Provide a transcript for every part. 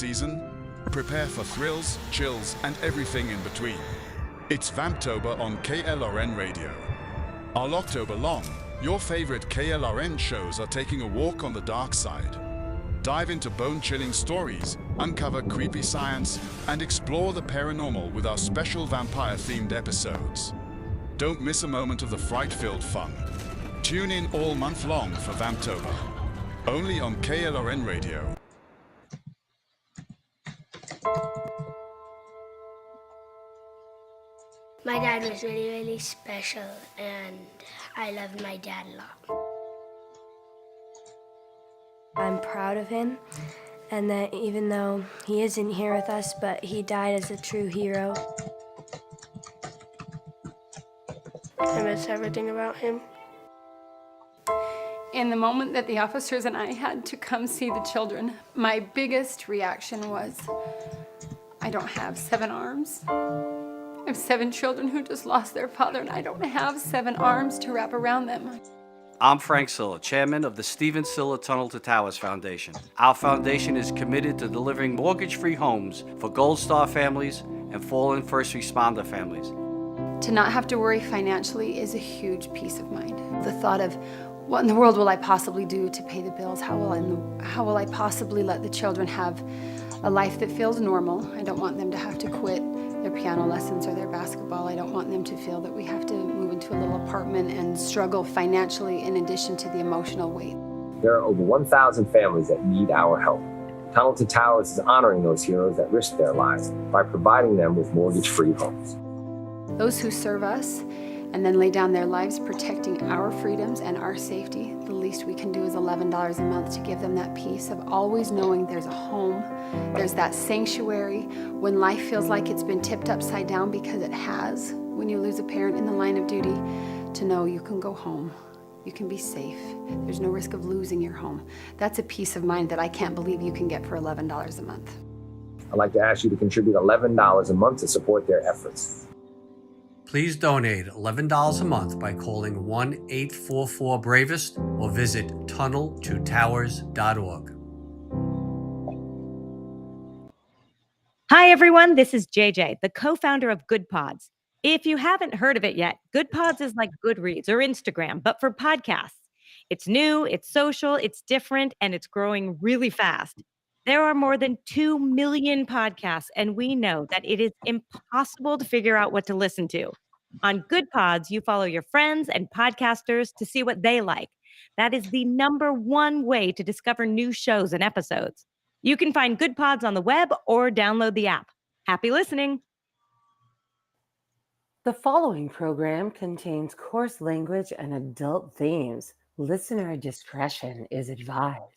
season? Prepare for thrills, chills, and everything in between. It's Vamptober on KLRN Radio. All October long, your favorite KLRN shows are taking a walk on the dark side. Dive into bone-chilling stories, uncover creepy science, and explore the paranormal with our special vampire-themed episodes. Don't miss a moment of the fright-filled fun. Tune in all month long for Vamptober. Only on KLRN Radio. My dad was really, really special, and I loved my dad a lot. I'm proud of him, and that even though he isn't here with us, but he died as a true hero. I miss everything about him. In the moment that the officers and I had to come see the children, my biggest reaction was, I don't have 7 arms. I have 7 children who just lost their father, and I don't have 7 arms to wrap around them. I'm Frank Silla, chairman of the Stephen Silla Tunnel to Towers Foundation. Our foundation is committed to delivering mortgage-free homes for Gold Star families and fallen first responder families. To not have to worry financially is a huge peace of mind. The thought of, what in the world will I possibly do to pay the bills? How will I possibly let the children have a life that feels normal? I don't want them to have to quit their piano lessons or their basketball. I don't want them to feel that we have to move into a little apartment and struggle financially in addition to the emotional weight. There are over 1,000 families that need our help. Tunnel to Towers is honoring those heroes that risk their lives by providing them with mortgage-free homes. Those who serve us and then lay down their lives protecting our freedoms and our safety, the least we can do is $11 a month to give them that peace of always knowing there's a home, there's that sanctuary when life feels like it's been tipped upside down, because it has, when you lose a parent in the line of duty, to know you can go home, you can be safe, there's no risk of losing your home. That's a peace of mind that I can't believe you can get for $11 a month. I'd like to ask you to contribute $11 a month to support their efforts. Please donate $11 a month by calling 1-844-BRAVEST or visit tunneltotowers.org. Hi, everyone. This is JJ, the co-founder of Good Pods. If you haven't heard of it yet, Good Pods is like Goodreads or Instagram, but for podcasts. It's new, it's social, it's different, and it's growing really fast. There are more than 2 million podcasts, and we know that it is impossible to figure out what to listen to. On Good Pods, you follow your friends and podcasters to see what they like. That is the #1 way to discover new shows and episodes. You can find Good Pods on the web or download the app. Happy listening. The following program contains coarse language and adult themes. Listener discretion is advised.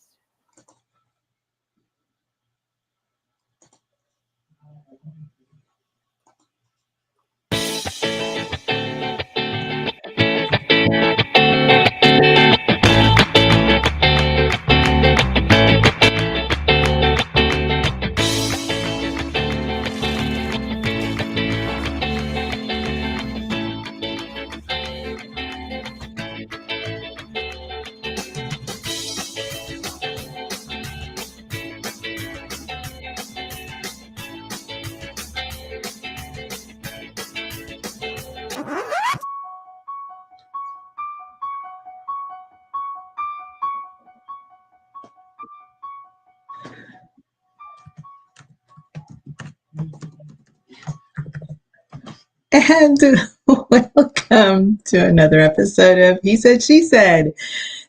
And welcome to another episode of He Said, She Said.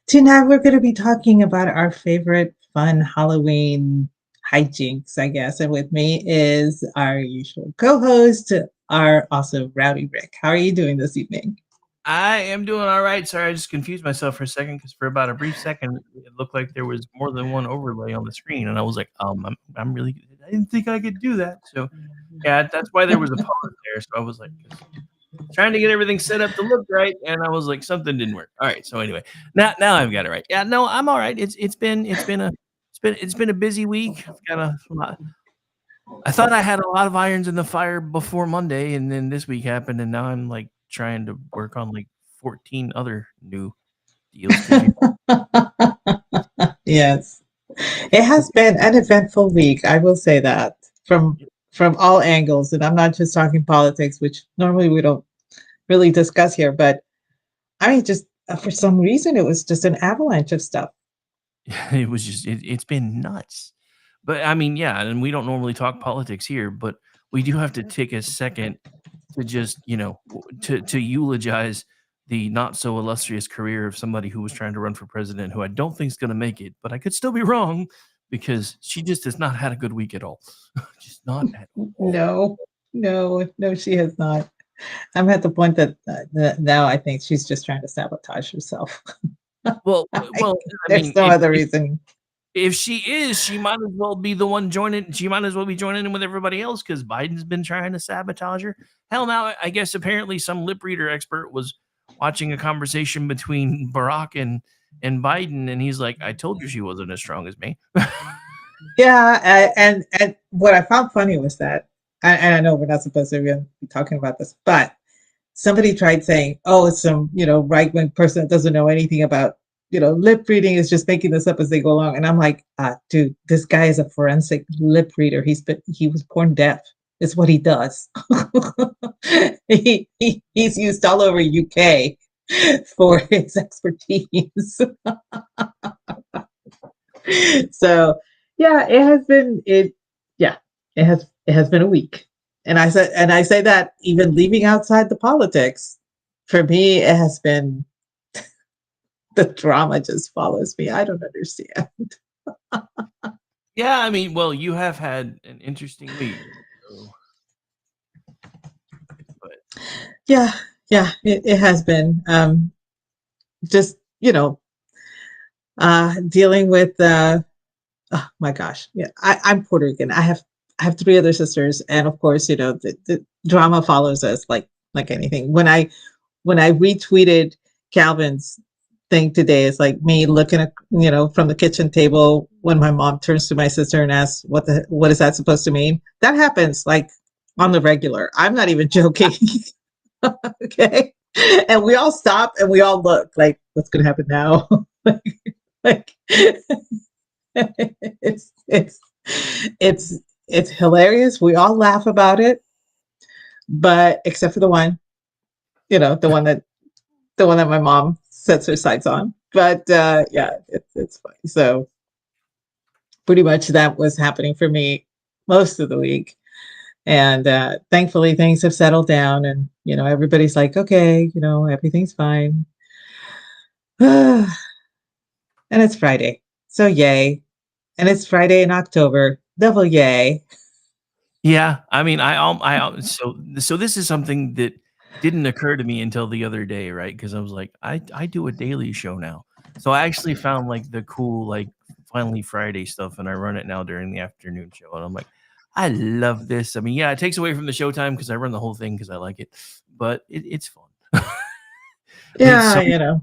Tonight we're going to be talking about our favorite fun Halloween hijinks, I guess. And with me is our usual co-host, our awesome Rowdy Rick. How are you doing this evening? I am doing all right. Sorry, I just confused myself for a second because for about a brief second, it looked like there was more than one overlay on the screen. And I was like, I'm really, I didn't think I could do that. So yeah, that's why there was a pause there. So I was like trying to get everything set up to look right, and I was like, something didn't work. All right. So anyway, now I've got it right. Yeah, no, I'm all right. It's been a busy week. I've got a lot. I thought I had a lot of irons in the fire before Monday, and then this week happened, and now I'm like trying to work on like 14 other new deals. Yes. It has been an eventful week. I will say that from all angles, and I'm not just talking politics, which normally we don't really discuss here. But I mean, just for some reason, it was just an avalanche of stuff. It was just it's been nuts. But I mean, yeah, and we don't normally talk politics here, but we do have to take a second to just, to eulogize the not so illustrious career of somebody who was trying to run for president, who I don't think is going to make it, but I could still be wrong because she just has not had a good week at all. Just not at all. No, she has not. I'm at the point that now I think she's just trying to sabotage herself. Well, There's no other reason. If she is, she might as well be the one joining. She might as well be joining in with everybody else because Biden's been trying to sabotage her. Hell, now I guess apparently some lip reader expert was watching a conversation between Barack and Biden, and he's like, "I told you she wasn't as strong as me." Yeah, and what I found funny was that, and I know we're not supposed to even be talking about this, but somebody tried saying, "Oh, it's some right-wing person that doesn't know anything about lip reading, is just making this up as they go along." And I'm like, dude, this guy is a forensic lip reader. He was born deaf. It's what he does. He's used all over UK for his expertise. So yeah, it has been a week. And I say that even leaving outside the politics, for me, it has been the drama just follows me. I don't understand. Yeah, I mean, well, you have had an interesting week. So. Yeah, it has been. Just dealing with. Oh my gosh, yeah, I'm Puerto Rican. I have 3 other sisters, and of course, the drama follows us like anything. When I retweeted Calvin's thing today, it's like me looking at from the kitchen table when my mom turns to my sister and asks what is that supposed to mean. That happens like on the regular. I'm not even joking. Okay, and we all stop and we all look like, what's gonna happen now? like it's hilarious. We all laugh about it, but except for the one that my mom sets her sights on. But yeah, it's funny. So pretty much that was happening for me most of the week. And thankfully things have settled down, and everybody's like, okay, everything's fine. And it's Friday. So yay. And it's Friday in October. Double yay. Yeah, I mean, so this is something that didn't occur to me until the other day, right? Because I was like, I do a daily show now, so I actually found like the cool like finally Friday stuff, and I run it now during the afternoon show, and I'm like, I love this. I mean, yeah, it takes away from the showtime because I run the whole thing because I like it, but it's fun. Yeah,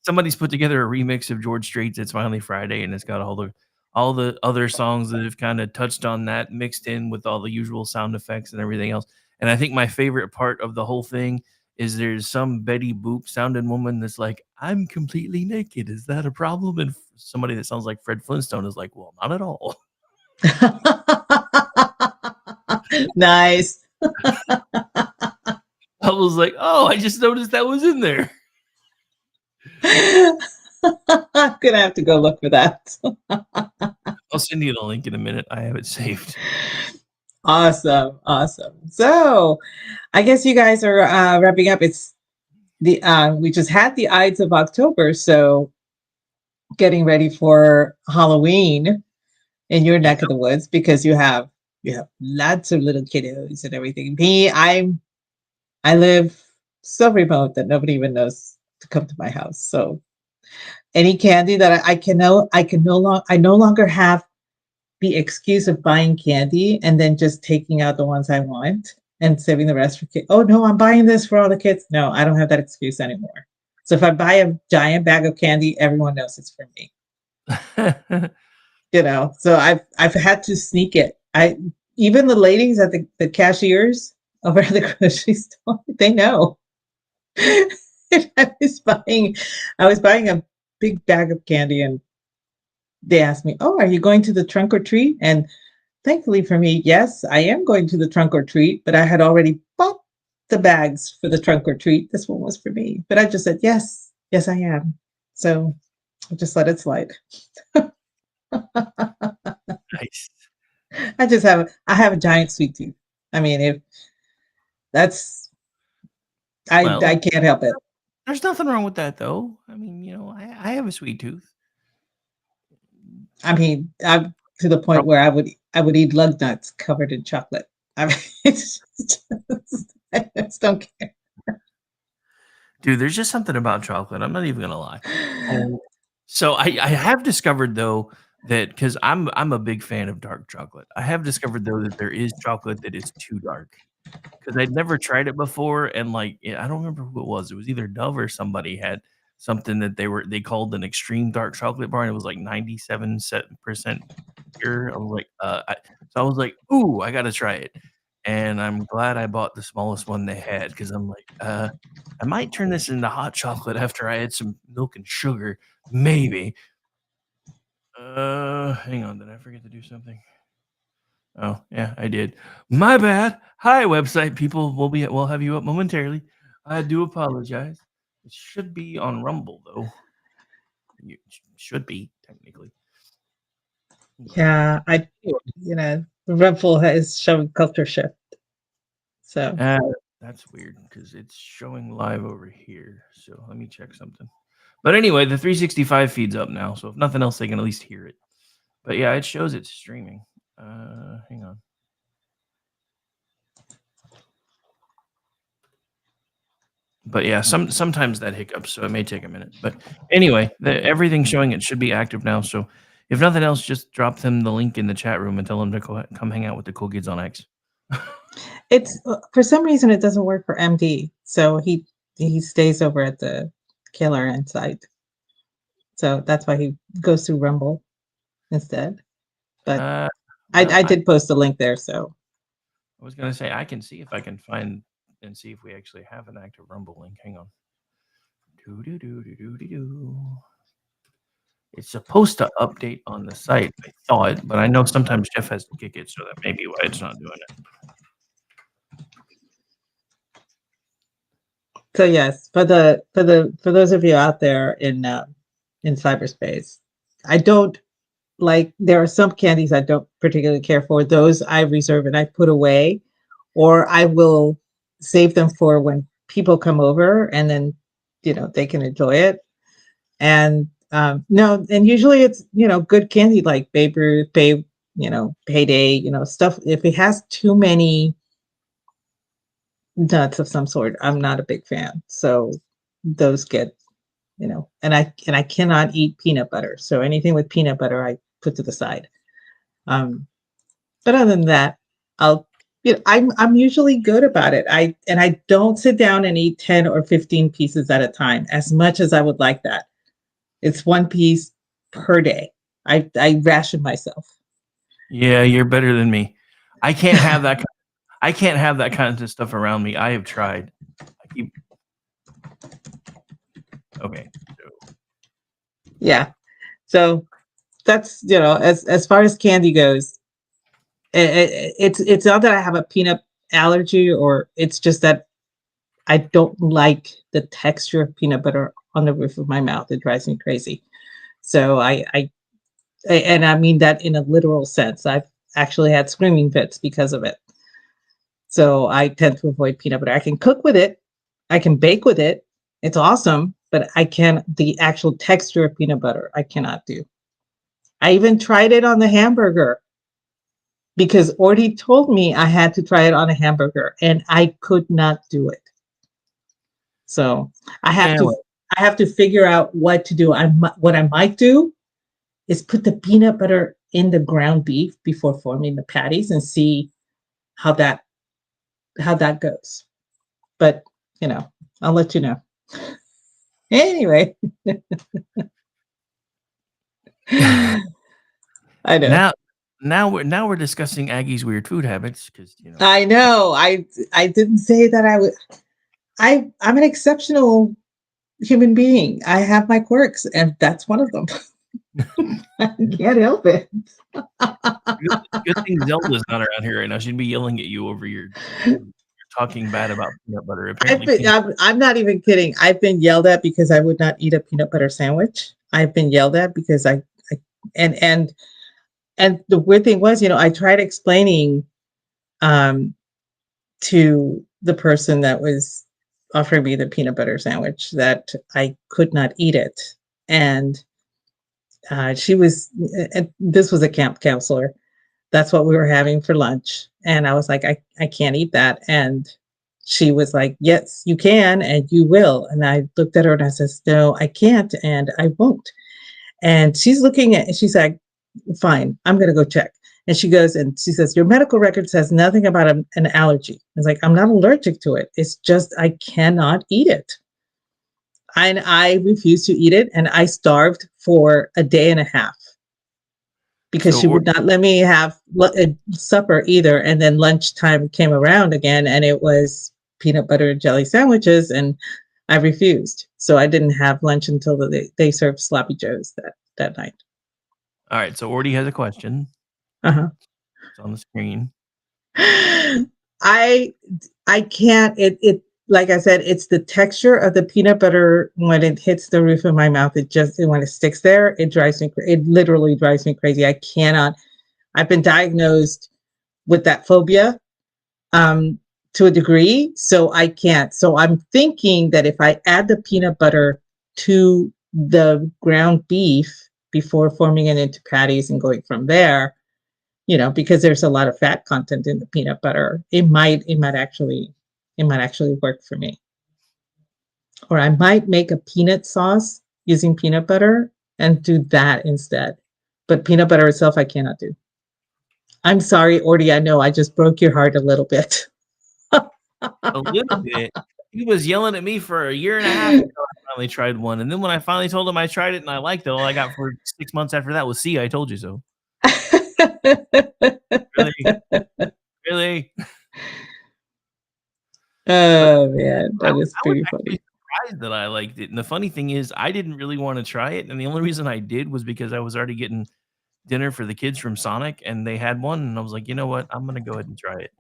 somebody's put together a remix of George Strait's "It's Finally Friday," and it's got all the other songs that have kind of touched on that mixed in with all the usual sound effects and everything else. And I think my favorite part of the whole thing is there's some Betty Boop sounding woman that's like, "I'm completely naked. Is that a problem?" And somebody that sounds like Fred Flintstone is like, "Well, not at all." Nice. I was like, oh, I just noticed that was in there. I'm gonna have to go look for that. I'll send you the link in a minute. I have it saved. Awesome. So I guess you guys are wrapping up. It's the we just had the Ides of October, so getting ready for Halloween in your neck of the woods, because you have lots of little kiddos and everything. Me, I live so remote that nobody even knows to come to my house. So any candy that I no longer have the excuse of buying candy and then just taking out the ones I want and saving the rest for kids. Oh no, I'm buying this for all the kids. No, I don't have that excuse anymore. So if I buy a giant bag of candy, everyone knows it's for me. So I've had to sneak it. Even the ladies at the cashiers over at the grocery store, they know. I was buying a big bag of candy, and they asked me, "Oh, are you going to the trunk or treat?" And thankfully for me, yes, I am going to the trunk or treat, but I had already bought the bags for the trunk or treat. This one was for me. But I just said, yes, yes, I am. So I just let it slide. Nice. I have a giant sweet tooth. I mean, if that's Well, I can't help it. there's nothing wrong with that, though. I mean, I have a sweet tooth. I mean, I'm to the point where I would eat lug nuts covered in chocolate. I mean, I just don't care. Dude, there's just something about chocolate. I'm not even gonna lie. So I have discovered though that because I'm a big fan of dark chocolate. I have discovered though that there is chocolate that is too dark because I'd never tried it before, and like I don't remember who it was. It was either Dove or somebody had something that they called an extreme dark chocolate bar, and it was like 97% pure. I was like, ooh, I gotta try it. And I'm glad I bought the smallest one they had because I'm like, I might turn this into hot chocolate after I add some milk and sugar, maybe. Hang on, did I forget to do something? Oh, yeah, I did. My bad. Hi, website people. We'll have you up momentarily. I do apologize. It should be on Rumble though. It should be technically. Yeah, Rumble is showing culture shift. So that's weird because it's showing live over here. So let me check something. But anyway, the 365 feed's up now. So if nothing else, they can at least hear it. But yeah, it shows it's streaming. Hang on. But yeah, sometimes that hiccups, so it may take a minute. But anyway, everything's showing it should be active now. So if nothing else, just drop them the link in the chat room and tell them to come hang out with the cool kids on X. it's for some reason it doesn't work for MD, so he stays over at the KLRN site. So that's why he goes through Rumble instead. But I did post a link there, so I was gonna say I can see if I can find and see if we actually have an active Rumble link. Hang on. It's supposed to update on the site, I thought, but I know sometimes Jeff has to kick it, so that may be why it's not doing it. So yes, for those of you out there in cyberspace, I don't like. There are some candies I don't particularly care for. Those I reserve and I put away, or I will save them for when people come over, and then they can enjoy it. And no, and usually it's good candy like Babe Ruth, Payday, stuff. If it has too many nuts of some sort, I'm not a big fan. So those get, and I cannot eat peanut butter. So anything with peanut butter, I put to the side. But other than that, I'm usually good about it. I don't sit down and eat 10 or 15 pieces at a time, as much as I would like that. It's one piece per day. I ration myself. Yeah, you're better than me. I can't have that. I can't have that kind of stuff around me. I have tried. Okay. Yeah. So that's as far as candy goes, it's not that I have a peanut allergy, or it's just that I don't like the texture of peanut butter on the roof of my mouth. It drives me crazy. So and I mean that in a literal sense. I've actually had screaming fits because of it. So I tend to avoid peanut butter. I can cook with it. I can bake with it. It's awesome, but the actual texture of peanut butter, I cannot do. I even tried it on the hamburger because Orty told me I had to try it on a hamburger, and I could not do it. So I have to figure out what to do. What I might do is put the peanut butter in the ground beef before forming the patties and see how that goes. But I'll let you know. Anyway. I know. Now we're discussing Aggie's weird food habits because I know. I didn't say that I would. I'm an exceptional human being. I have my quirks, and that's one of them. I can't help it. Good thing Zelda's not around here right now. She'd be yelling at you over your talking bad about peanut butter. Apparently, I'm not even kidding. I've been yelled at because I would not eat a peanut butter sandwich. I've been yelled at because and the weird thing was, I tried explaining to the person that was offering me the peanut butter sandwich that I could not eat it. And this was a camp counselor. That's what we were having for lunch. And I was like, I can't eat that. And she was like, yes, you can, and you will. And I looked at her and I says, no, I can't, and I won't. And she's like, fine, I'm going to go check. And she goes and she says, your medical record says nothing about an allergy. I was like, I'm not allergic to it. It's just, I cannot eat it. And I refused to eat it. And I starved for a day and a half because she would not let me have supper either. And then lunchtime came around again and it was peanut butter and jelly sandwiches. And I refused. So I didn't have lunch until they served sloppy joes that night. All right. So Orty has a question. Uh-huh. It's on the screen. I can't, it like I said, it's the texture of the peanut butter when it hits the roof of my mouth. When it sticks there, it literally drives me crazy. I cannot. I've been diagnosed with that phobia to a degree, so I can't. So I'm thinking that if I add the peanut butter to the ground beef before forming it into patties and going from there, because there's a lot of fat content in the peanut butter, it might actually work for me. Or I might make a peanut sauce using peanut butter and do that instead. But peanut butter itself, I cannot do. I'm sorry, Orty. I know I just broke your heart a little bit. A little bit. He was yelling at me for a year and a half until I finally tried one. And then when I finally told him I tried it and I liked it, all I got for 6 months after that was, see, I told you so. Really? Oh man, that is pretty funny. Surprised that I liked it. And the funny thing is, I didn't really want to try it. And the only reason I did was because I was already getting dinner for the kids from Sonic and they had one. And I was like, you know what? I'm going to go ahead and try it.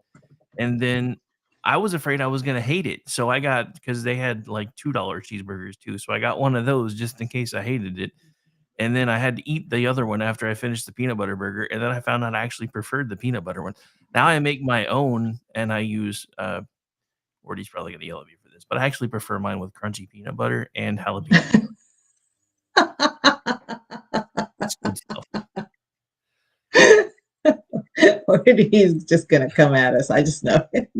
And then I was afraid I was going to hate it. So I because they had like $2 cheeseburgers too. So I got one of those just in case I hated it. And then I had to eat the other one after I finished the peanut butter burger. And then I found out I actually preferred the peanut butter one. Now I make my own and I use, Orty's probably going to yell at me for this, but I actually prefer mine with crunchy peanut butter and jalapeno. That's good stuff. Orty's just going to come at us. I just know it.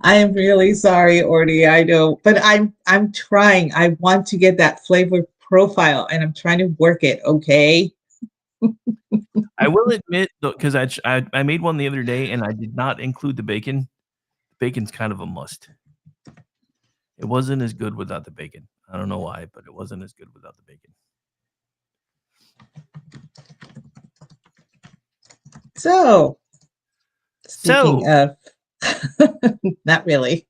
I am really sorry, Orty. I know, but I'm trying. I want to get that flavor profile, and I'm trying to work it. Okay. I will admit, though, because I made one the other day, and I did not include the bacon. Bacon's kind of a must. It wasn't as good without the bacon. I don't know why, but it wasn't as good without the bacon. So, speaking of, not really,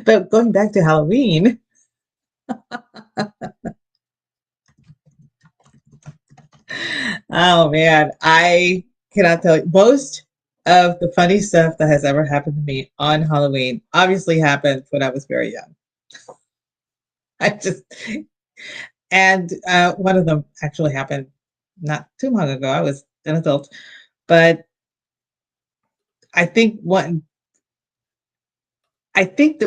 but going back to Halloween. Oh man, I cannot tell you. Most of the funny stuff that has ever happened to me on Halloween obviously happened when I was very young. One of them actually happened not too long ago. I was an adult, but I think that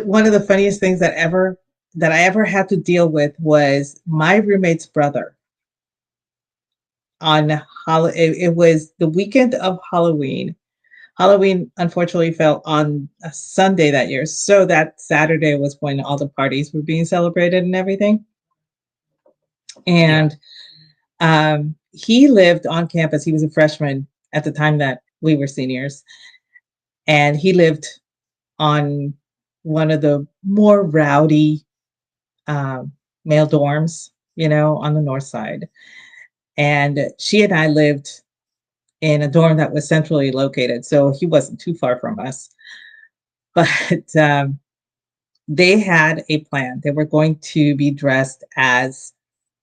one of the funniest things that I ever had to deal with was my roommate's brother. It was the weekend of Halloween. Halloween unfortunately fell on a Sunday that year, so that Saturday was when all the parties were being celebrated and everything. And he lived on campus. He was a freshman at the time that we were seniors, and he lived on one of the more rowdy male dorms, on the north side. And she and I lived in a dorm that was centrally located, so he wasn't too far from us. But they had a plan. They were going to be dressed as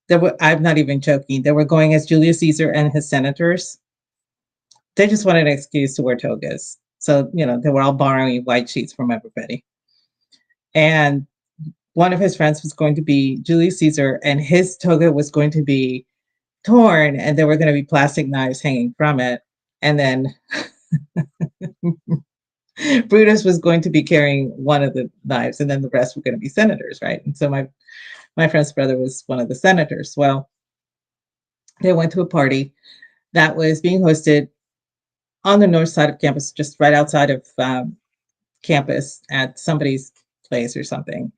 I'm not even joking. They were going as Julius Caesar and his senators. They just wanted an excuse to wear togas. So, they were all borrowing white sheets from everybody. And one of his friends was going to be Julius Caesar, and his toga was going to be torn, and there were going to be plastic knives hanging from it. And then Brutus was going to be carrying one of the knives, and then the rest were going to be senators, right? And so my friend's brother was one of the senators. Well, they went to a party that was being hosted on the north side of campus, just right outside of campus at somebody's place or something,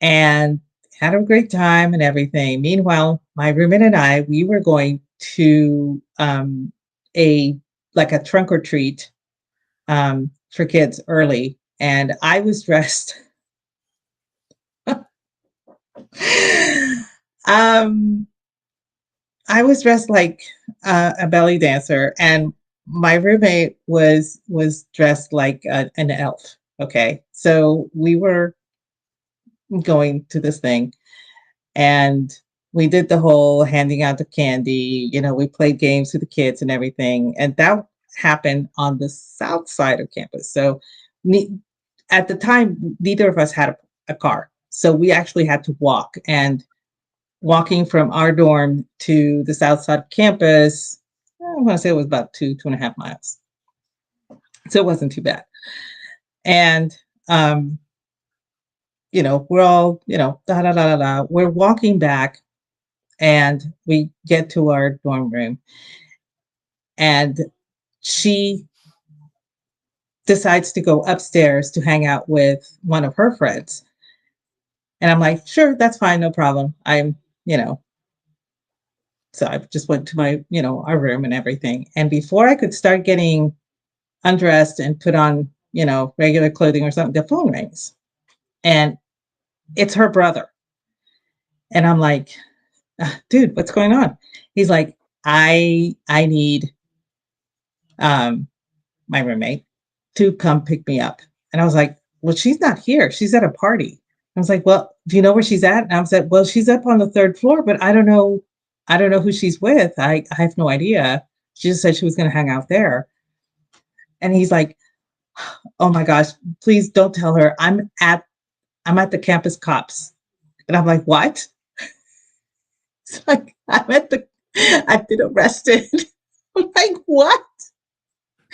and had a great time and everything. Meanwhile, my roommate and I, we were going to a trunk or treat for kids early, and I was dressed. I was dressed like a belly dancer, and my roommate was dressed like an elf. Okay, so we were going to this thing, and we did the whole handing out the candy. We played games with the kids and everything, and that happened on the south side of campus. So at the time, neither of us had a car, so we actually had to walk. And walking from our dorm to the south side of campus, I want to say it was about 2.5 miles. So it wasn't too bad. And, we're all, we're walking back, and we get to our dorm room, and she decides to go upstairs to hang out with one of her friends. And I'm like, sure, that's fine. No problem. So I just went to my, our room and everything. And before I could start getting undressed and put on, regular clothing or something, the phone rings, and it's her brother. And I'm like, dude, what's going on? He's like, I need my roommate to come pick me up. And I was like, well, she's not here. She's at a party. I was like, well, do you know where she's at? And I was like, well, she's up on the 3rd floor, but I don't know who she's with. I have no idea. She just said she was going to hang out there. And he's like, oh my gosh, please don't tell her. I'm at the campus cops. And I'm like, what? It's like, I've been arrested. I'm like, what?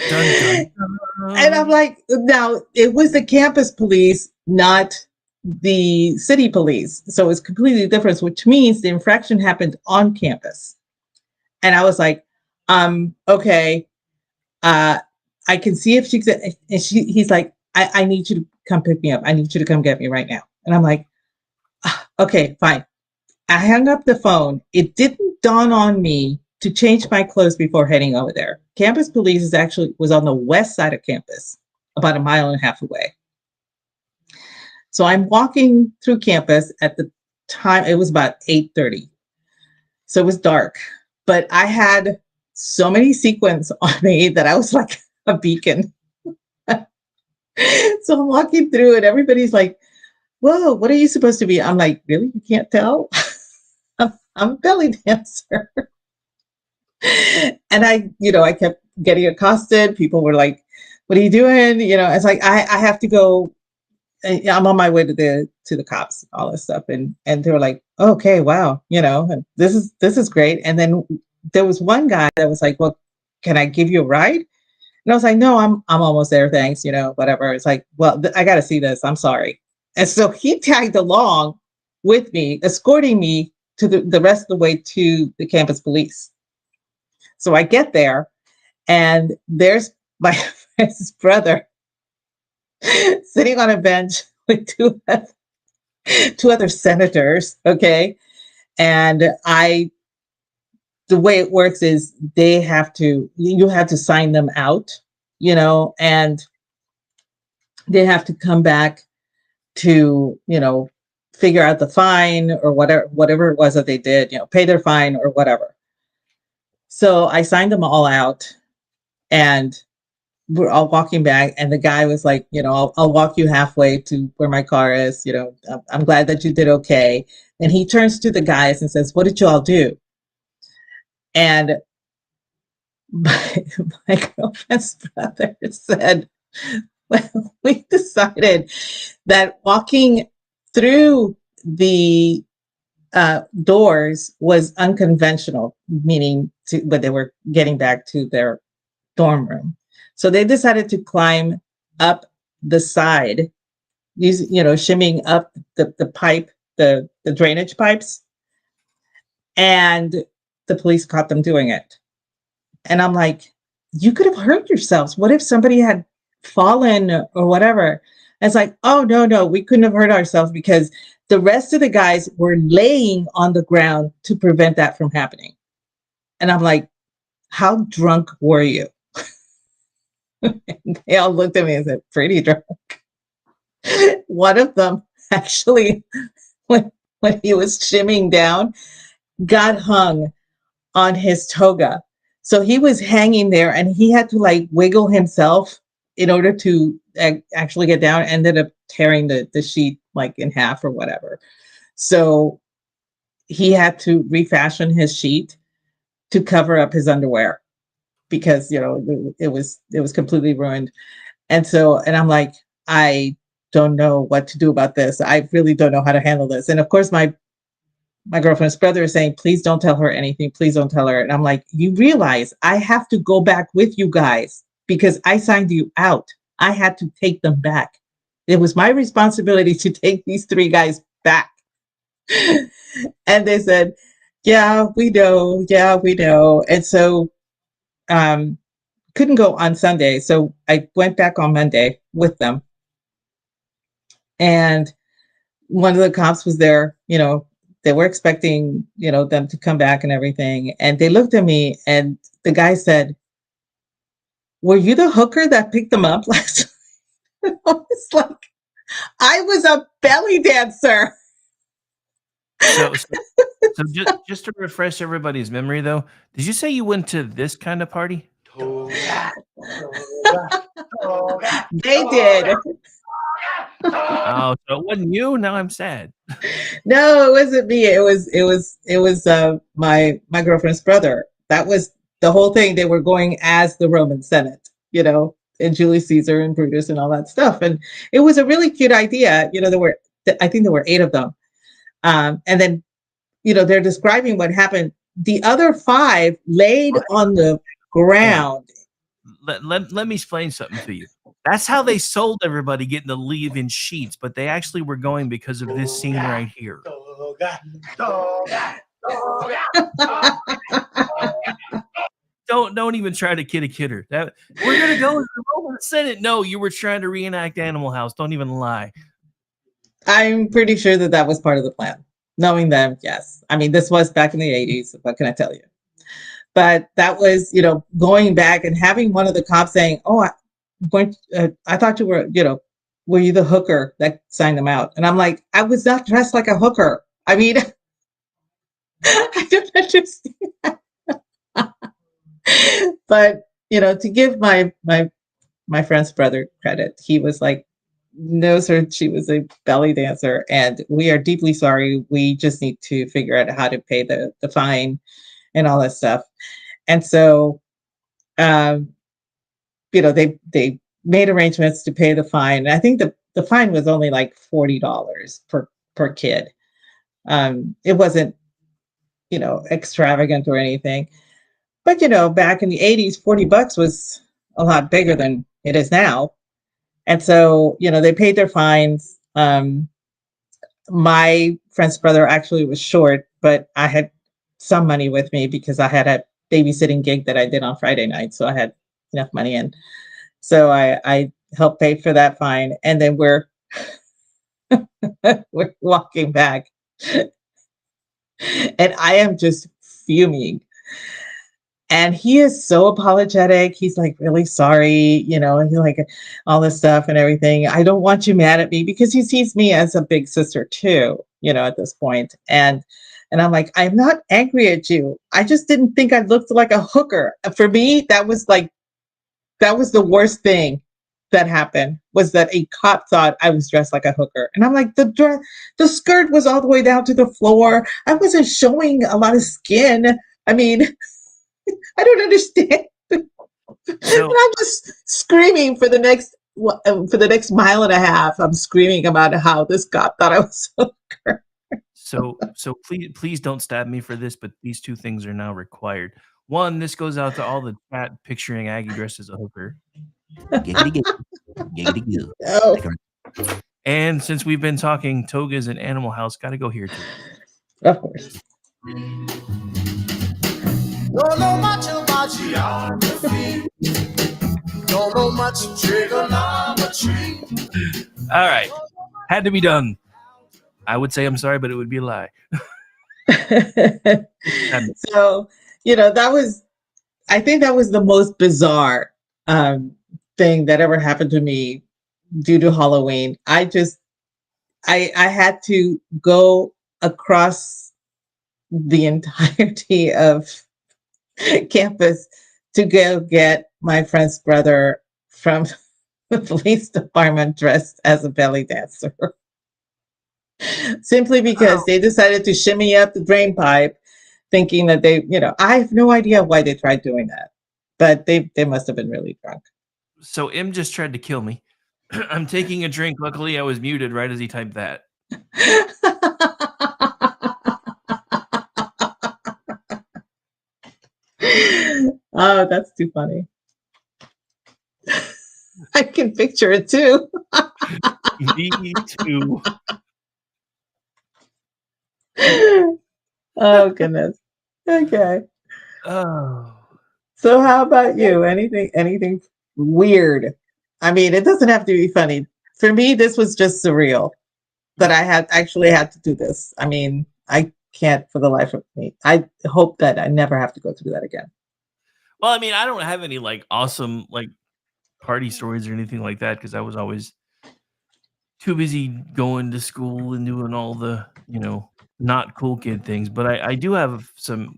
Dun, dun, dun. And I'm like, now it was the campus police, not the city police. So it's completely different, which means the infraction happened on campus. And I was like, okay, I can see if she's, and he's like, I need you to come pick me up. I need you to come get me right now. And I'm like, okay, fine. I hung up the phone. It didn't dawn on me to change my clothes before heading over there. Campus police was on the west side of campus, about 1.5 miles away. So I'm walking through campus. At the time, it was about 8:30. So it was dark, but I had so many sequins on me that I was like a beacon. So I'm walking through, and everybody's like, whoa, what are you supposed to be? I'm like, really? You can't tell? I'm a belly dancer. And I kept getting accosted. People were like, what are you doing? It's like, I have to go. I'm on my way to the cops, all this stuff. And they were like, okay, wow. And this is great. And then there was one guy that was like, well, can I give you a ride? And I was like, no, I'm almost there. Thanks. Whatever. It's like, well, I got to see this. I'm sorry. And so he tagged along with me, escorting me to the rest of the way to the campus police. So I get there, and there's my friend's brother sitting on a bench with two other senators. Okay. And the way it works is you have to sign them out, and they have to come back to, figure out the fine or whatever it was that they did, pay their fine or whatever. So I signed them all out, and we're all walking back, and the guy was like, I'll walk you halfway to where my car is. I'm glad that you did okay. And he turns to the guys and says, "What did you all do?" And my girlfriend's brother said, "Well, we decided that walking through the doors was unconventional, meaning when they were getting back to their dorm room. So they decided to climb up the side, shimmying up the pipe, the drainage pipes, and the police caught them doing it." And I'm like, you could have hurt yourselves. What if somebody had fallen or whatever? And it's like, oh, no, we couldn't have hurt ourselves because the rest of the guys were laying on the ground to prevent that from happening. And I'm like, how drunk were you? They all looked at me and said, pretty drunk. One of them actually, when he was shimmying down, got hung on his toga. So he was hanging there and he had to like wiggle himself in order to actually get down, ended up tearing the sheet like in half or whatever. So he had to refashion his sheet to cover up his underwear because, it was completely ruined. And I'm like, I don't know what to do about this. I really don't know how to handle this. And of course, my girlfriend's brother is saying, please don't tell her anything. Please don't tell her. And I'm like, you realize I have to go back with you guys because I signed you out. I had to take them back. It was my responsibility to take these 3 guys back. And they said, yeah, we know. And so couldn't go on Sunday. So I went back on Monday with them. And one of the cops was there, they were expecting, them to come back and everything. And they looked at me and the guy said, were you the hooker that picked them up last night? I was like, I was a belly dancer. So just to refresh everybody's memory, though, did you say you went to this kind of party? They did. Oh, so it wasn't you? Now I'm sad. No, it wasn't me. It was my girlfriend's brother. That was the whole thing. They were going as the Roman Senate, and Julius Caesar and Brutus and all that stuff. And it was a really cute idea. I think there were 8 of them. And then, they're describing what happened. The other 5 laid on the ground. Let me explain something to you. That's how they sold everybody getting to leave in sheets, but they actually were going because of this scene right here. Don't even try to kid her. That we're gonna go to the Roman Senate. No, you were trying to reenact Animal House. Don't even lie. I'm pretty sure that was part of the plan. Knowing them, yes. I mean, this was back in the 80s. What can I tell you? But that was, going back and having one of the cops saying, "Oh, I thought you were, were you the hooker that signed them out?" And I'm like, I was not dressed like a hooker. I mean, I don't understand. But, to give my friend's brother credit, he was like, no, sir, she was a belly dancer and we are deeply sorry. We just need to figure out how to pay the fine and all that stuff. And so, they made arrangements to pay the fine. And I think the fine was only like $40 per kid. It wasn't, extravagant or anything. But, back in the 80s, $40 was a lot bigger than it is now. And so, they paid their fines. My friend's brother actually was short, but I had some money with me because I had a babysitting gig that I did on Friday night. So I had enough money in. So I helped pay for that fine. And then we're walking back. And I am just fuming. And he is so apologetic. He's like, really sorry, and he like all this stuff and everything. I don't want you mad at me because he sees me as a big sister too, at this point. And I'm like, I'm not angry at you. I just didn't think I looked like a hooker. For me, that was like that was the worst thing that happened, was that a cop thought I was dressed like a hooker. And I'm like, the skirt was all the way down to the floor. I wasn't showing a lot of skin. I mean, I don't understand. And I'm just screaming for the next mile and a half. I'm screaming about how this cop thought I was a hooker. So please don't stab me for this, but these two things are now required. One, this goes out to all the chat picturing Aggie dressed as a hooker. Oh. And since we've been talking togas and Animal House, got to go here too. Of course. Don't know much about geography. Don't know much trigonometry. All right. Had to be done. I would say I'm sorry, but it would be a lie. So, I think that was the most bizarre thing that ever happened to me due to Halloween. I had to go across the entirety of campus to go get my friend's brother from the police department dressed as a belly dancer. Simply because they decided to shimmy up the drain pipe, thinking that I have no idea why they tried doing that, but they must have been really drunk. So M just tried to kill me. I'm taking a drink. Luckily, I was muted right as he typed that. Oh, that's too funny. I can picture it too. Me too. Oh, goodness. Okay. Oh. So how about you? Anything weird? I mean, it doesn't have to be funny. For me, this was just surreal that I had to do this. I mean, I can't for the life of me. I hope that I never have to go through that again. Well, I mean, I don't have any awesome party stories or anything like that because I was always too busy going to school and doing all the, not cool kid things. But I do have some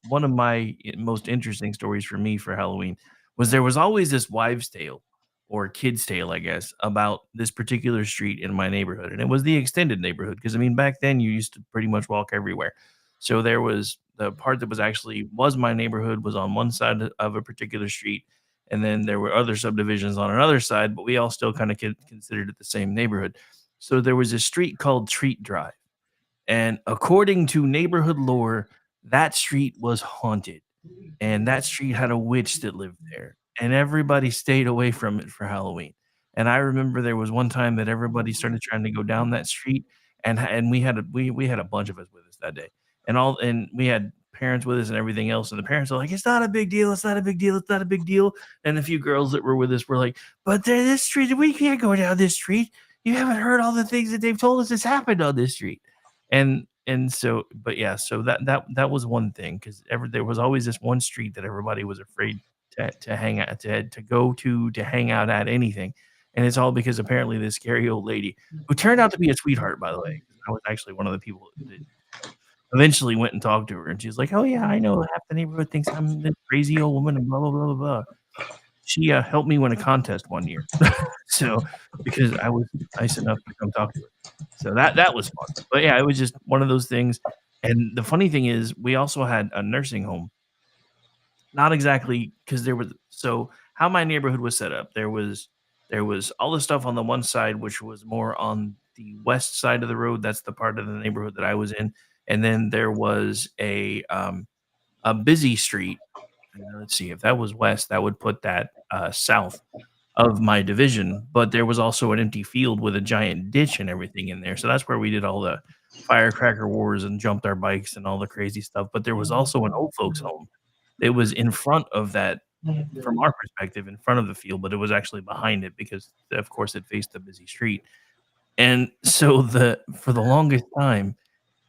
one of my most interesting stories for me for Halloween was there was always this wives' tale or kid's tale, I guess, about this particular street in my neighborhood. And it was the extended neighborhood because, I mean, back then you used to pretty much walk everywhere. So there was the part that was my neighborhood was on one side of a particular street. And then there were other subdivisions on another side, but we all still kind of considered it the same neighborhood. So there was a street called Treat Drive. And according to neighborhood lore, that street was haunted. And that street had a witch that lived there. And everybody stayed away from it for Halloween. And I remember there was one time that everybody started trying to go down that street. And we had a bunch of us with us that day. And we had parents with us and everything else. And the parents are like, it's not a big deal. It's not a big deal. It's not a big deal. And a few girls that were with us were like, but this street, we can't go down this street. You haven't heard all the things that they've told us has happened on this street. And so, but yeah, so that was one thing because there was always this one street that everybody was afraid to hang out, to go to hang out at anything. And it's all because apparently this scary old lady who turned out to be a sweetheart, by the way. I was actually one of the people that eventually went and talked to her, and she's like, "Oh yeah, I know half the neighborhood thinks I'm this crazy old woman," and blah blah blah blah blah. She helped me win a contest one year, so because I was nice enough to come talk to her. So that was fun. But yeah, it was just one of those things. And the funny thing is, we also had a nursing home. Not exactly because so how my neighborhood was set up. There was all the stuff on the one side, which was more on the west side of the road. That's the part of the neighborhood that I was in. And then there was a busy street. Let's see, if that was west, that would put that south of my division. But there was also an empty field with a giant ditch and everything in there. So that's where we did all the firecracker wars and jumped our bikes and all the crazy stuff. But there was also an old folks home. It was in front of that, from our perspective, in front of the field, but it was actually behind it because, of course, it faced the busy street. And so for the longest time,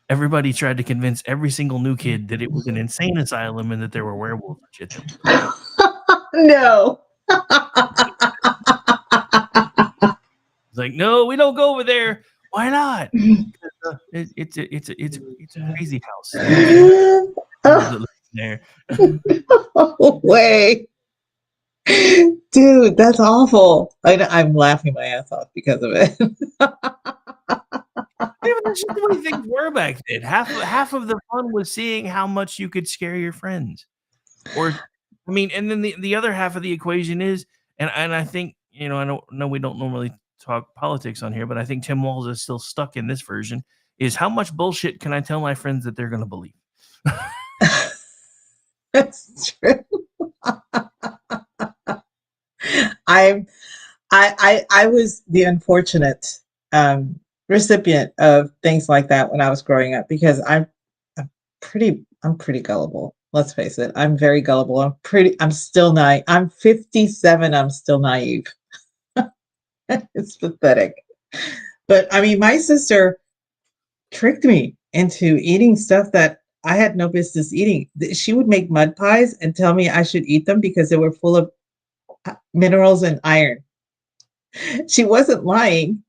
everybody tried to convince every single new kid that it was an insane asylum and that there were werewolves and shit. No. It's like, no, we don't go over there. Why not? It's a crazy house. There. No way. Dude, that's awful. I'm laughing my ass off because of it. Yeah, but that's just the way things were back then. Half of the fun was seeing how much you could scare your friends. Or, I mean, and then the other half of the equation is, and I think, I know we don't normally talk politics on here, but I think Tim Walz is still stuck in this version, is how much bullshit can I tell my friends that they're going to believe? That's true. I was the unfortunate recipient of things like that when I was growing up because I'm pretty gullible. Let's face it. I'm very gullible. I'm still naive. I'm 57. I'm still naive. It's pathetic. But I mean, my sister tricked me into eating stuff that I had no business eating. She would make mud pies and tell me I should eat them because they were full of minerals and iron. She wasn't lying.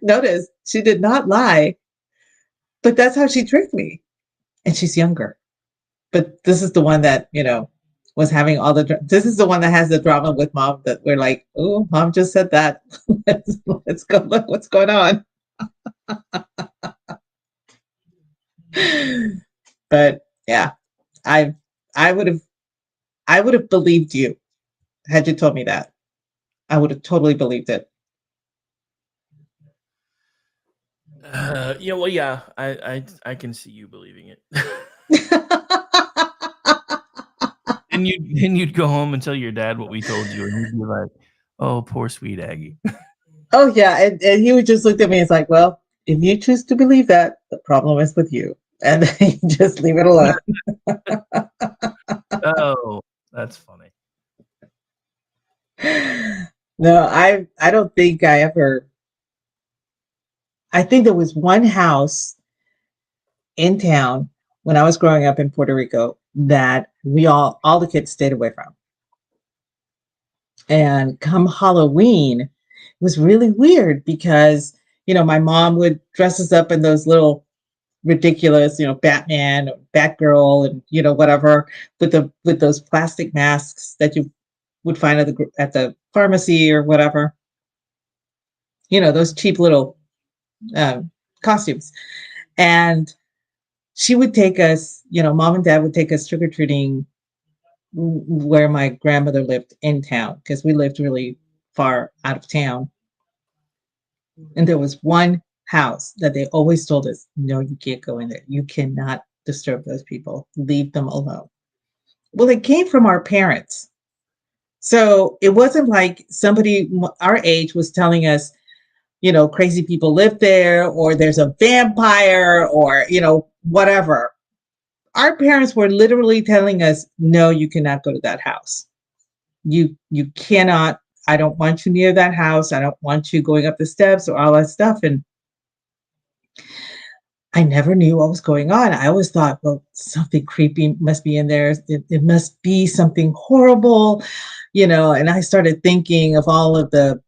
Notice, she did not lie, but that's how she tricked me. And she's younger. But this is the one that, was having all this is the one that has the drama with mom that we're like, oh, mom just said that. Let's go look what's going on. But yeah, I would have believed you had you told me that. I would have totally believed it. Well, yeah, I can see you believing it. And you'd go home and tell your dad what we told you, and he'd be like, "Oh, poor sweet Aggie." Oh yeah, and he would just look at me and it's like, well, if you choose to believe that, the problem is with you, and then you just leave it alone. Oh, that's funny. No, I don't think I ever. I think there was one house in town when I was growing up in Puerto Rico that we all the kids stayed away from. And come Halloween, it was really weird because, my mom would dress us up in those little ridiculous, Batman or Batgirl and, whatever, with those plastic masks that you would find at the pharmacy or whatever. Those cheap little costumes. And she would take us, mom and dad would take us trick-or-treating where my grandmother lived in town because we lived really far out of town. And there was one house that they always told us, no, you can't go in there. You cannot disturb those people. Leave them alone. Well, it came from our parents. So it wasn't like somebody our age was telling us, crazy people live there, or there's a vampire, or, whatever. Our parents were literally telling us, no, you cannot go to that house. You cannot. I don't want you near that house. I don't want you going up the steps or all that stuff. And I never knew what was going on. I always thought, well, something creepy must be in there. It must be something horrible, and I started thinking of all of the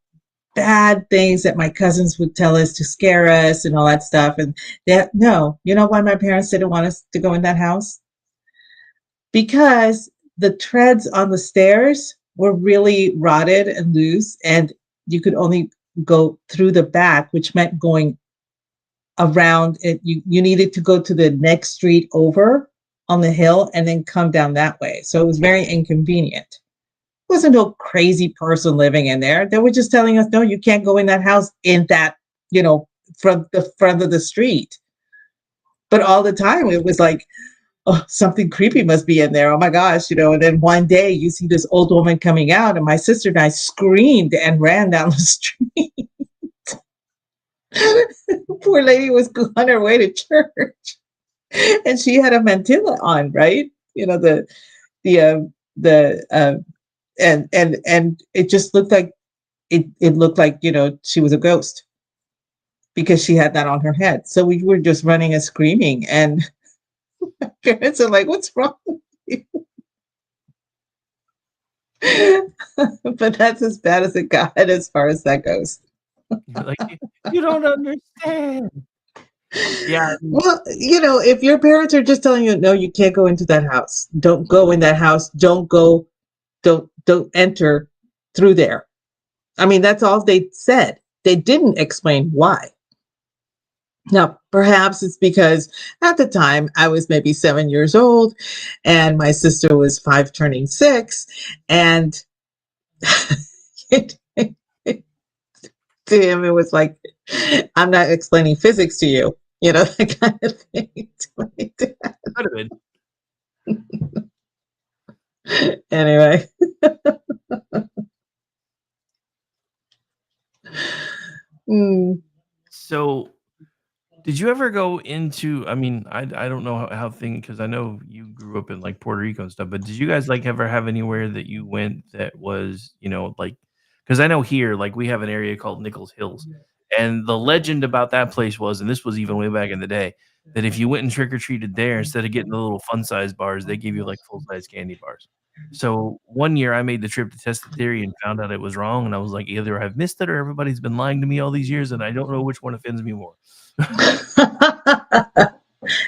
bad things that my cousins would tell us to scare us and all that stuff. And no, you know why my parents didn't want us to go in that house? Because the treads on the stairs were really rotted and loose, and you could only go through the back, which meant going around it. You needed to go to the next street over on the hill and then come down that way. So it was very inconvenient. There wasn't no crazy person living in there. They were just telling us, no, you can't go in that house in that, from the front of the street. But all the time it was like, oh, something creepy must be in there. Oh my gosh, and then one day you see this old woman coming out, and my sister and I screamed and ran down the street. Poor lady was on her way to church, and she had a mantilla on, right? And it just looked like it looked like she was a ghost because she had that on her head. So we were just running and screaming, and my parents are like, "What's wrong with you?" But that's as bad as it got as far as that goes. Like, you don't understand. Yeah. Well, if your parents are just telling you, no, you can't go into that house. Don't go in that house. Don't go don't enter through there. I mean, that's all they said. They didn't explain why. Now, perhaps it's because at the time I was maybe 7 years old and my sister was 5 turning 6. And to him, it was like, I'm not explaining physics to you, that kind of thing. To my dad. Could have been. Anyway. So, did you ever go into? I mean, I don't know how thing because I know you grew up in like Puerto Rico and stuff. But did you guys like ever have anywhere that you went that was like because I know here like we have an area called Nichols Hills, and the legend about that place was, and this was even way back in the day, that if you went and trick or treated there, instead of getting the little fun size bars, they gave you like full size candy bars. So one year I made the trip to test the theory and found out it was wrong, and I was like, either I've missed it or everybody's been lying to me all these years, and I don't know which one offends me more.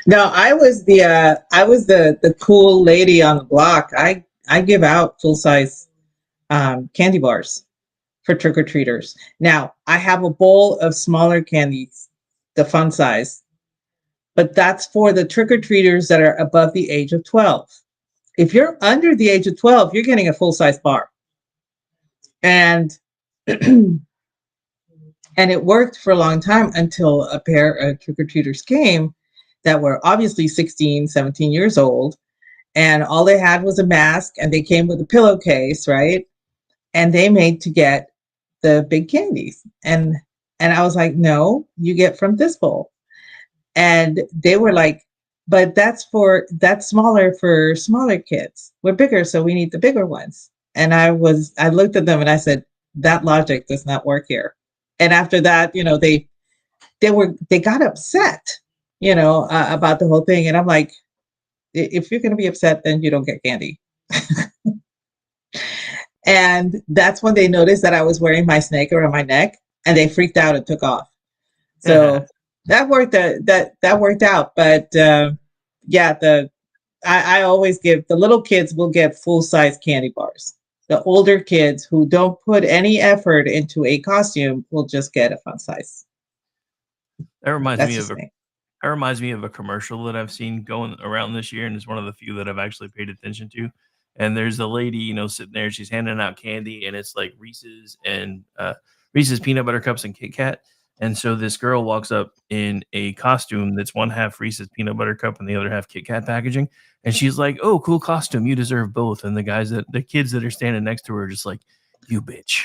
No, I was the cool lady on the block. I give out full size candy bars for trick or treaters. Now I have a bowl of smaller candies, the fun size, but that's for the trick or treaters that are above the age of 12. If you're under the age of 12, you're getting a full size bar, and and it worked for a long time until a pair of trick-or-treaters came that were obviously 16, 17 years old. And all they had was a mask and they came with a pillowcase, right? And they made to get the big candies. And I was like, no, you get from this bowl. And they were like, but that's smaller for smaller kids. We're bigger, so we need the bigger ones. And I looked at them and I said, that logic does not work here. And after that, they got upset, about the whole thing. And I'm like, if you're going to be upset, then you don't get candy. And that's when they noticed that I was wearing my snake around my neck, and they freaked out and took off. So that worked. That worked out. But I always give the little kids will get full size candy bars. The older kids who don't put any effort into a costume will just get a fun size. That reminds me of a commercial that I've seen going around this year, and it's one of the few that I've actually paid attention to. And there's a lady, sitting there, she's handing out candy, and it's like Reese's and Reese's peanut butter cups and Kit Kat. And so this girl walks up in a costume that's one half Reese's peanut butter cup and the other half Kit Kat packaging. And she's like, oh, cool costume. You deserve both. And the kids that are standing next to her are just like, you bitch.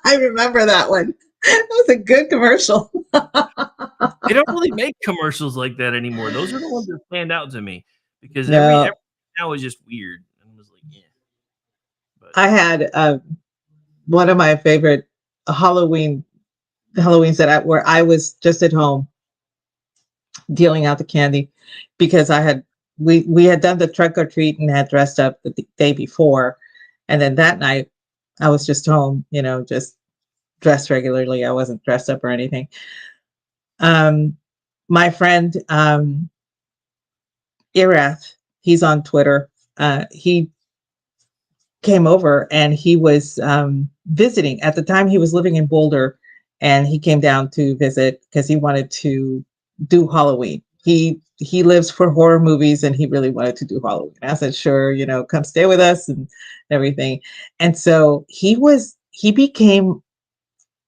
I remember that one. That was a good commercial. They don't really make commercials like that anymore. Those are the ones that stand out to me because everything now is just weird. And I was like, yeah. But I had one of my favorite Halloweens where I was just at home dealing out the candy because we had done the trick or treat and had dressed up the day before, and then that night I was just home, just dressed regularly. I wasn't dressed up or anything. My friend Irath, he's on Twitter. He came over and he was visiting. At the time, he was living in Boulder. And he came down to visit because he wanted to do Halloween. He lives for horror movies and he really wanted to do Halloween. I said, sure, come stay with us and everything. And so he became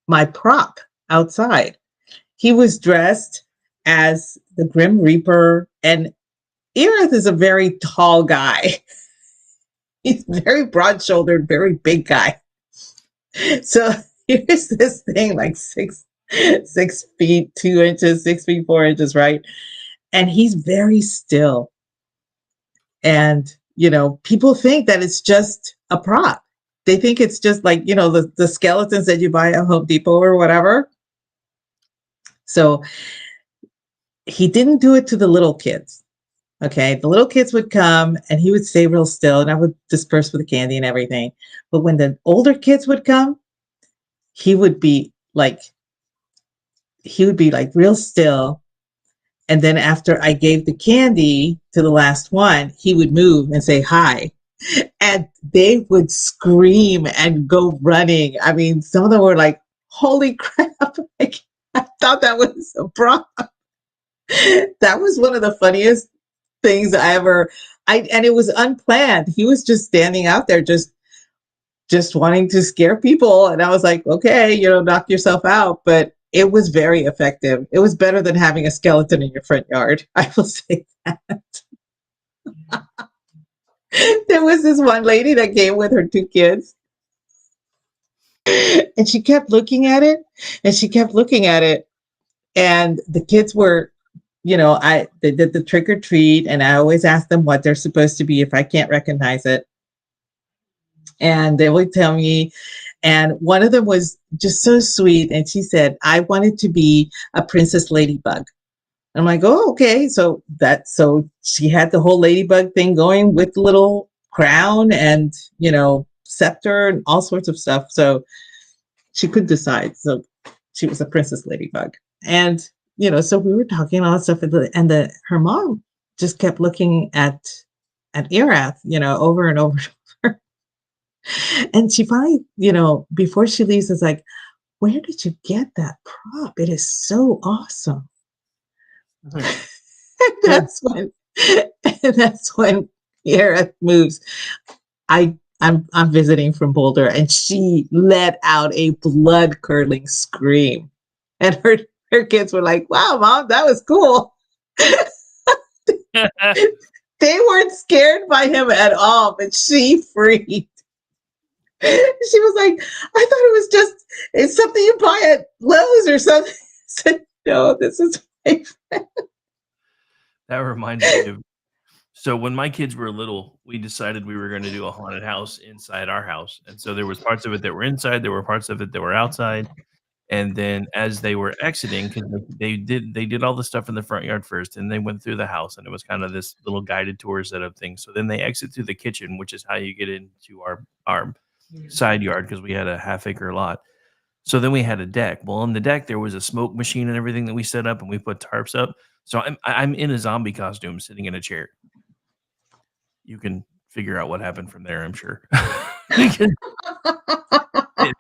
my prop outside. He was dressed as the Grim Reaper, and Irath is a very tall guy. He's very broad-shouldered, very big guy. So here's this thing like 6 feet 2 inches, 6 feet 4 inches, right? And he's very still. And people think that it's just a prop. They think it's just like the skeletons that you buy at Home Depot or whatever. So he didn't do it to the little kids. Okay, the little kids would come and he would stay real still, and I would disperse with the candy and everything. But when the older kids would come, he would be like real still. And then after I gave the candy to the last one, he would move and say hi and they would scream and go running. I mean, some of them were like, holy crap. Like, I thought that was a prop. That was one of the funniest things and it was unplanned. He was just standing out there, just wanting to scare people. And I was like, okay, knock yourself out. But it was very effective. It was better than having a skeleton in your front yard. I will say that. There was this one lady that came with her 2 kids. And she kept looking at it. And she kept looking at it. And the kids were, they did the trick or treat. And I always ask them what they're supposed to be if I can't recognize it. And they would tell me. And one of them was just so sweet. And she said, I wanted to be a princess ladybug. I'm like, oh, okay. So she had the whole ladybug thing going with the little crown and, scepter and all sorts of stuff. So she could decide. So she was a princess ladybug. And, so we were talking all that stuff. And her mom just kept looking at Erath, over and over. And she finally, before she leaves, is like, where did you get that prop? It is so awesome. And that's when Erath moves. I'm visiting from Boulder, and she let out a blood-curdling scream. And her kids were like, wow, Mom, that was cool. They weren't scared by him at all, but she freaked. She was like, I thought it's something you buy at Lowe's or something. I said, no, this is my friend. That reminds me of, so when my kids were little, we decided we were going to do a haunted house inside our house. And so there was parts of it that were inside, there were parts of it that were outside. And then as they were exiting, because they did all the stuff in the front yard first, and they went through the house, and it was kind of this little guided tour set of things. So then they exit through the kitchen, which is how you get into our side yard, because we had a half-acre lot. So then we had a deck. Well, on the deck there was a smoke machine and everything that we set up, and we put tarps up. So I'm in a zombie costume sitting in a chair. You can figure out what happened from there, I'm sure.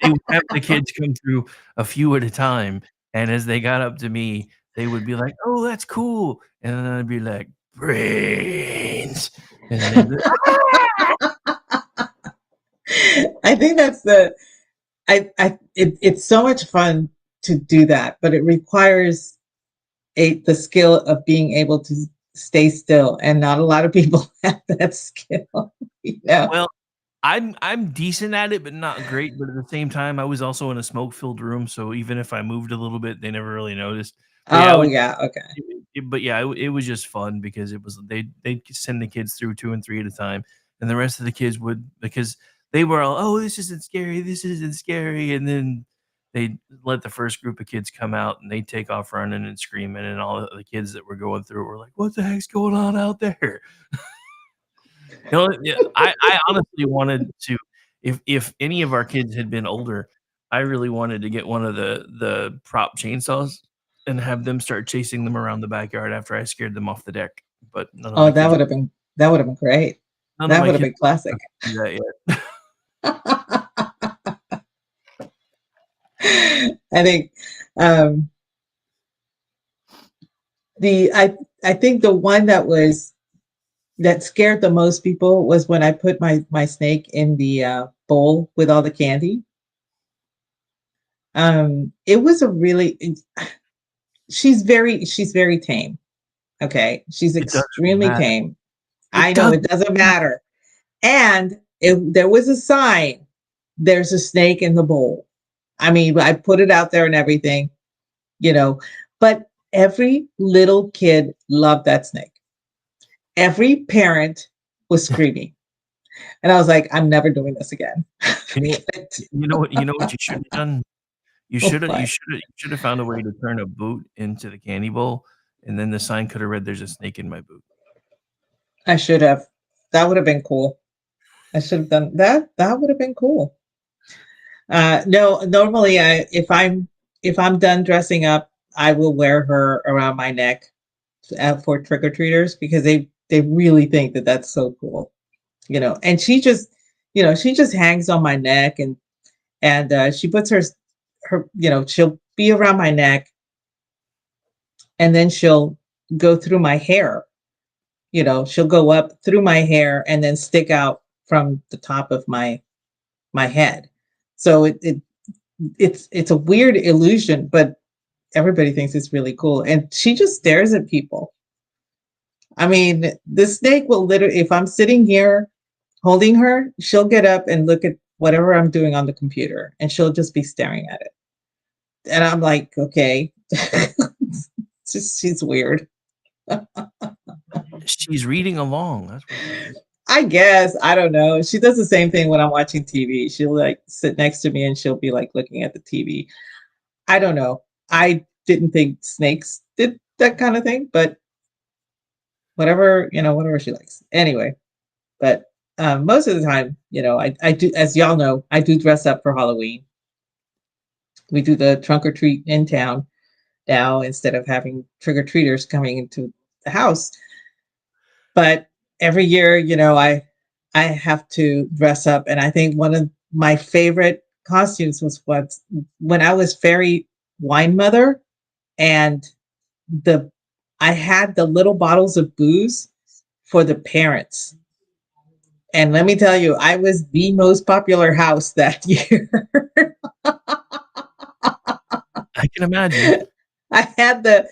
They would have the kids come through a few at a time, and as they got up to me, they would be like, oh, that's cool. And then I'd be like, brains. And then I think that's it's so much fun to do that, but it requires the skill of being able to stay still, and not a lot of people have that skill. Well, I'm decent at it, but not great. But at the same time, I was also in a smoke-filled room, so even if I moved a little bit, they never really noticed. But Okay. It was just fun because it was they'd send the kids through 2 and 3 at a time, and the rest of the kids would, because they were all, oh, this isn't scary, and then they let the first group of kids come out, and they take off running and screaming, and all the kids that were going through were like, what the heck's going on out there? I honestly wanted to, if any of our kids had been older, I really wanted to get one of the prop chainsaws and have them start chasing them around the backyard after I scared them off the deck. But that would have been great. That would have been classic. I think I think the one that scared the most people was when I put my snake in the bowl with all the candy. It was she's very tame. Okay. She's extremely tame. I know it doesn't matter. And there was a sign, there's a snake in the bowl. I mean, I put it out there and everything, but every little kid loved that snake. Every parent was screaming. And I was like, I'm never doing this again. You know what you should have done? You should have found a way to turn a boot into the candy bowl, and then the sign could have read, there's a snake in my boot. I should have. That would have been cool. I should have done that. That would have been cool. No, normally if I'm done dressing up, I will wear her around my neck for trick-or-treaters, because they really think that that's so cool. and she just hangs on my neck, and she puts her, she'll be around my neck, and then she'll go through my hair. She'll go up through my hair and then stick out from the top of my head. So it's a weird illusion, but everybody thinks it's really cool. And she just stares at people. I mean, the snake will literally, if I'm sitting here holding her, she'll get up and look at whatever I'm doing on the computer, and she'll just be staring at it. And I'm like, okay, she's weird. She's reading along. That's what I guess. I don't know. She does the same thing when I'm watching TV. She'll like sit next to me and she'll be like looking at the TV. I don't know. I didn't think snakes did that kind of thing, but whatever she likes. Anyway, but most of the time, I do, as y'all know, I do dress up for Halloween. We do the trunk or treat in town now instead of having trick-or-treaters coming into the house. But every year, I have to dress up. And I think one of my favorite costumes was when I was fairy wine mother, and I had the little bottles of booze for the parents. And let me tell you, I was the most popular house that year. I can imagine. I had the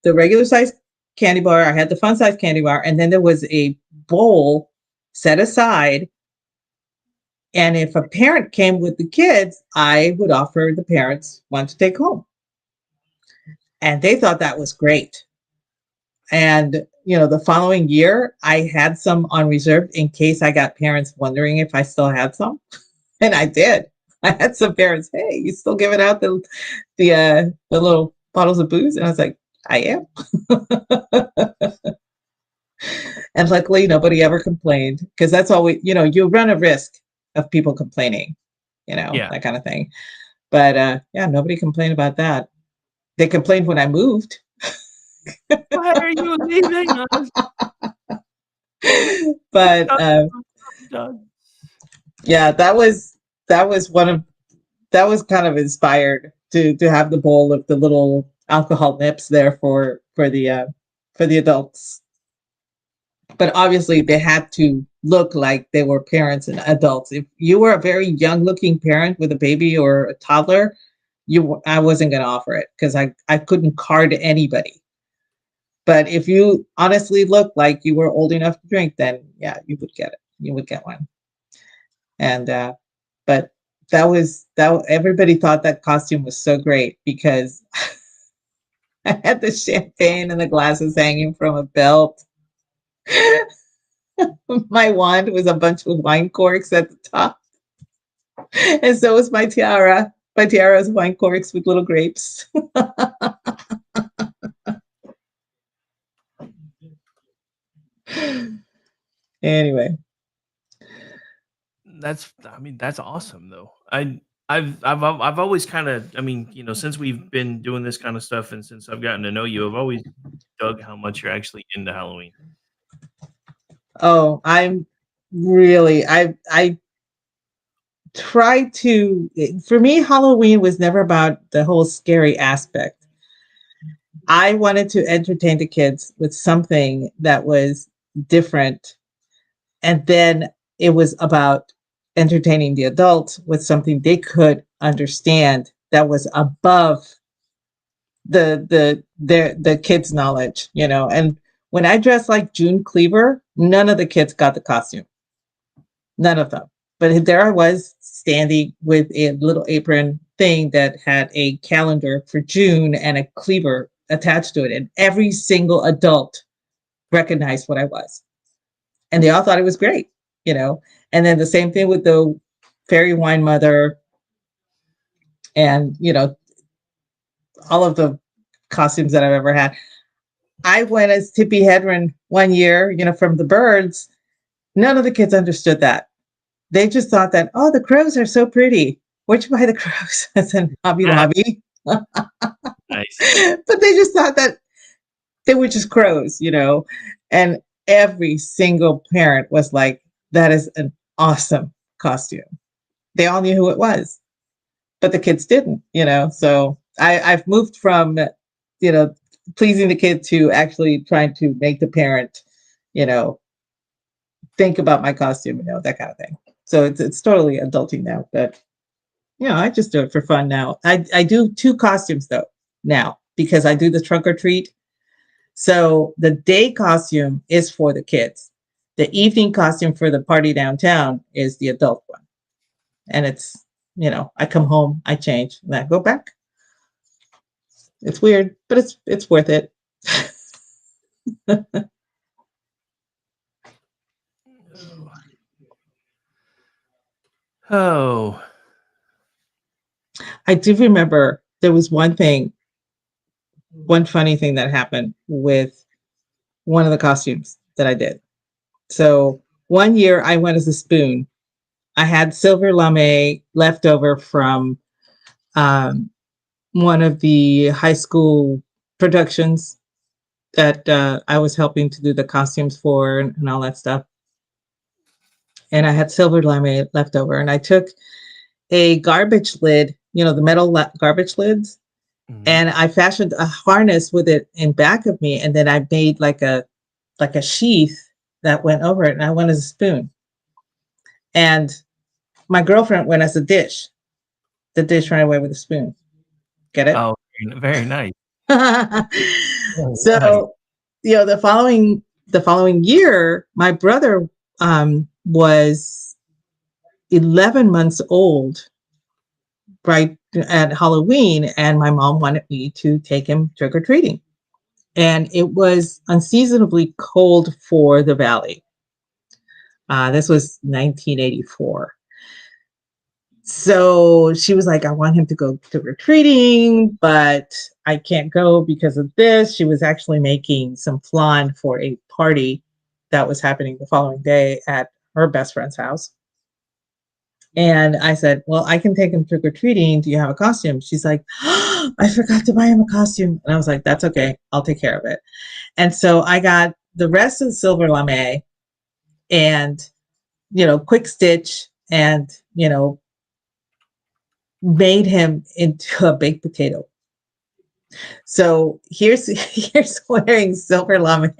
regular size candy bar. I had the fun size candy bar, and then there was a bowl set aside. And if a parent came with the kids, I would offer the parents one to take home. And they thought that was great. And, the following year, I had some on reserve in case I got parents wondering if I still had some. And I did. I had some parents, hey, you still giving out the little bottles of booze? And I was like, I am. And luckily, nobody ever complained, because that's always, you run a risk of people complaining, that kind of thing. But nobody complained about that. They complained when I moved. Why are you leaving us? But that was kind of inspired to have the bowl of the little alcohol nips there for the adults. But obviously they had to look like they were parents and adults. If you were a very young looking parent with a baby or a toddler, I wasn't going to offer it, because I couldn't card anybody. But if you honestly looked like you were old enough to drink, then yeah, you would get it. You would get one. And but everybody thought that costume was so great, because I had the champagne and the glasses hanging from a belt. My wand was a bunch of wine corks at the top. And so was my tiara. My tiara is wine corks with little grapes. Anyway. That's awesome though. I've always kind of, since we've been doing this kind of stuff and since I've gotten to know you, I've always dug how much you're actually into Halloween. Oh, I try to, for me, Halloween was never about the whole scary aspect. I wanted to entertain the kids with something that was different. And then it was about entertaining the adults with something they could understand that was above the kids' knowledge, And when I dressed like June Cleaver, none of the kids got the costume. None of them. But there I was standing with a little apron thing that had a calendar for June and a cleaver attached to it. And every single adult recognized what I was. And they all thought it was great, And then the same thing with the fairy wine mother and, all of the costumes that I've ever had. I went as Tippi Hedren one year, from the Birds. None of the kids understood that. They just thought that, oh, the crows are so pretty. Where'd you buy the crows? I said, Hobby Lobby. Nice. But they just thought that they were just crows, And every single parent was like, that is an awesome costume. They all knew who it was, but the kids didn't, So I've moved from, pleasing the kid to actually trying to make the parent, think about my costume, that kind of thing. So it's totally adulting now, but I just do it for fun now. I do 2 costumes though now because I do the trunk or treat. So the day costume is for the kids. The evening costume for the party downtown is the adult one. And it's, I come home, I change, and I go back. It's weird, but it's worth it. Oh, I do remember there was one funny thing that happened with one of the costumes that I did. So one year I went as a spoon. I had silver lame left over from one of the high school productions that I was helping to do the costumes for and all that stuff. And I had silver lame left over, and I took a garbage lid, the metal garbage lids, and I fashioned a harness with it in back of me, and then I made like a sheath that went over it, and I went as a spoon. And my girlfriend went as a dish. The dish ran away with a spoon. Get it? Oh, very nice. So, the following year, my brother was 11 months old, right at Halloween, and my mom wanted me to take him trick-or-treating. And it was unseasonably cold for the valley. This was 1984. So she was like, I want him to go trick-or-treating, but I can't go because of this. She was actually making some flan for a party that was happening the following day at her best friend's house. And I said, well, I can take him trick-or-treating. Do you have a costume? She's like, oh, I forgot to buy him a costume. And I was like, that's okay. I'll take care of it. And so I got the rest of the silver lame and, quick stitch and, made him into a baked potato. So here's wearing silver lame.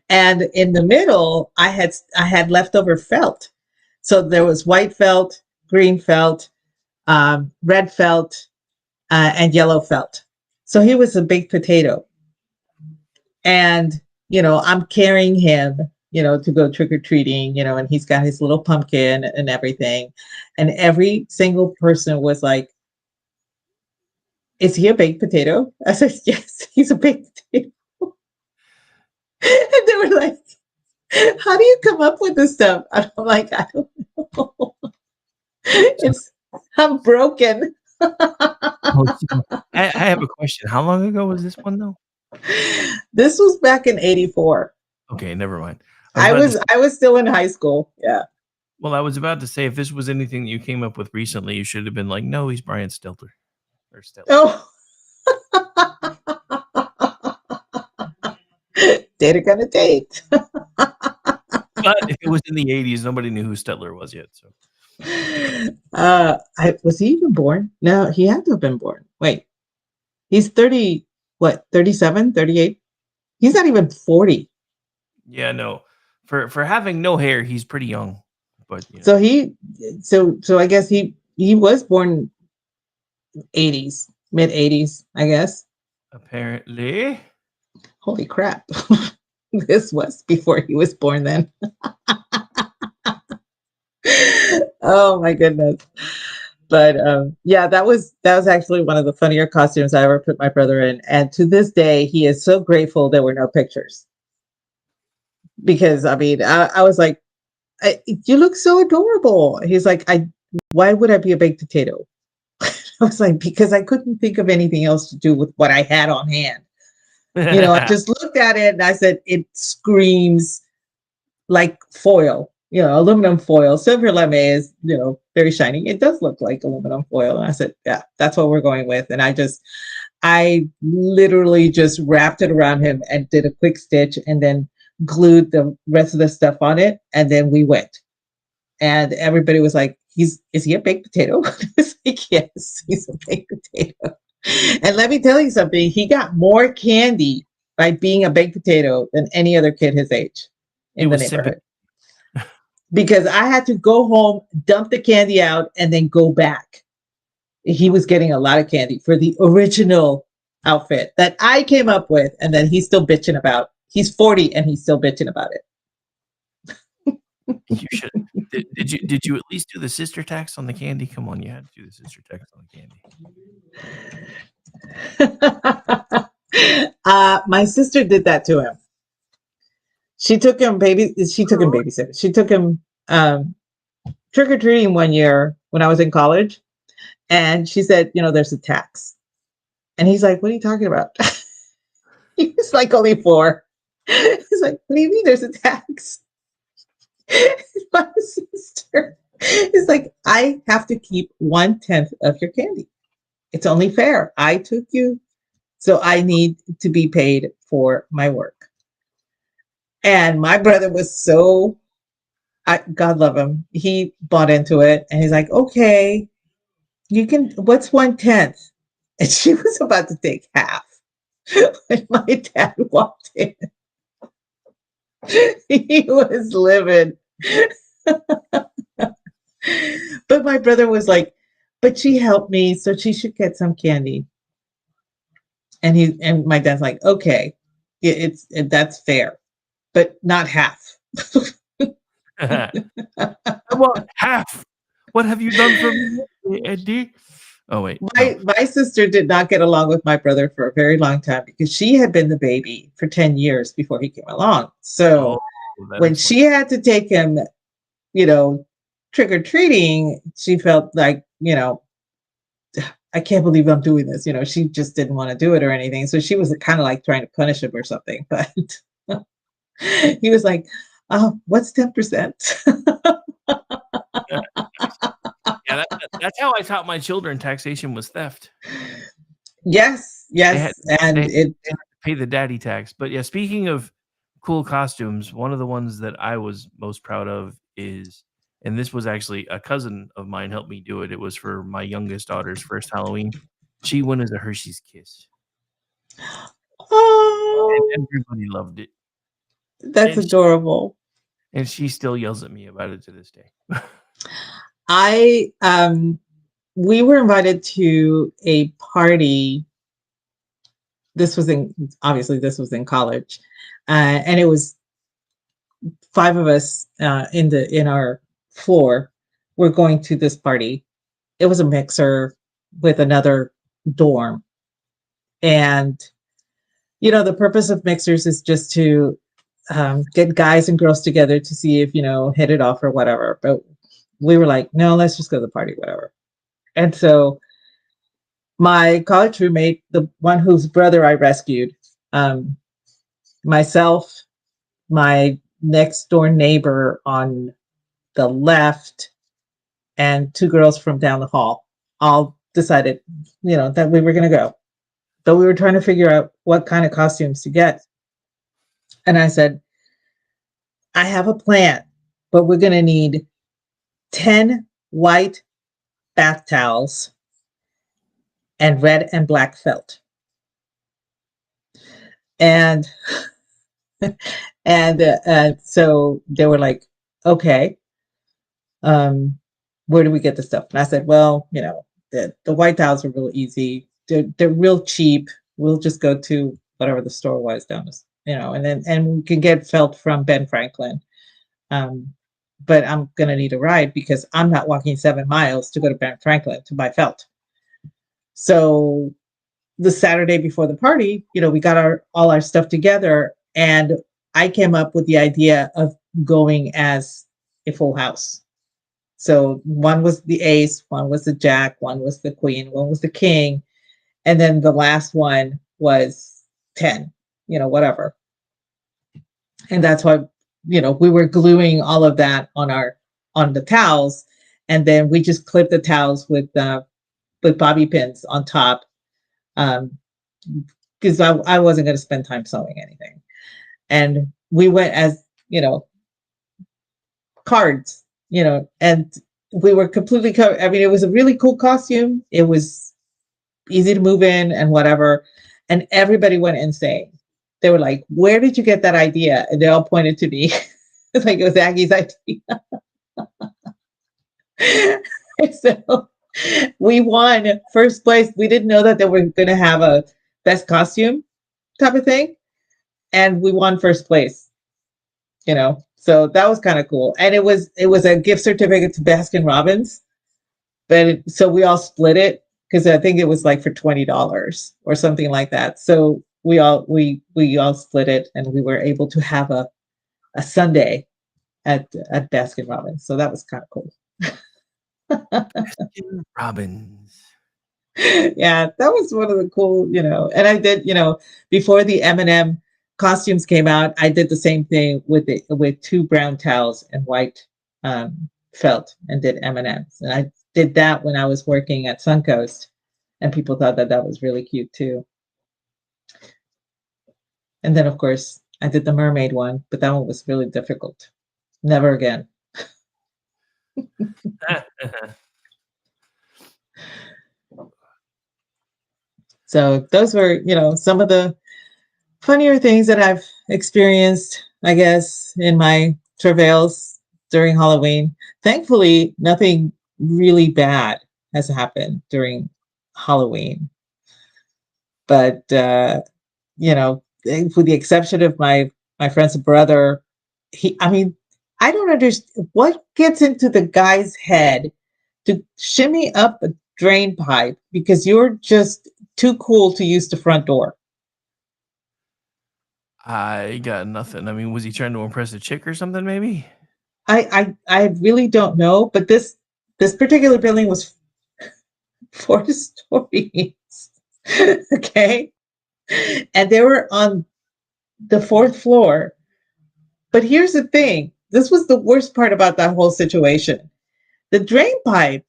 And in the middle, I had leftover felt. So there was white felt, green felt, red felt, and yellow felt. So he was a baked potato. And, I'm carrying him, to go trick-or-treating, and he's got his little pumpkin and everything. And every single person was like, is he a baked potato? I said, yes, he's a baked potato. And they were like, how do you come up with this stuff? I'm like, I don't know. I'm broken. I have a question. How long ago was this one though? This was back in 84. Okay, never mind. I was still in high school. Yeah. Well, I was about to say, if this was anything that you came up with recently, you should have been like, no, he's Brian Stelter. Or Stelter. Oh. Data gonna date. But if it was in the 80s, nobody knew who Stetler was yet. So, was he even born? No, he had to have been born. Wait, he's 30. What? 37, 38? He's not even 40. yeah, no, for having no hair, he's pretty young. But So I guess he was born 80s, mid 80s, I guess. Apparently. Holy crap. This was before he was born then. Oh my goodness. But yeah, that was actually one of the funnier costumes I ever put my brother in. And to this day, he is so grateful there were no pictures. Because I mean, I was like, you look so adorable. He's like, why would I be a baked potato? I was like, because I couldn't think of anything else to do with what I had on hand. I just looked at it and I said, it screams like foil, aluminum foil. Silver lame is, very shiny. It does look like aluminum foil. And I said, yeah, that's what we're going with. And I I literally just wrapped it around him and did a quick stitch and then glued the rest of the stuff on it. And then we went. And everybody was like, is he a baked potato? I was like, yes, he's a baked potato. And let me tell you something, he got more candy by being a baked potato than any other kid his age in the neighborhood. Because I had to go home, dump the candy out, and then go back. He was getting a lot of candy for the original outfit that I came up with, and then he's still bitching about. He's 40 and he's still bitching about it. You should. Did you at least do the sister tax on the candy? Come on, you had to do the sister tax on the candy. My sister did that to him. She took him babysitter. She took him trick-or-treating one year when I was in college. And she said, there's a tax. And he's like, what are you talking about? He was like only 4. He's like, what do you mean there's a tax? My sister is like, I have to keep 1/10 of your candy. It's only fair. I took you, so I need to be paid for my work. And my brother was so, God love him, he bought into it. And he's like, okay, you can, what's 1/10? And she was about to take half when my dad walked in. He was livid. But my brother was like, but she helped me, so she should get some candy. And my dad's like, okay, that's fair, but not half. Well, half. What have you done for me, Eddie? Oh wait, my sister did not get along with my brother for a very long time because she had been the baby for 10 years before he came along. So when she had to take him, trick-or-treating, she felt like, I can't believe I'm doing this. She just didn't want to do it or anything. So she was kind of like trying to punish him or something. But he was like, what's 10%? Yeah, that's how I taught my children taxation was theft. Yes. They had to pay the daddy tax. But yeah, speaking of cool costumes, one of the ones that I was most proud of is, and this was actually a cousin of mine helped me do it. It was for my youngest daughter's first Halloween. She went as a Hershey's Kiss. Oh, and everybody loved it. That's adorable. And she still yells at me about it to this day. We were invited to a party. This was in college. And it was 5 of us in our floor. We're going to this party. It was a mixer with another dorm. And, the purpose of mixers is just to get guys and girls together to see if, hit it off or whatever. But we were like, no, let's just go to the party, whatever. And so my college roommate, the one whose brother I rescued, myself, my next door neighbor on the left, and 2 girls from down the hall all decided, that we were going to go. But we were trying to figure out what kind of costumes to get. And I said, I have a plan, but we're going to need 10 white bath towels and red and black felt. And so they were like, okay, where do we get the stuff? And I said, well, the white towels are real easy. They're real cheap. We'll just go to whatever the store was down this, and we can get felt from Ben Franklin. But I'm going to need a ride because I'm not walking 7 miles to go to Ben Franklin to buy felt. So the Saturday before the party, we got all our stuff together, and I came up with the idea of going as a full house. So one was the ace, one was the jack, one was the queen, one was the king, and then the last one was 10, whatever. And that's why, we were gluing all of that on the towels, and then we just clipped the towels with bobby pins on top. because I wasn't going to spend time sewing anything. And we went as, cards, and we were completely covered. I mean, it was a really cool costume. It was easy to move in and whatever. And everybody went insane. They were like, where did you get that idea? And they all pointed to me. It's like it was Aggie's idea. So we won first place. We didn't know that they were going to have a best costume type of thing. And we won first place, so that was kind of cool. And it was a gift certificate to Baskin Robbins, but so we all split it because I think it was like for $20 or something like that. So we all split it, and we were able to have a Sunday at Baskin Robbins. So that was kind of cool. Baskin Robbins. Yeah, that was one of the cool, and I did, before the M&M costumes came out, I did the same thing with 2 brown towels and white felt, and did M&Ms. And I did that when I was working at Suncoast, and people thought that was really cute too. And then, of course, I did the mermaid one, but that one was really difficult. Never again. So those were, some of the funnier things that I've experienced, I guess, in my travails during Halloween. Thankfully, nothing really bad has happened during Halloween. But, with the exception of my friend's brother, I don't understand what gets into the guy's head to shimmy up a drain pipe because you're just too cool to use the front door. I got nothing. I mean, was he trying to impress a chick or something? Maybe. I really don't know, but this particular building was 4 stories. Okay, and they were on the 4th floor. But here's the thing: this was the worst part about that whole situation. The drain pipe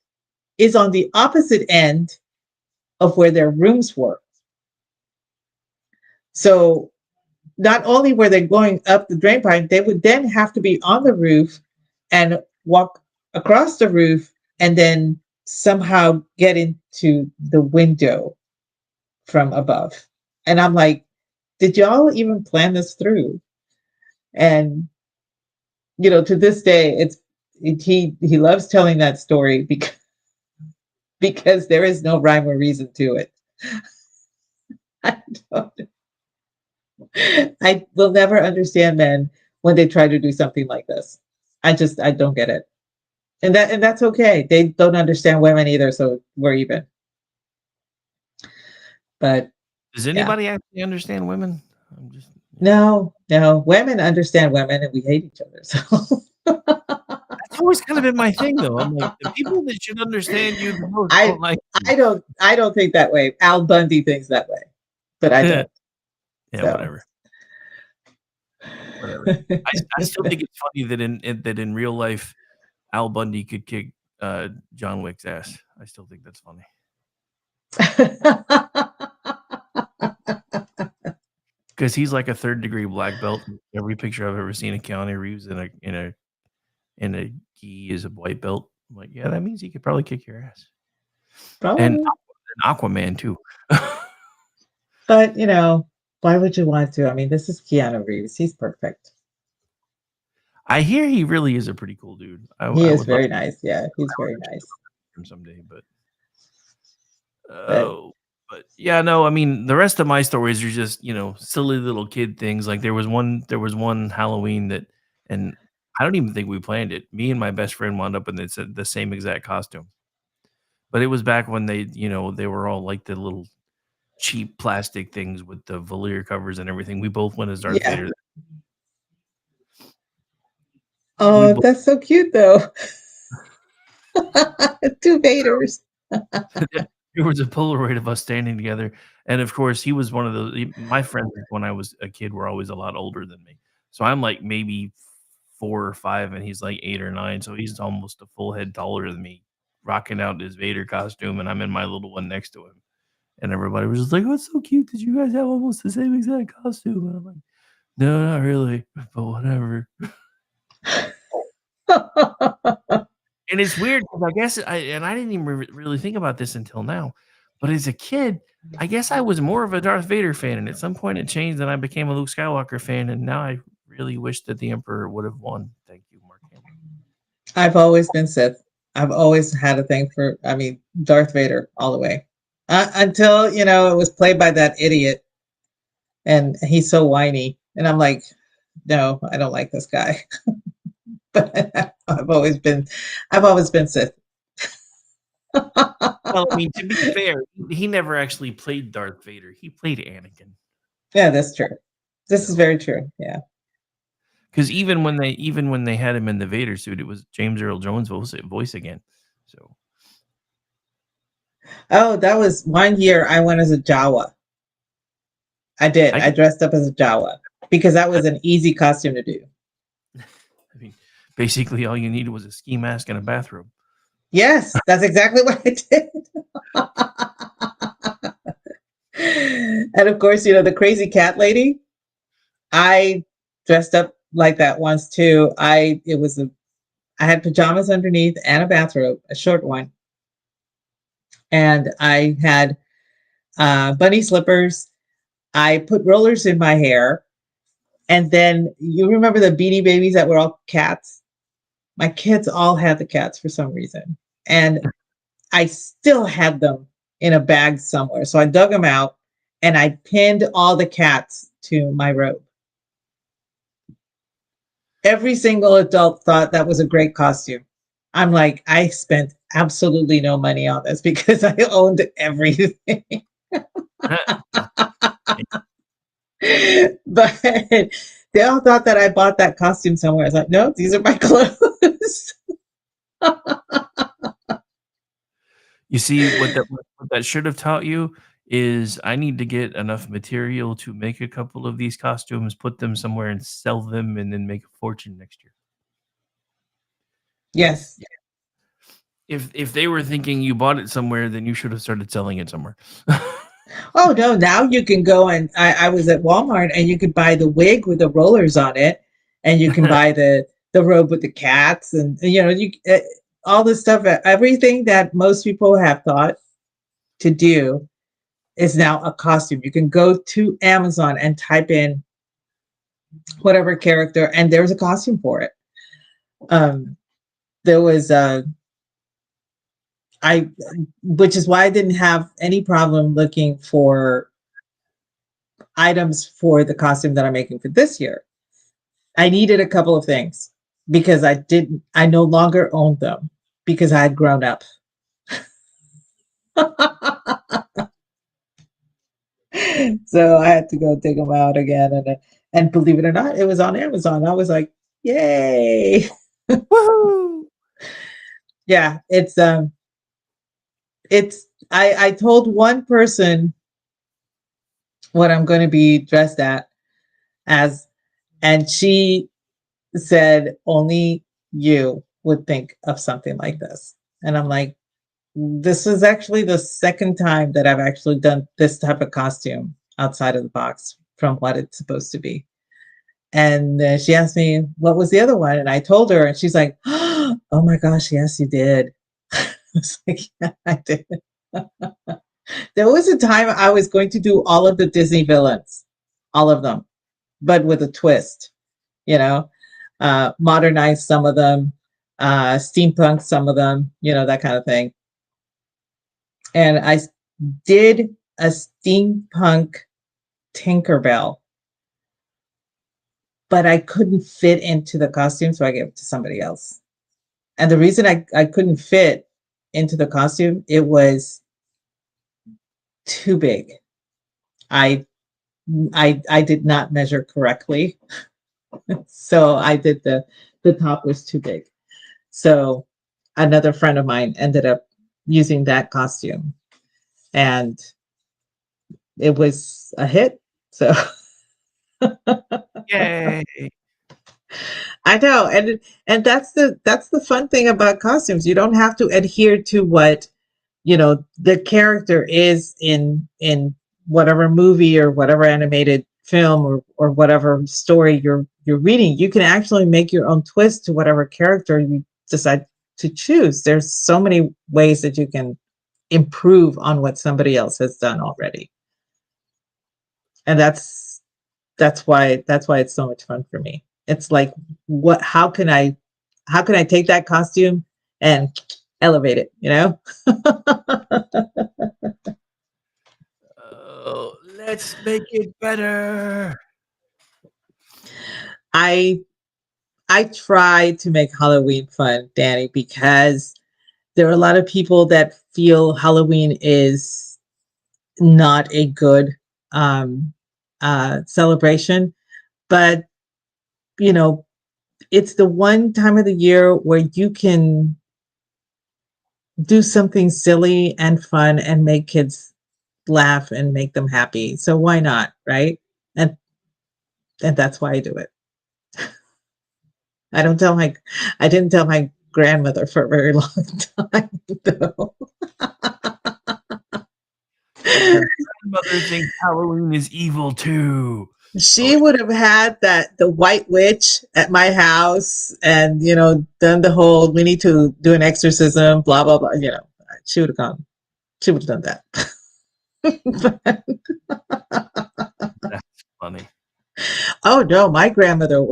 is on the opposite end of where their rooms were. So not only were they going up the drain pipe, they would then have to be on the roof and walk across the roof and then somehow get into the window from above. And I'm like, did y'all even plan this through? And, to this day, he loves telling that story because there is no rhyme or reason to it. I will never understand men when they try to do something like this. I don't get it. And that's okay. They don't understand women either, so we're even. But does anybody actually understand women? No. Women understand women, and we hate each other. So that's always kind of been my thing, though. I'm like, the people that should understand you the most don't like you. I don't think that way. Al Bundy thinks that way, but I don't. Yeah, so. Whatever. I still think it's funny that in real life, Al Bundy could kick John Wick's ass. I still think that's funny. Because he's like a 3rd-degree black belt. Every picture I've ever seen of Keanu Reeves in a gi is a white belt. I'm like, yeah, that means he could probably kick your ass. Probably. And Aquaman too. But why would you want to? I mean, this is Keanu Reeves. He's perfect. I hear he really is a pretty cool dude. He is very nice. Yeah, he's very nice. Someday, but yeah, no. I mean, the rest of my stories are just silly little kid things. Like there was one Halloween that, and I don't even think we planned it. Me and my best friend wound up in the same exact costume, but it was back when they were all like the little cheap plastic things with the veneer covers and everything. We both went as Darth Vader. Oh, that's so cute, though. 2 Vaders. There was a Polaroid of us standing together, and of course, he was one of those. My friends, when I was a kid, were always a lot older than me. So I'm like maybe 4 or 5, and he's like 8 or 9. So he's almost a full head taller than me, rocking out his Vader costume, and I'm in my little one next to him. And everybody was just like, "Oh, it's so cute that you guys have almost the same exact costume." And I'm like, "No, not really, but whatever." And it's weird because I guess I didn't even really think about this until now, but as a kid, I guess I was more of a Darth Vader fan, and at some point it changed, and I became a Luke Skywalker fan, and now I really wish that the Emperor would have won. Thank you, Mark Hamill. I've always been Sith. I've always had a thing for, I mean, Darth Vader all the way. Until, you know, it was played by that idiot and he's so whiny. And I'm like, no, I don't like this guy. But I've always been Sith. Well, I mean, to be fair, he never actually played Darth Vader. He played Anakin. Yeah, that's true. This is very true. Yeah. Because even when they had him in the Vader suit, it was James Earl Jones' voice again. So Oh, that was one year I went as a Jawa. I did. I dressed up as a Jawa because that was an easy costume to do. I mean, basically all you needed was a ski mask and a bathrobe. Yes, that's exactly what I did. And of course, you know, the crazy cat lady, I dressed up like that once too. I had pajamas underneath and a bathrobe, a short one. And I had bunny slippers. I put rollers in my hair. And then you remember the Beanie Babies that were all cats? My kids all had the cats for some reason. And I still had them in a bag somewhere. So I dug them out and I pinned all the cats to my robe. Every single adult thought that was a great costume. I'm like, I spent absolutely no money on this because I owned everything. But they all thought that I bought that costume somewhere. I was like, no, these are my clothes. You see, what that should have taught you is I need to get enough material to make a couple of these costumes, put them somewhere and sell them, and then make a fortune next year. Yes. If they were thinking you bought it somewhere, then you should have started selling it somewhere. Oh no, now you can go and I was at Walmart and you could buy the wig with the rollers on it, and you can buy the robe with the cats, and you know, all this stuff, everything that most people have thought to do is now a costume. You can go to Amazon and type in whatever character and there's a costume for it. There was which is why I didn't have any problem looking for items for the costume that I'm making for this year. I needed a couple of things because I no longer owned them because I had grown up. So I had to go dig them out again. And believe it or not, it was on Amazon. I was like, yay. Woohoo! Yeah, I told one person what I'm going to be dressed as, and she said, only you would think of something like this. And I'm like, this is actually the second time that I've actually done this type of costume outside of the box from what it's supposed to be. And she asked me, what was the other one? And I told her, and she's like, oh my gosh, yes, you did. I was like, yeah, I did. There was a time I was going to do all of the Disney villains, all of them, but with a twist, you know, modernize some of them, steampunk some of them, you know, that kind of thing. And I did a steampunk Tinkerbell, but I couldn't fit into the costume, so I gave it to somebody else. And the reason I couldn't fit into the costume, it was too big. I did not measure correctly. So I did the top was too big. So another friend of mine ended up using that costume, and it was a hit. So Yay. I know, and that's the fun thing about costumes. You don't have to adhere to what the character is in whatever movie or whatever animated film or whatever story you're reading. You can actually make your own twist to whatever character you decide to choose. There's so many ways that you can improve on what somebody else has done already. And that's why it's so much fun for me. It's like, how can I take that costume and elevate it, Oh, let's make it better. I try to make Halloween fun, Danny, because there are a lot of people that feel Halloween is not a good celebration, but it's the one time of the year where you can do something silly and fun and make kids laugh and make them happy. So why not, right? And that's why I do it. I didn't tell my grandmother for a very long time, though. Grandmother thinks Halloween is evil too. She would have had the white witch at my house and, done the whole, we need to do an exorcism, blah, blah, blah. She would have gone. She would have done that. That's funny. Oh, no, my grandmother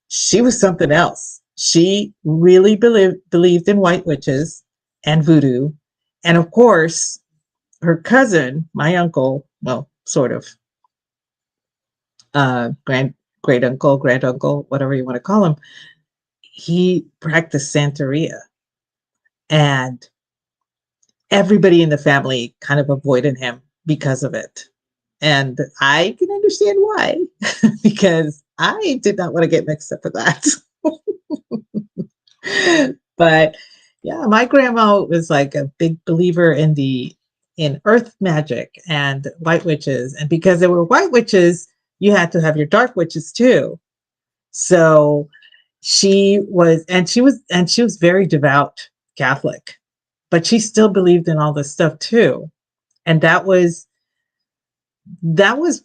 she was something else. She really believed in white witches and voodoo. And of course, her cousin, my uncle, well, sort of, great uncle, granduncle, whatever you want to call him, he practiced Santeria. And everybody in the family kind of avoided him because of it. And I can understand why, because I did not want to get mixed up with that. But yeah, my grandma was like a big believer in earth magic and white witches. And because there were white witches, you had to have your dark witches too. So she was very devout Catholic, but she still believed in all this stuff too. And that was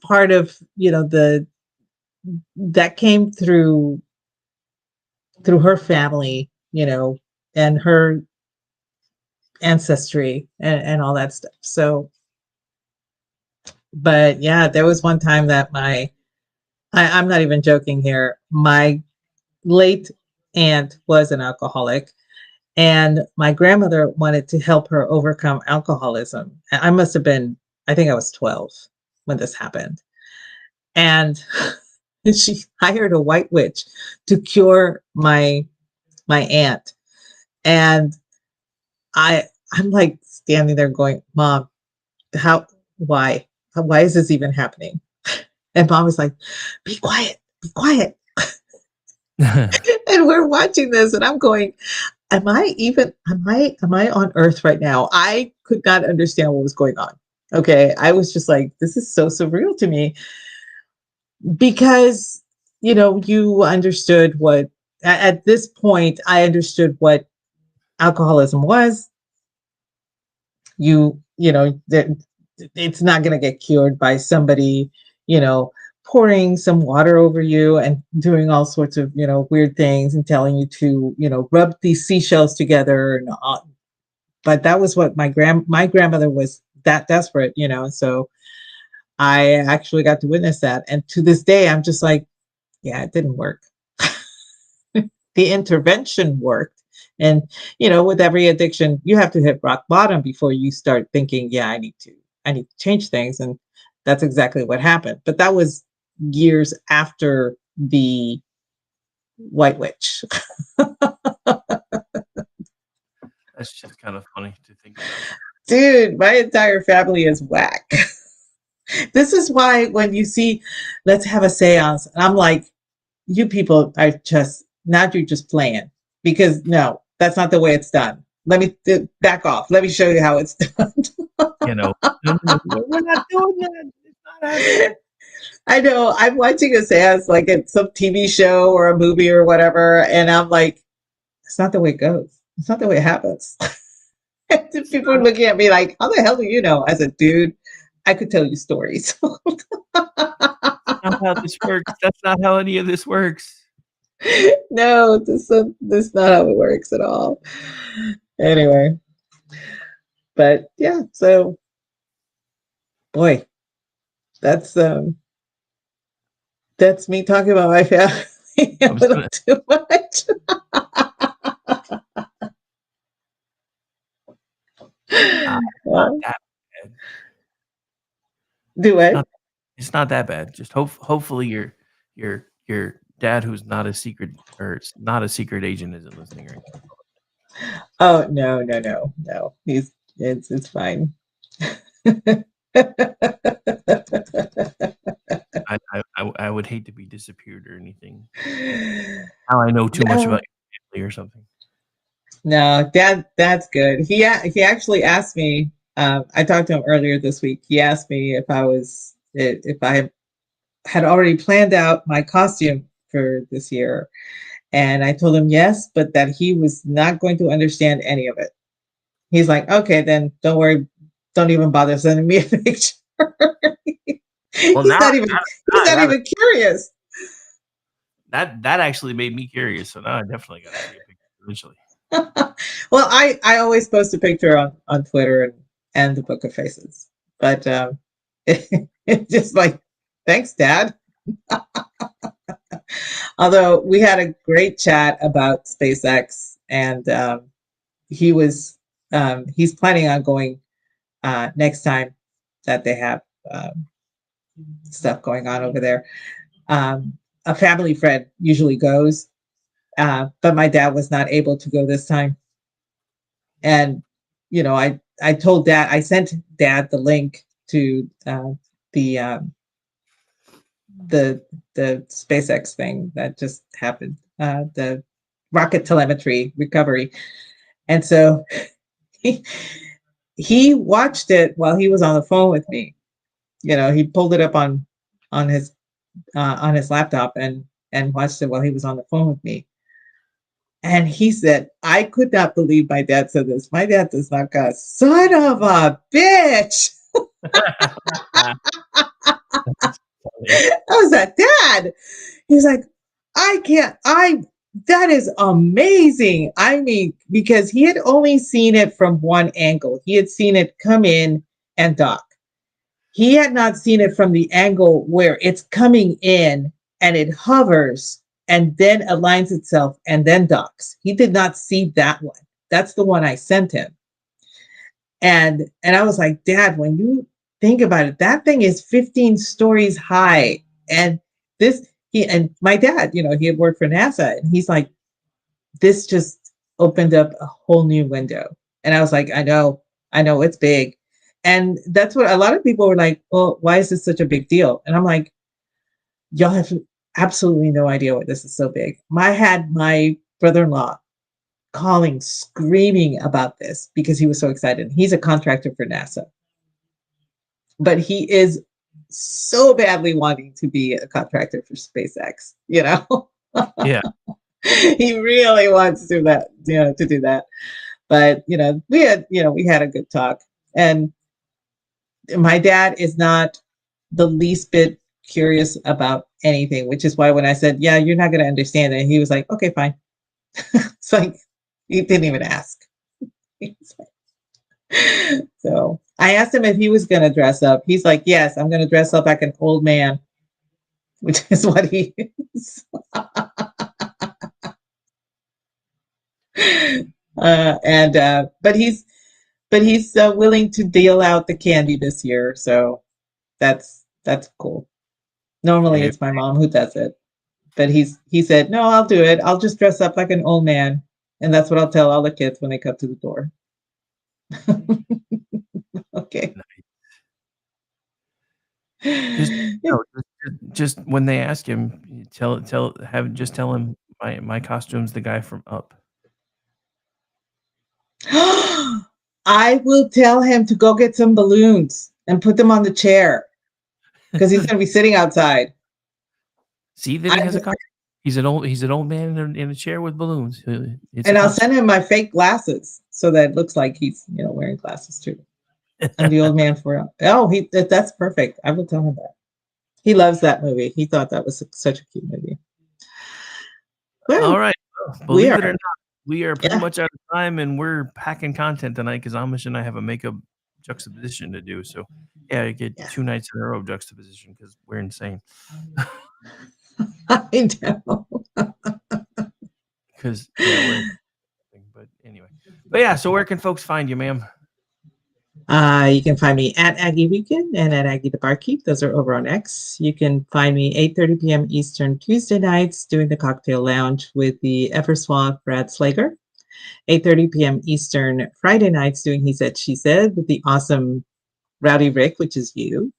part of, that came through her family, and her ancestry and all that stuff. So, but yeah, there was one time that I'm not even joking here. My late aunt was an alcoholic, and my grandmother wanted to help her overcome alcoholism. I think I was 12 when this happened. And she hired a white witch to cure my aunt. And I'm like standing there going, Mom, why is this even happening? And Mom was like, be quiet. And we're watching this and I'm going, am I on earth right now? I could not understand what was going on. Okay. I was just like, this is so surreal to me, because, you understood at this point, I understood what alcoholism was. It's not going to get cured by somebody, pouring some water over you and doing all sorts of, weird things and telling you to, rub these seashells together. And but that was what my grandmother was that desperate, so I actually got to witness that. And to this day, I'm just like, yeah, it didn't work. The intervention worked. And, with every addiction, you have to hit rock bottom before you start thinking, yeah, I need to change things. And that's exactly what happened. But that was years after the white witch. That's just kind of funny to think about. Dude, my entire family is whack. This is why when you see, let's have a seance, and I'm like, you people are you're just playing, because no, that's not the way it's done. Let me back off. Let me show you how it's done. We're not doing that. It's not happening. I know. I'm watching a seance like it's some TV show or a movie or whatever, and I'm like, it's not the way it goes. It's not the way it happens. People are looking at me like, how the hell do you know? I said, dude, I could tell you stories. That's not how this works. That's not how any of this works. No, this is not how it works at all. Anyway, but yeah, so boy, that's me talking about my family a little too much. Not that bad. Do it. It's not that bad. Just hopefully your dad, who's not a secret or it's not a secret agent, isn't listening or anything. Oh no. It's fine. I would hate to be disappeared or anything. Now I know too much about your family or something. No, Dad's good. He actually asked me. I talked to him earlier this week. He asked me if I had already planned out my costume for this year, and I told him yes, but that he was not going to understand any of it. He's like, okay, then don't worry, don't even bother sending me a picture. He's not even curious. That actually made me curious. So now I definitely got to see a picture eventually. Well, I always post a picture on Twitter and the Book of Faces, but it's just like, thanks, Dad. Although we had a great chat about SpaceX, and he's planning on going next time that they have stuff going on over there. A family friend usually goes, but my dad was not able to go this time. And, you know, I told Dad, I sent Dad the link to the SpaceX thing that just happened, the rocket telemetry recovery. And so he watched it while he was on the phone with me. You know, he pulled it up on his laptop and watched it while he was on the phone with me. And he said, I could not believe my dad said this. My dad does not go, son of a bitch. I was like, Dad. He's like, that is amazing. I mean, because he had only seen it from one angle. He had seen it come in and dock. He had not seen it from the angle where it's coming in and it hovers and then aligns itself and then docks. He did not see that one. That's the one I sent him. And I was like, Dad, when you think about it, that thing is 15 stories high. And my dad, you know, he had worked for NASA, and he's like, this just opened up a whole new window. And I was like, I know it's big. And that's what a lot of people were like, well, why is this such a big deal? And I'm like, y'all have absolutely no idea why this is so big. I had my brother-in-law calling, screaming about this because he was so excited. He's a contractor for NASA, but he is so badly wanting to be a contractor for SpaceX, you know? Yeah. He really wants to do that, you know, to do that. But, you know, we had a good talk, and my dad is not the least bit curious about anything, which is why when I said, yeah, you're not going to understand it, he was like, okay, fine. It's like, he didn't even ask. So I asked him if he was going to dress up. He's like, yes, I'm going to dress up like an old man, which is what he is. But he's willing to deal out the candy this year. So that's cool. Normally it's my mom who does it, but he said, no, I'll do it. I'll just dress up like an old man. And that's what I'll tell all the kids when they come to the door. Okay. Just when they ask him, tell him my costume's the guy from Up. I will tell him to go get some balloons and put them on the chair because he's going to be sitting outside. See that he has a costume. He's an old man in a chair with balloons. It's And a I'll concept. send him my fake glasses so that it looks like he's, wearing glasses too. I'm the old man for real. Oh, that's perfect. I will tell him that. He loves that movie. He thought that was such a cute movie. Well, All right. we Believe it or are. not, we are pretty Yeah. much out of time, and we're packing content tonight because Amish and I have a makeup juxtaposition to do. So, yeah, I get 2 nights in a row of juxtaposition because we're insane. I know. Because we're. But anyway, so where can folks find you, ma'am? You can find me at Aggie Weekend and at Aggie the Barkeep. Those are over on X. You can find me 8:30 p.m. Eastern Tuesday nights doing the Cocktail Lounge with the ever suave Brad Slager. 8:30 p.m. Eastern Friday nights doing He Said, She Said with the awesome Rowdy Rick, which is you.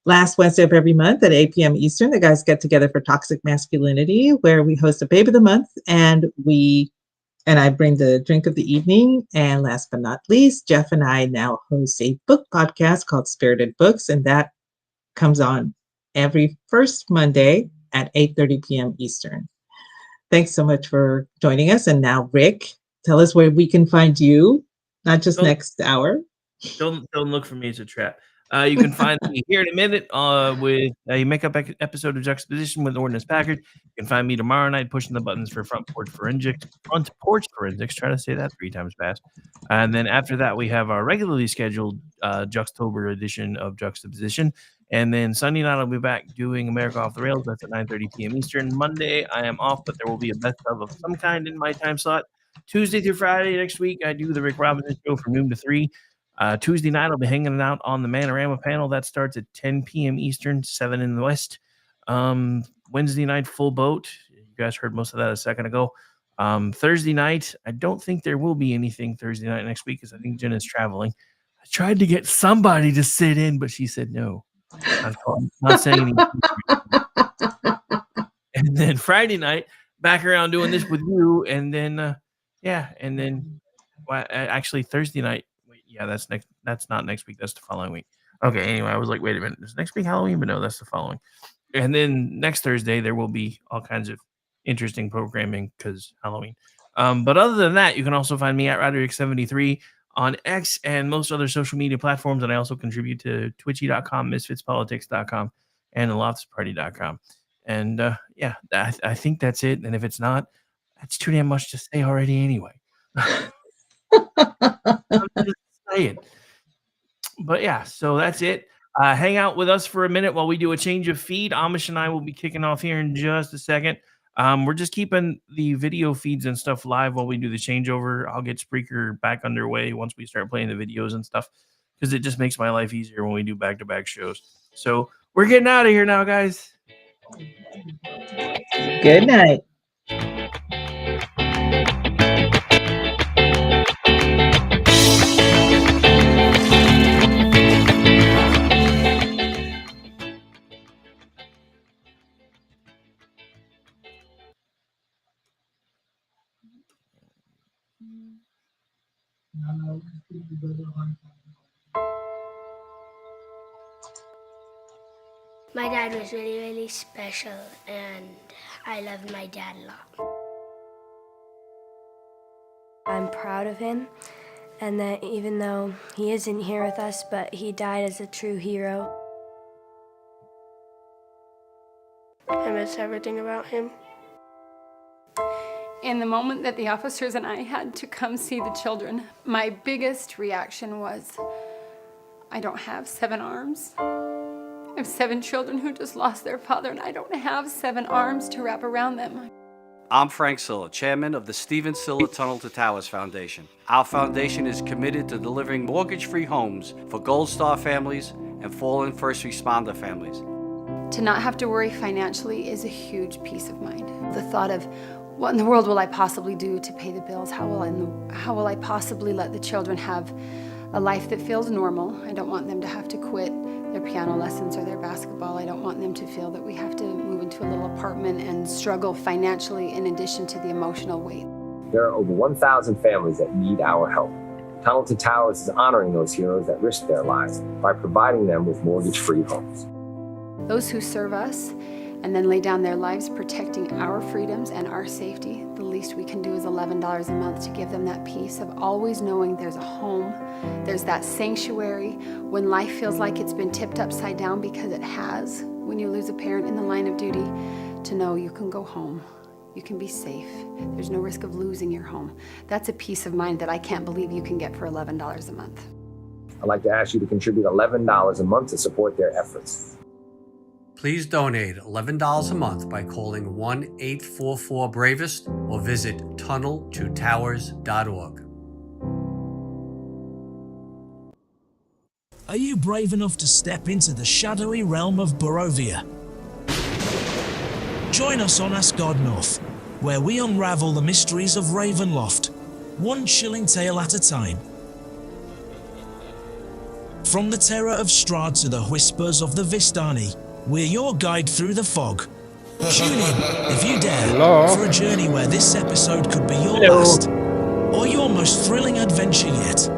Last Wednesday of every month at 8 p.m. Eastern, the guys get together for Toxic Masculinity, where we host a Babe of the Month, and I bring the drink of the evening. And last but not least, Jeff and I now host a book podcast called Spirited Books, and that comes on every first Monday at 8:30 p.m. Eastern. Thanks so much for joining us. And now, Rick, tell us where we can find you, not just next hour. Don't look for me as a trap. You can find me here in a minute with a makeup episode of Juxtaposition with Ordnance Packard. You can find me tomorrow night pushing the buttons for Front Porch Forensics. Try to say that 3 times fast. And then after that, we have our regularly scheduled Juxtober edition of Juxtaposition. And then Sunday night, I'll be back doing America Off the Rails. That's at 9:30 p.m. Eastern. Monday, I am off, but there will be a best of some kind in my time slot. Tuesday through Friday next week, I do the Rick Robinson Show from noon to 3. Tuesday night, I'll be hanging out on the Manorama panel. That starts at 10 p.m. Eastern, 7 in the West. Wednesday night, Full Boat. You guys heard most of that a second ago. Thursday night, I don't think there will be anything Thursday night next week because I think Jen is traveling. I tried to get somebody to sit in, but she said no. I'm not saying anything. And then Friday night, back around doing this with you. And then, actually Thursday night. Yeah, that's not next week. That's the following week. Okay, anyway, I was like, wait a minute. Is next week Halloween? But no, that's the following. And then next Thursday, there will be all kinds of interesting programming because Halloween. But other than that, you can also find me at Roderick73 on X and most other social media platforms. And I also contribute to Twitchy.com, MisfitsPolitics.com, and LoftsParty.com. And I think that's it. And if it's not, that's too damn much to say already anyway. I'm just saying. But yeah, so that's it. Hang out with us for a minute while we do a change of feed. Amish and I will be kicking off here in just a second. We're just keeping the video feeds and stuff live while we do the changeover. I'll get Spreaker back underway once we start playing the videos and stuff because it just makes my life easier when we do back-to-back shows. So we're getting out of here now, guys. Good night. My dad was really, really special, and I loved my dad a lot. I'm proud of him, and that even though he isn't here with us, but he died as a true hero. I miss everything about him. In the moment that the officers and I had to come see the children, my biggest reaction was, I don't have 7 arms. I have 7 children who just lost their father, and I don't have 7 arms to wrap around them. I'm Frank Silla, chairman of the Stephen Silla Tunnel to Towers Foundation. Our foundation is committed to delivering mortgage-free homes for Gold Star families and fallen first responder families. To not have to worry financially is a huge peace of mind. The thought of, what in the world will I possibly do to pay the bills? How will I possibly let the children have a life that feels normal? I don't want them to have to quit their piano lessons or their basketball. I don't want them to feel that we have to move into a little apartment and struggle financially in addition to the emotional weight. There are over 1,000 families that need our help. Tunnel to Towers is honoring those heroes that risk their lives by providing them with mortgage-free homes. Those who serve us and then lay down their lives protecting our freedoms and our safety, the least we can do is $11 a month to give them that peace of always knowing there's a home, there's that sanctuary when life feels like it's been tipped upside down, because it has when you lose a parent in the line of duty, to know you can go home. You can be safe. There's no risk of losing your home. That's a peace of mind that I can't believe you can get for $11 a month. I'd like to ask you to contribute $11 a month to support their efforts. Please donate $11 a month by calling 1-844-BRAVEST or visit tunneltotowers.org. Are you brave enough to step into the shadowy realm of Barovia? Join us on Ask God North, where we unravel the mysteries of Ravenloft, one chilling tale at a time. From the terror of Strahd to the whispers of the Vistani, we're your guide through the fog. Tune in, if you dare, for a journey where this episode could be your last, or your most thrilling adventure yet.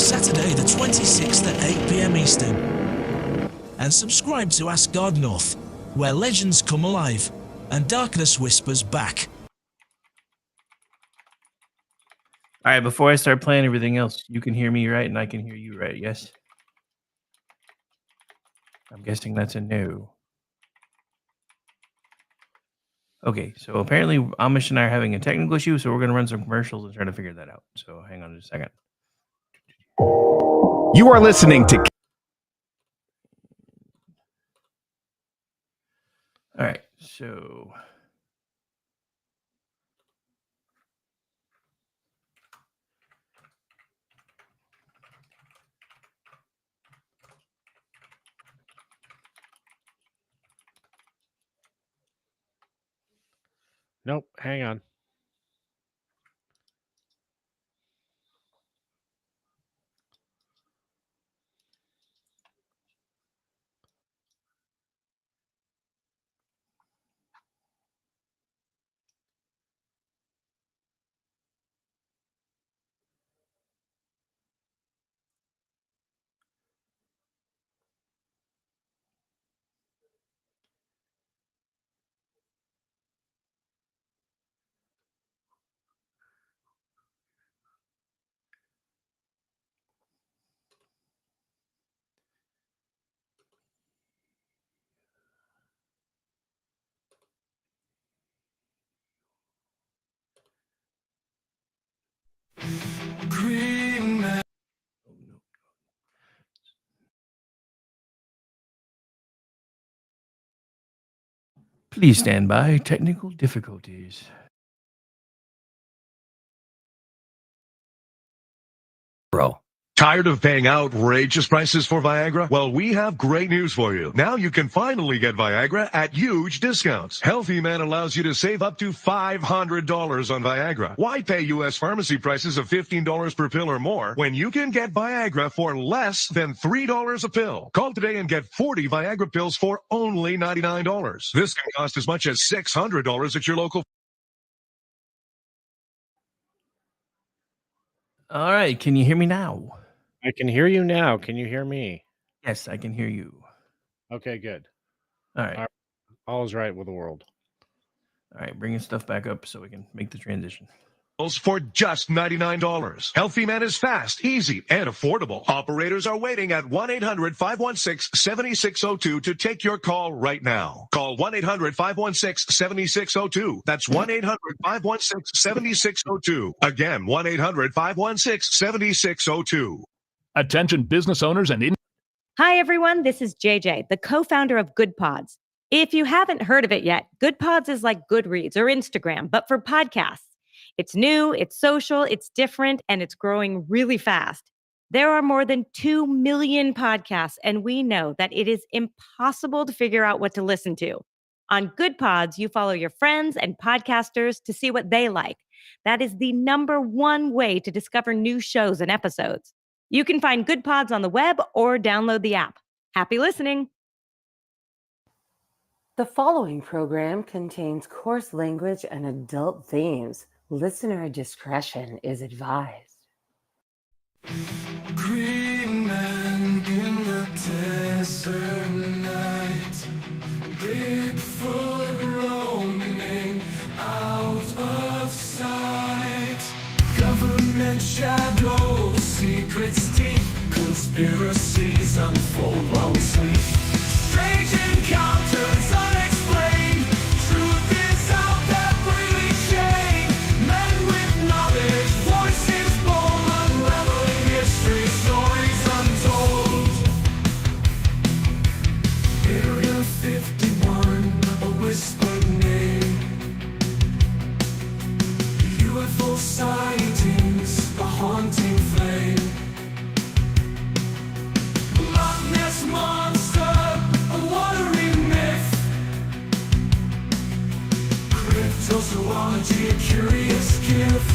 Saturday the 26th at 8 p.m. Eastern. And subscribe to Ask God North, where legends come alive and darkness whispers back. All right, before I start playing everything else, you can hear me right and I can hear you right, yes? I'm guessing that's a no. Okay, so apparently Amish and I are having a technical issue, so we're going to run some commercials and try to figure that out. So hang on just a second. You are listening to... All right, so... Nope, hang on. Green man. Please stand by. Technical difficulties. Bro. Tired of paying outrageous prices for Viagra? Well, we have great news for you. Now you can finally get Viagra at huge discounts. Healthy Man allows you to save up to $500 on Viagra. Why pay U.S. pharmacy prices of $15 per pill or more when you can get Viagra for less than $3 a pill? Call today and get 40 Viagra pills for only $99. This can cost as much as $600 at your local. All right, can you hear me now? I can hear you now. Can you hear me? Yes, I can hear you. Okay, good. All right. All is right with the world. All right, bringing stuff back up so we can make the transition. For just $99. Healthy Man is fast, easy, and affordable. Operators are waiting at 1-800-516-7602 to take your call right now. Call 1-800-516-7602. That's 1-800-516-7602. Again, 1-800-516-7602. Attention business owners and... Hi, everyone. This is JJ, the co-founder of Good Pods. If you haven't heard of it yet, Good Pods is like Goodreads or Instagram, but for podcasts. It's new, it's social, it's different, and it's growing really fast. There are more than 2 million podcasts, and we know that it is impossible to figure out what to listen to. On Good Pods, you follow your friends and podcasters to see what they like. That is the #1 way to discover new shows and episodes. You can find Good Pods on the web or download the app. Happy listening. The following program contains coarse language and adult themes. Listener discretion is advised. Green man in the Paranormal sightings, a haunting flame. Loch Ness monster, a watery myth. Cryptozoology, a curious gift.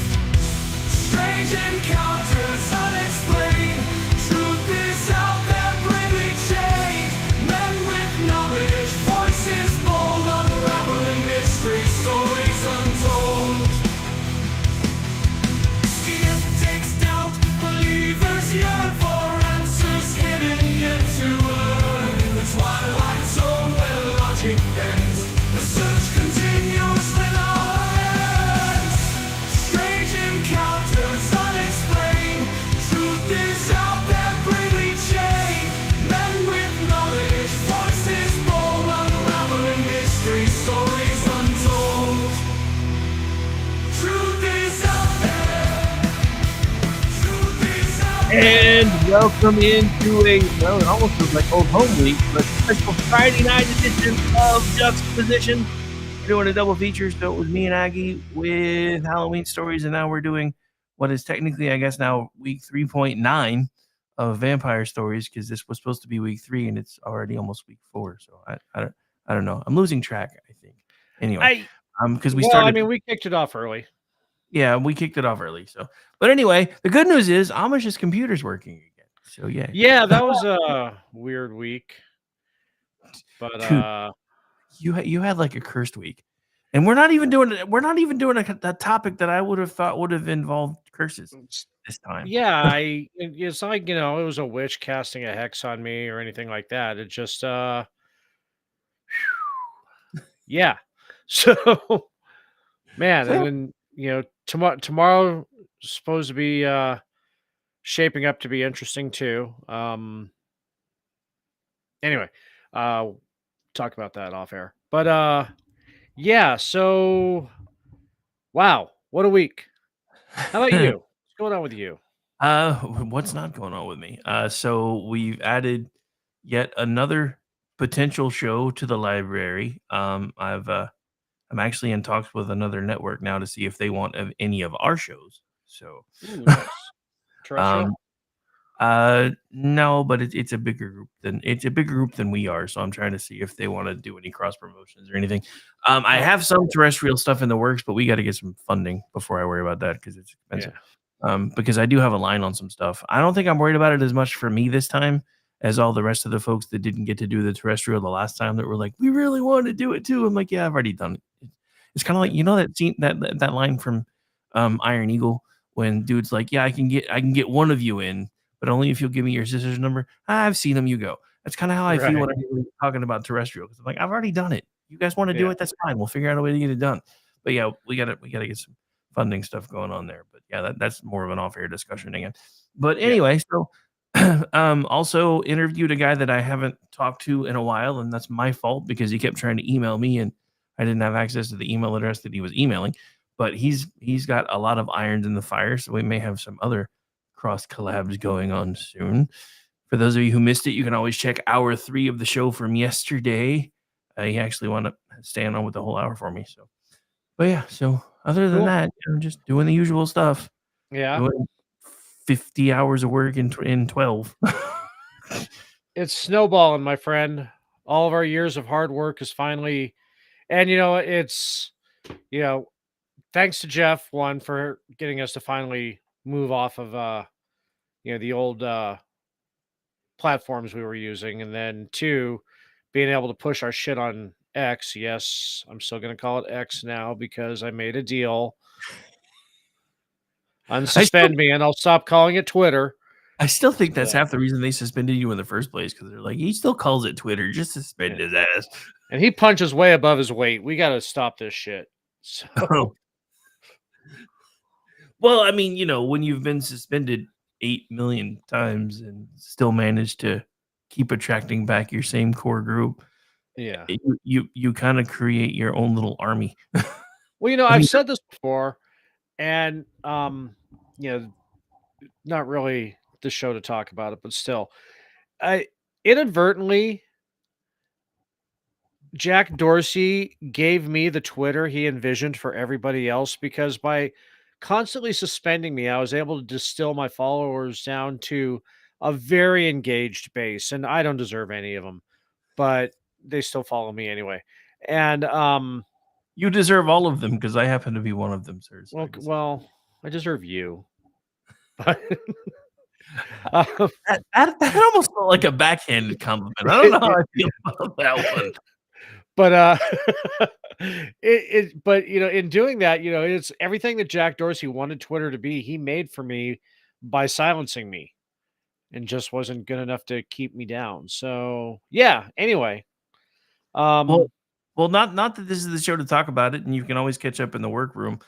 Strange encounters unexplained. Truth is out there, bravely chained. Men with knowledge, voices bold, unraveling mystery, stories untold. Skeptics doubt, believers yearn for answers hidden yet to learn. In the twilight zone where logic ends, the search continues with our hands. Strange encounters unexplained. Truth is out there, bravely chained. Men with knowledge, voices bold, unraveling mystery, stories untold. Truth is out there. Truth is out there. And welcome into well, it almost feels like Old Home Week, but special Friday night edition of Juxtaposition. We're doing a double feature, so it was me and Aggie with Halloween stories, and now we're doing what is technically, I guess, now week 3.9 of vampire stories, because this was supposed to be week 3, and it's already almost week 4. So I don't know. I'm losing track, I think. Anyway, because we started. I mean, we kicked it off early. Yeah, we kicked it off early. So, but anyway, the good news is Amish's computer's working again. So yeah. Yeah, that was a weird week. But Dude, you had like a cursed week, and we're not even doing a topic that I would have thought would have involved curses this time. yeah, it's like, it was a witch casting a hex on me or anything like that. It just yeah. So man, and then tomorrow is supposed to be shaping up to be interesting too. Anyway, talk about that off air. But yeah, so wow, what a week. How about you? What's going on with you? What's not going on with me? So we've added yet another potential show to the library. I'm actually in talks with another network now to see if they want any of our shows. So, Ooh, nice. Terrestrial? no, but it's a bigger group than we are. So I'm trying to see if they want to do any cross promotions or anything. I have some terrestrial stuff in the works, but we got to get some funding before I worry about that because it's expensive. Because I do have a line on some stuff. I don't think I'm worried about it as much for me this time as all the rest of the folks that didn't get to do the terrestrial the last time that were like, we really want to do it too. I'm like, yeah, I've already done it. It's kind of like, that scene, that line from Iron Eagle when dude's like, yeah, I can get one of you in, but only if you'll give me your sister's number. I've seen them, you go. That's kind of how I feel when I'm talking about terrestrial, because I'm like, I've already done it. You guys want to do it? That's fine. We'll figure out a way to get it done. But yeah, we gotta get some funding stuff going on there. But yeah, that's more of an off-air discussion again. But anyway, so also interviewed a guy that I haven't talked to in a while, and that's my fault because he kept trying to email me and I didn't have access to the email address that he was emailing. But he's got a lot of irons in the fire, so we may have some other cross collabs going on soon. For those of you who missed it, you can always check hour 3 of the show from yesterday. He actually wound up staying on with the whole hour for me. So, but yeah, so other than that, I'm just doing the usual stuff. Yeah. Doing 50 hours of work in 12. It's snowballing, my friend. All of our years of hard work is finally, and it's, thanks to Jeff, one, for getting us to finally move off of, the old platforms we were using. And then 2, being able to push our shit on X. Yes, I'm still going to call it X now because I made a deal. Unsuspend me and I'll stop calling it Twitter. I still think that's half the reason they suspended you in the first place, because they're like, he still calls it Twitter. Just suspend his ass. And he punches way above his weight. We got to stop this shit. So. Well, I mean, when you've been suspended 8 million times and still manage to keep attracting back your same core group, yeah, you kind of create your own little army. Well, I've said this before, and not really the show to talk about it, but still, I inadvertently, Jack Dorsey gave me the Twitter he envisioned for everybody else, because by constantly suspending me, I was able to distill my followers down to a very engaged base, and I don't deserve any of them, but they still follow me anyway. And You deserve all of them because I happen to be one of them, sir. So well, I deserve you. But that almost felt like a backhanded compliment. I don't know how I feel about that one. But but in doing that, it's everything that Jack Dorsey wanted Twitter to be, he made for me by silencing me and just wasn't good enough to keep me down. So yeah, anyway. Well, not that this is the show to talk about it, and you can always catch up in the workroom.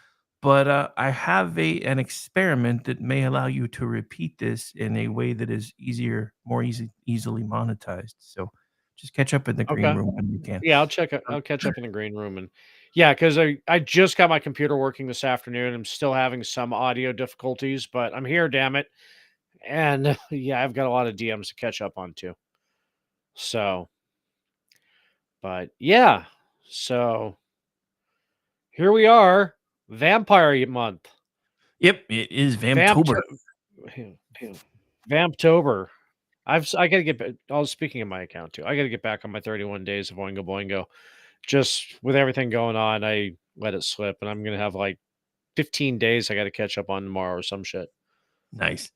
But I have an experiment that may allow you to repeat this in a way that is more easily monetized. So just catch up in the green room when you can. Yeah, I'll catch up in the green room, and because I just got my computer working this afternoon. I'm still having some audio difficulties, but I'm here, damn it. And I've got a lot of DMs to catch up on too. So, but yeah, so here we are, Vampire Month. Yep, it is Vamptober. Vamptober. I got to get. I was speaking of my account too. I got to get back on my 31 days of Oingo Boingo. Just with everything going on, I let it slip, and I'm gonna have like 15 days. I got to catch up on tomorrow or some shit. Nice.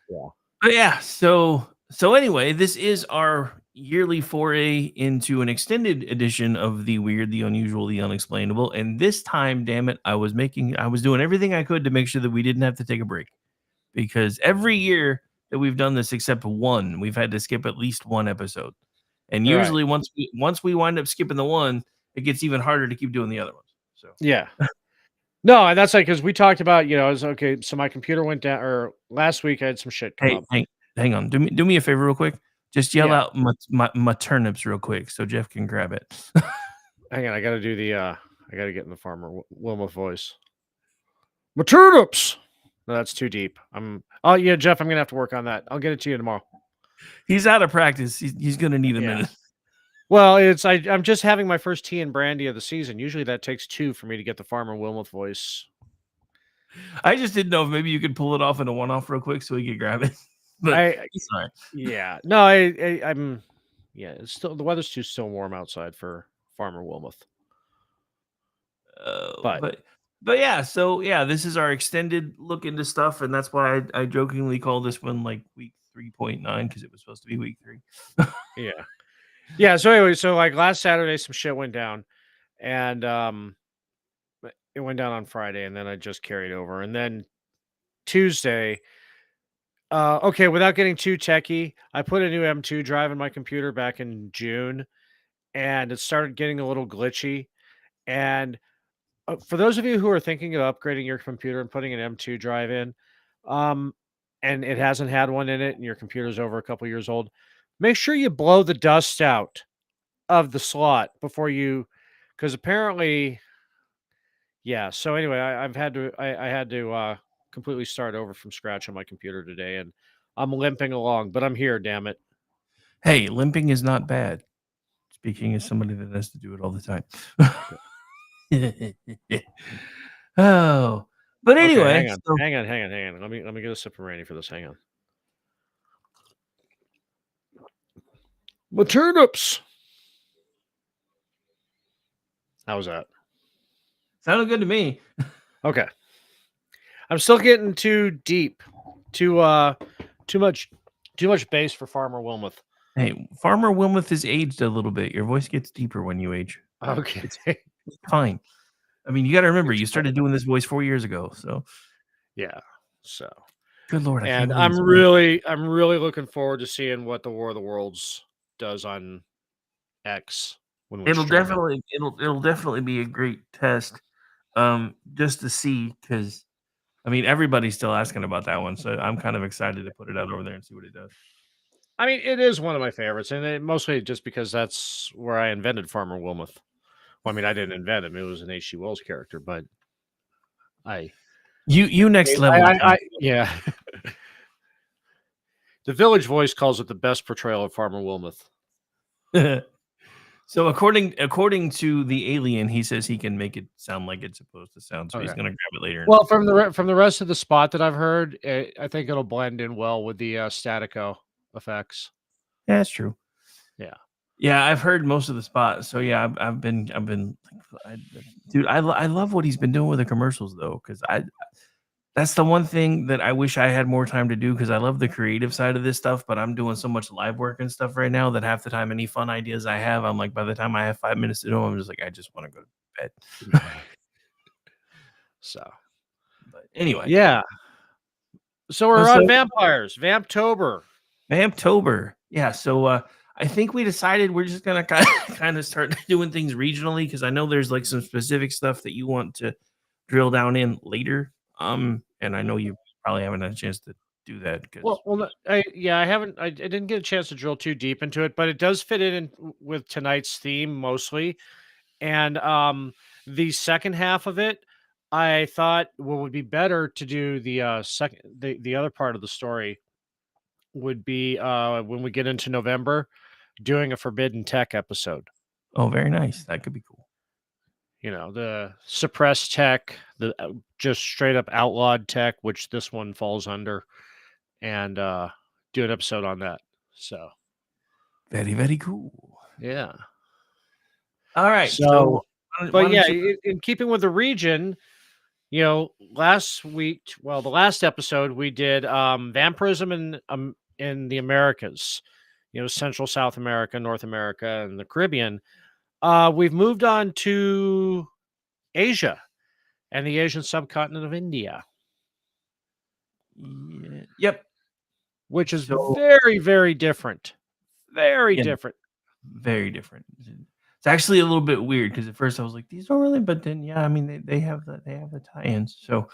Yeah. But yeah. So anyway, this is our yearly foray into an extended edition of the weird, the unusual, the unexplainable. And this time, damn it, I was doing everything I could to make sure that we didn't have to take a break, because every year that we've done this, except one, we've had to skip at least one episode. And usually once we wind up skipping the one, it gets even harder to keep doing the other ones. So yeah. No, and that's like, because we talked about, I was okay. So my computer went down, or last week I had some shit come up. Hang on. Do me a favor real quick. Just yell out my turnips real quick so Jeff can grab it. Hang on, I got to do the I got to get in the Farmer Wilmoth voice. My turnips. No, that's too deep. Oh yeah, Jeff, I'm gonna have to work on that. I'll get it to you tomorrow. He's out of practice. He's gonna need a minute. Well, I'm just having my first tea and brandy of the season. Usually that takes 2 for me to get the Farmer Wilmoth voice. I just didn't know if maybe you could pull it off in a one-off real quick so he could grab it. But sorry. Yeah. No, I'm it's still, the weather's still warm outside for Farmer Wilmoth. But yeah, so yeah, this is our extended look into stuff, and that's why I jokingly call this one like week 3.9, because it was supposed to be week 3. Yeah. So anyway, so like last Saturday, some shit went down, and it went down on Friday, and then I just carried over, and then Tuesday. Okay, without getting too techie, I put a new M2 drive in my computer back in June, and it started getting a little glitchy. And for those of you who are thinking of upgrading your computer and putting an M2 drive in, and it hasn't had one in it, and your computer's over a couple years old, make sure you blow the dust out of the slot before you, because apparently, yeah. So anyway, I had to completely start over from scratch on my computer today, and I'm limping along, but I'm here, damn it. Hey, limping is not bad. Speaking as somebody that has to do it all the time. Oh, but anyway, hang on. Let me get a sip of brandy for this. Hang on. My turnips. How was that? Sounded good to me. Okay. I'm still getting too deep, too much bass for Farmer Wilmoth. Hey, Farmer Wilmoth has aged a little bit. Your voice gets deeper when you age. Okay, it's fine. I mean, you got to remember, you started doing this voice 4 years ago, so yeah. So good Lord, and I'm really looking forward to seeing what the War of the Worlds does on X when we it'll definitely be a great test, just to see, because I mean everybody's still asking about that one, so I'm kind of excited to put it out over there and see what it does. I mean, it is one of my favorites, and mostly just because that's where I invented Farmer Wilmoth. Well, I mean, I didn't invent him; it was an H.G. Wells character, but you next level. Yeah. The Village Voice calls it the best portrayal of Farmer Wilmoth. So according to the alien, he says he can make it sound like it's supposed to sound. So he's Okay. gonna grab it later. Well, from the rest of the spot that I've heard, I think it'll blend in well with the Statico effects. Yeah, that's true. Yeah. Yeah, I've heard most of the spots. So yeah, dude, I love what he's been doing with the commercials though, because that's the one thing that I wish I had more time to do, because I love the creative side of this stuff, but I'm doing so much live work and stuff right now that half the time any fun ideas I have, I'm like, by the time I have 5 minutes to do them, I'm just like, I just want to go to bed. So, but anyway, yeah. So we're on vampires, Vamptober. Vamptober. Yeah. So I think we decided we're just gonna kind of start doing things regionally, because I know there's like some specific stuff that you want to drill down in later. And I know you probably haven't had a chance to do that. I didn't get a chance to drill too deep into it, but it does fit in with tonight's theme mostly. And the second half of it, I thought what would be better to do the other part of the story would be when we get into November, doing a Forbidden Tech episode. Oh, very nice. That could be cool. You know, the suppressed tech, the just straight up outlawed tech, which this one falls under, and do an episode on that. So very, very cool. Yeah. All right. So why yeah, don't you- in keeping with the region, you know, the last episode we did vampirism in the Americas, you know, Central South America, North America, and the Caribbean. We've moved on to Asia and the Asian subcontinent of India. Yep. Which is very, very different. Very Yeah. different. Very different. It's actually a little bit weird, because at first I was like, these don't really, but then yeah, I mean they have the tie-ins. So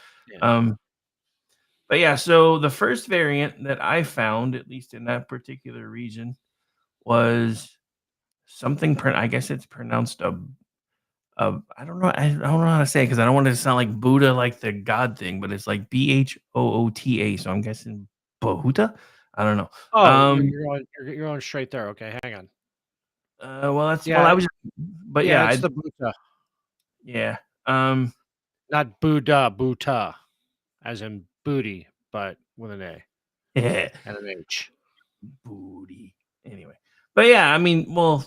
but yeah, so the first variant that I found, at least in that particular region, was something I guess it's pronounced I don't know how to say it, because I don't want it to sound like Buddha, like the god thing, but it's like Bhoota. So I'm guessing Bahuta. I don't know. Oh, you're going straight there. Okay, hang on. Well, that's I was, but yeah, it's the Buddha. Yeah. Not Buddha, Buddha, as in booty, but with an A. Yeah. And an H. Booty. Anyway. But yeah, I mean, well,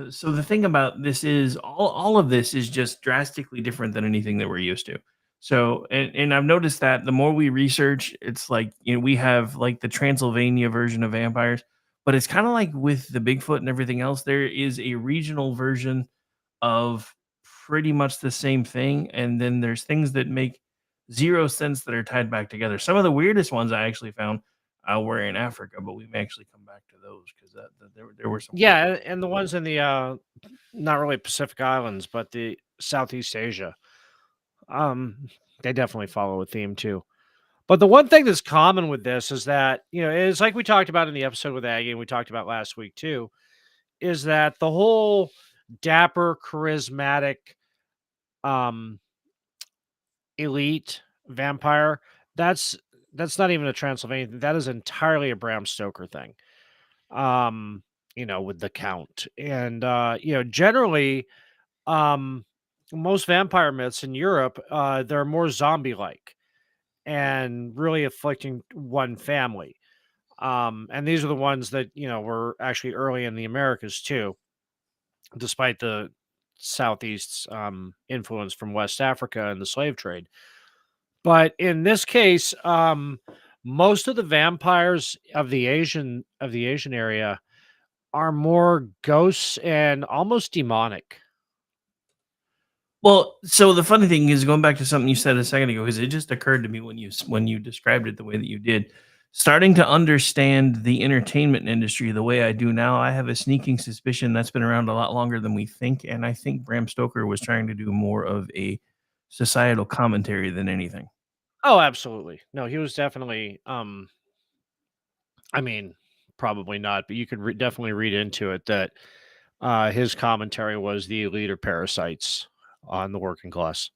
so the thing about this is all of this is just drastically different than anything that we're used to. So, and I've noticed that the more we research, it's like, you know, we have like the Transylvania version of vampires, but it's kind of like with the Bigfoot and everything else, there is a regional version of pretty much the same thing. And then there's things that make zero sense that are tied back together. Some of the weirdest ones I actually found were in Africa, but we may actually come back to those, because there were some. Yeah, and the ones in the not really Pacific Islands, but the Southeast Asia, they definitely follow a theme too. But the one thing that's common with this is that, you know, it's like we talked about in the episode with Aggie, and we talked about last week too, is that the whole dapper, charismatic, elite vampire, that's not even a Transylvanian. That is entirely a Bram Stoker thing. You know, with the Count. And you know, generally, most vampire myths in Europe, they're more zombie-like and really afflicting one family. And these are the ones that, you know, were actually early in the Americas too, despite the Southeast's influence from West Africa and the slave trade. But in this case, most of the vampires of the Asian area are more ghosts and almost demonic. Well, so the funny thing is, going back to something you said a second ago, because it just occurred to me when you described it the way that you did, starting to understand the entertainment industry the way I do now, I have a sneaking suspicion that's been around a lot longer than we think, and I think Bram Stoker was trying to do more of a societal commentary than anything. Oh, absolutely. No, he was definitely. I mean, probably not, but you could definitely read into it that his commentary was the elite or parasites on the working class.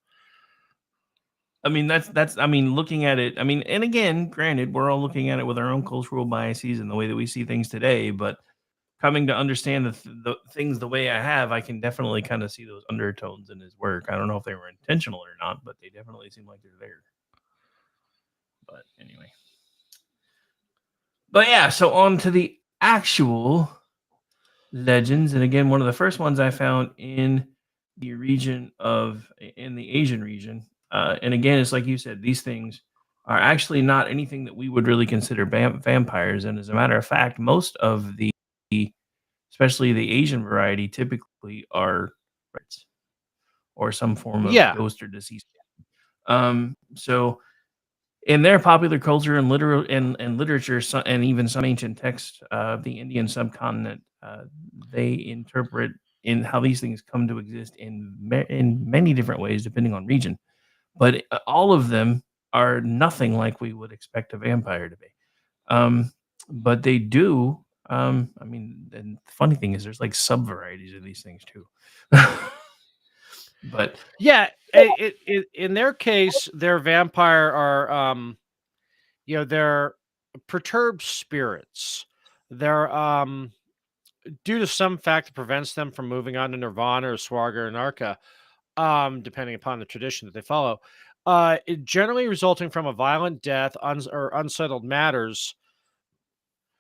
I mean, that's I mean, looking at it, I mean, and again, granted, we're all looking at it with our own cultural biases and the way that we see things today, but coming to understand the things the way I have, I can definitely kind of see those undertones in his work. I don't know if they were intentional or not, but they definitely seem like they're there. But anyway. But yeah, so on to the actual legends. And again, one of the first ones I found in the Asian region. And again, it's like you said, these things are actually not anything that we would really consider vampires. And as a matter of fact, most of especially the Asian variety, typically are spirits or some form of ghost or deceased. So in their popular culture and literature, and even some ancient texts of the Indian subcontinent, they interpret in how these things come to exist in many different ways, depending on region. But all of them are nothing like we would expect a vampire to be. But they do. I mean, and the funny thing is, there's like sub varieties of these things too. But yeah, in their case, their vampire are, they're perturbed spirits. They're due to some fact that prevents them from moving on to nirvana or swarga or narka, depending upon the tradition that they follow. It generally resulting from a violent death or unsettled matters,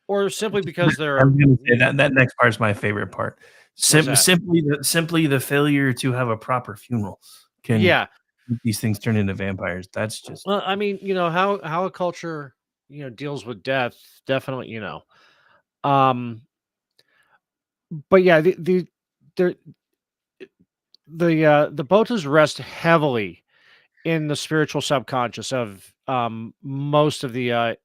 or simply because they're. I'm going to say that next part is my favorite part. Simply the failure to have a proper funeral can make these things turn into vampires. That's just. Well, I mean, how a culture deals with death, definitely, but yeah, the Botas rest heavily in the spiritual subconscious of most of the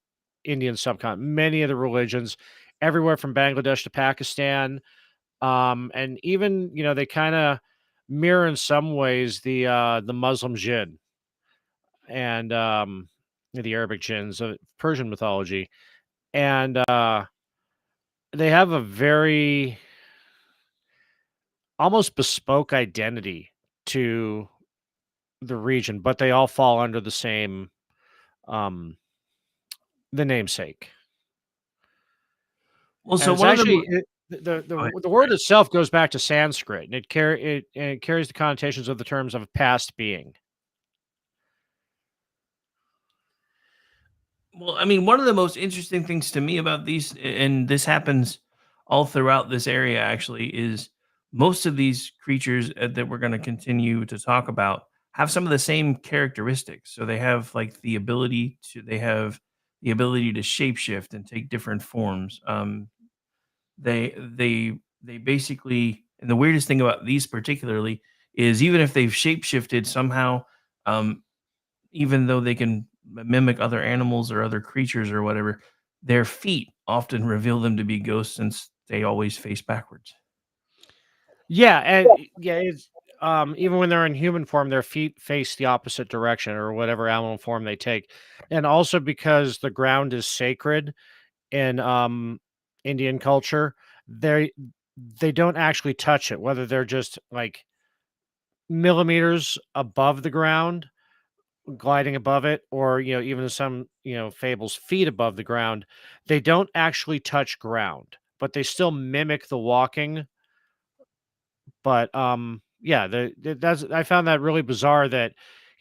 Indian subcontinent, many of the religions, everywhere from Bangladesh to Pakistan, and even they kind of mirror in some ways the Muslim jinn and the Arabic jinns of Persian mythology, and they have a very almost bespoke identity to the region, but they all fall under the same the namesake. Well, so it's one actually of the word itself goes back to Sanskrit, and it carries the connotations of the terms of a past being. Well, I mean, one of the most interesting things to me about these, and this happens all throughout this area actually, is most of these creatures that we're going to continue to talk about have some of the same characteristics. So they have like the ability to shapeshift and take different forms. They basically, and the weirdest thing about these particularly is even if they've shapeshifted somehow, even though they can mimic other animals or other creatures or whatever, their feet often reveal them to be ghosts since they always face backwards. Yeah, and it's even when they're in human form, their feet face the opposite direction or whatever animal form they take. And also because the ground is sacred in Indian culture, they don't actually touch it, whether they're just like millimeters above the ground, gliding above it, or even some fables feet above the ground. They don't actually touch ground, but they still mimic the walking. But that's I found that really bizarre that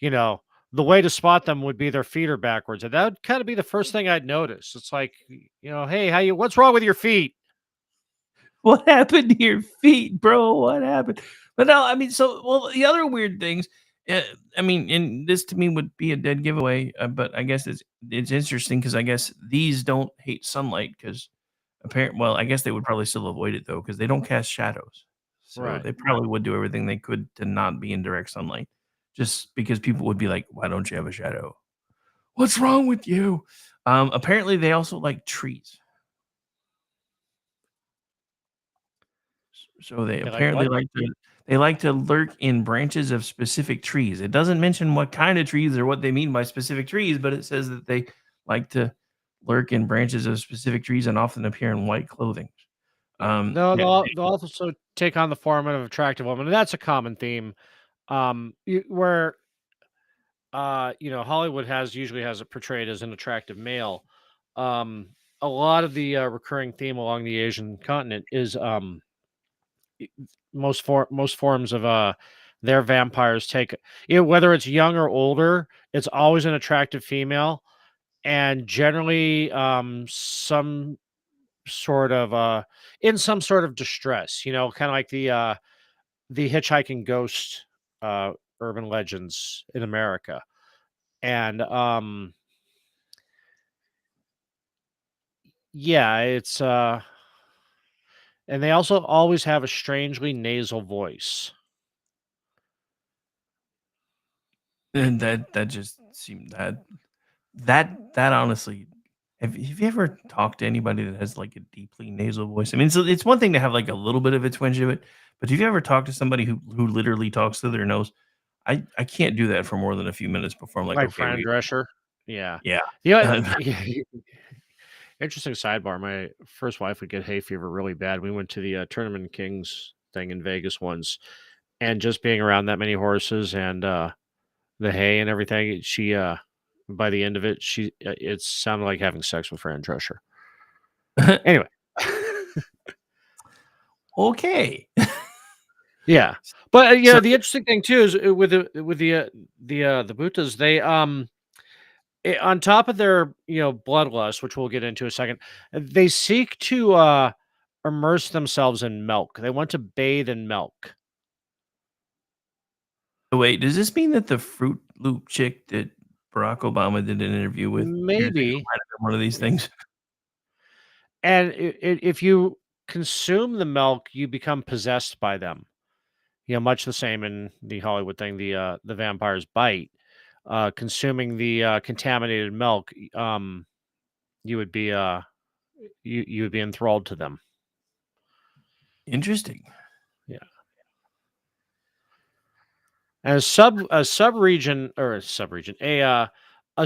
the way to spot them would be their feet are backwards, and that would kind of be the first thing I'd notice. It's like, hey, what's wrong with your feet? What happened to your feet, bro? What happened? But no, I mean, the other weird things, I mean, and this to me would be a dead giveaway, but I guess it's interesting because I guess these don't hate sunlight because I guess they would probably still avoid it though because they don't cast shadows. So they probably would do everything they could to not be in direct sunlight just because people would be like, why don't you have a shadow? What's wrong with you? Apparently they also like trees. So they apparently like to lurk in branches of specific trees. It doesn't mention what kind of trees or what they mean by specific trees, but it says that they like to lurk in branches of specific trees and often appear in white clothing. They'll also take on the form of an attractive woman, and that's a common theme. Where Hollywood usually has it portrayed as an attractive male. a lot of the recurring theme along the Asian continent is most forms of their vampires take, whether it's young or older, it's always an attractive female, and generally some sort of in some sort of distress, kind of like the hitchhiking ghost urban legends in America. And yeah, it's and they also always have a strangely nasal voice. And that just seemed that honestly, have you ever talked to anybody that has like a deeply nasal voice? I mean, it's one thing to have like a little bit of a twinge to it, but have you ever talked to somebody who literally talks through their nose? I can't do that for more than a few minutes before I'm like, Like okay, Fran Drescher. Yeah. yeah. Interesting sidebar. My first wife would get hay fever really bad. We went to the Tournament Kings thing in Vegas once, and just being around that many horses and the hay and everything, she by the end of it, it sounded like having sex with Fran Drescher. Anyway. Okay. Yeah. But the interesting thing too is with the Bhutas, they on top of their bloodlust, which we'll get into in a second, they seek to immerse themselves in milk. They want to bathe in milk. Wait, does this mean that the Fruit Loop chick that Barack Obama did an interview with Maybe one of these things? And if you consume the milk, you become possessed by them. Much the same in the Hollywood thing, the vampire's bite. Consuming the contaminated milk, you would be you would be enthralled to them. Interesting. Yeah. And a sub-region, a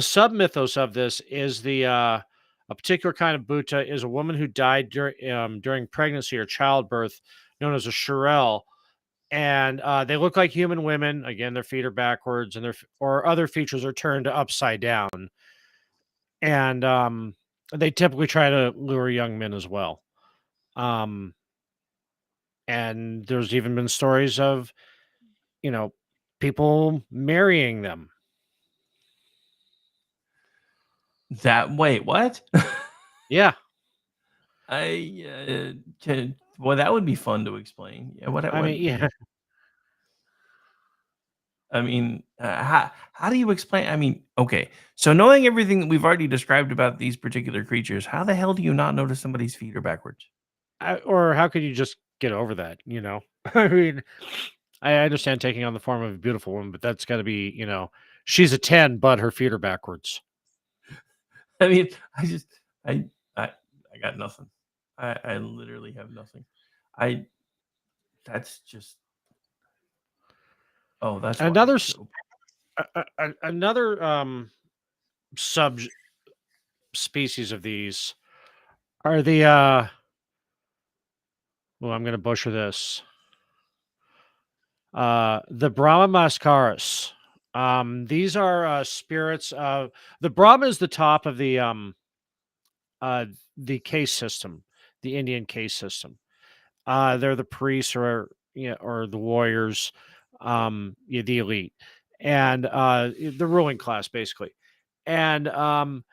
sub-mythos of this is a particular kind of Bhuta is a woman who died during pregnancy or childbirth, known as a Shirel. And they look like human women. Again, their feet are backwards, and or other features are turned upside down. And they typically try to lure young men as well. And there's even been stories of, people marrying them. Wait, what? Yeah. Well, that would be fun to explain. Yeah, yeah. I mean, how do you explain? I mean, okay, so knowing everything that we've already described about these particular creatures, how the hell do you not notice somebody's feet are backwards? Or how could you just get over that? I mean, I understand taking on the form of a beautiful woman, but that's got to be, she's a 10, but her feet are backwards. I mean, I got nothing. I literally have nothing. That's just. Oh, that's another sub species of these are the well, I'm going to butcher this. The Brahma Mascaris. These are spirits of the Brahma is the top of the caste system, the Indian caste system. They're the priests or the warriors, the elite, and the ruling class basically. And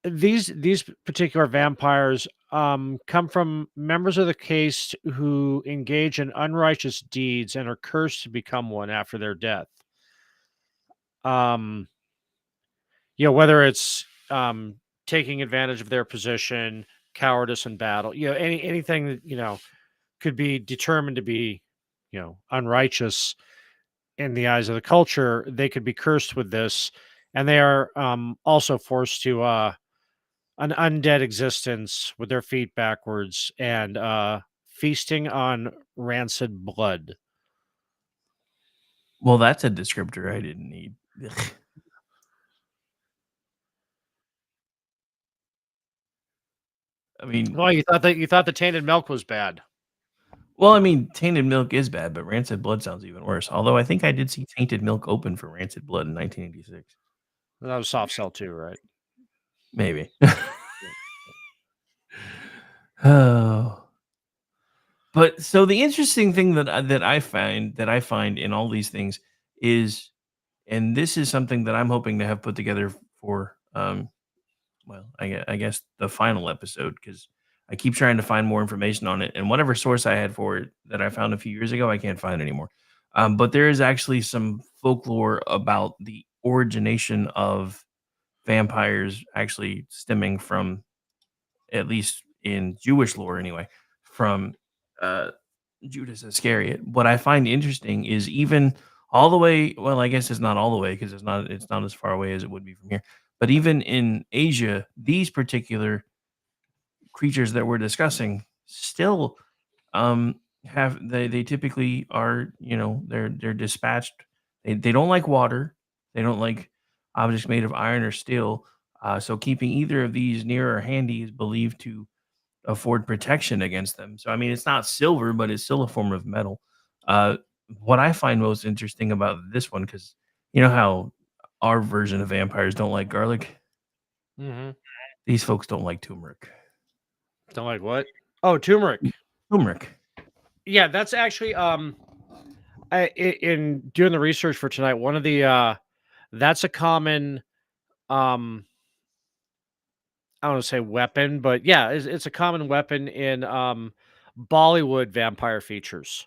these particular vampires come from members of the caste who engage in unrighteous deeds and are cursed to become one after their death. Whether it's taking advantage of their position, cowardice in battle, anything that could be determined to be unrighteous in the eyes of the culture, they could be cursed with this, and they are also forced to an undead existence with their feet backwards and feasting on rancid blood. Well, that's a descriptor I didn't need. I mean, well, you thought the tainted milk was bad. Well, I mean, tainted milk is bad, but rancid blood sounds even worse. Although I think I did see tainted milk open for rancid blood in 1986. That was soft sell too, right? Maybe. Oh. But so the interesting thing that I find in all these things is, and this is something that I'm hoping to have put together for well, I guess the final episode, because I keep trying to find more information on it, and whatever source I had for it that I found a few years ago, I can't find anymore. But there is actually some folklore about the origination of vampires actually stemming from, at least in Jewish lore anyway, from uh, Judas Iscariot. What I find interesting is even all the way, well, I guess it's not all the way because it's not as far away as it would be from here. But even in Asia, these particular creatures that we're discussing still have they typically are, they're dispatched. They don't like water. They don't like objects made of iron or steel. So keeping either of these near or handy is believed to afford protection against them. So I mean, it's not silver, but it's still a form of metal. Uh, what I find most interesting about this one, because you know how our version of vampires don't like garlic, Mm-hmm. these folks don't like turmeric. Don't like what? Oh, turmeric. Turmeric. Yeah, that's actually in doing the research for tonight, one of the that's a common I don't want to say weapon, but yeah, it's a common weapon in Bollywood vampire features.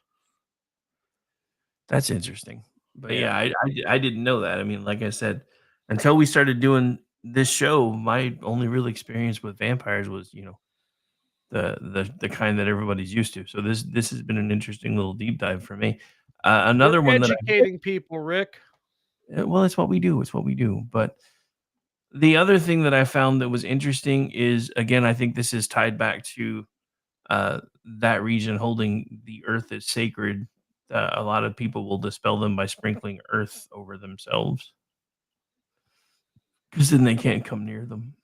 That's interesting. But yeah, I didn't know that. I mean, like I said, until we started doing this show, my only real experience with vampires was, the kind that everybody's used to. So this has been an interesting little deep dive for me. Another We're one that educating people, Rick. well, it's what we do. It's what we do. But the other thing that I found that was interesting is, again, I think this is tied back to that region holding the earth as sacred. A lot of people will dispel them by sprinkling earth over themselves, because then they can't come near them.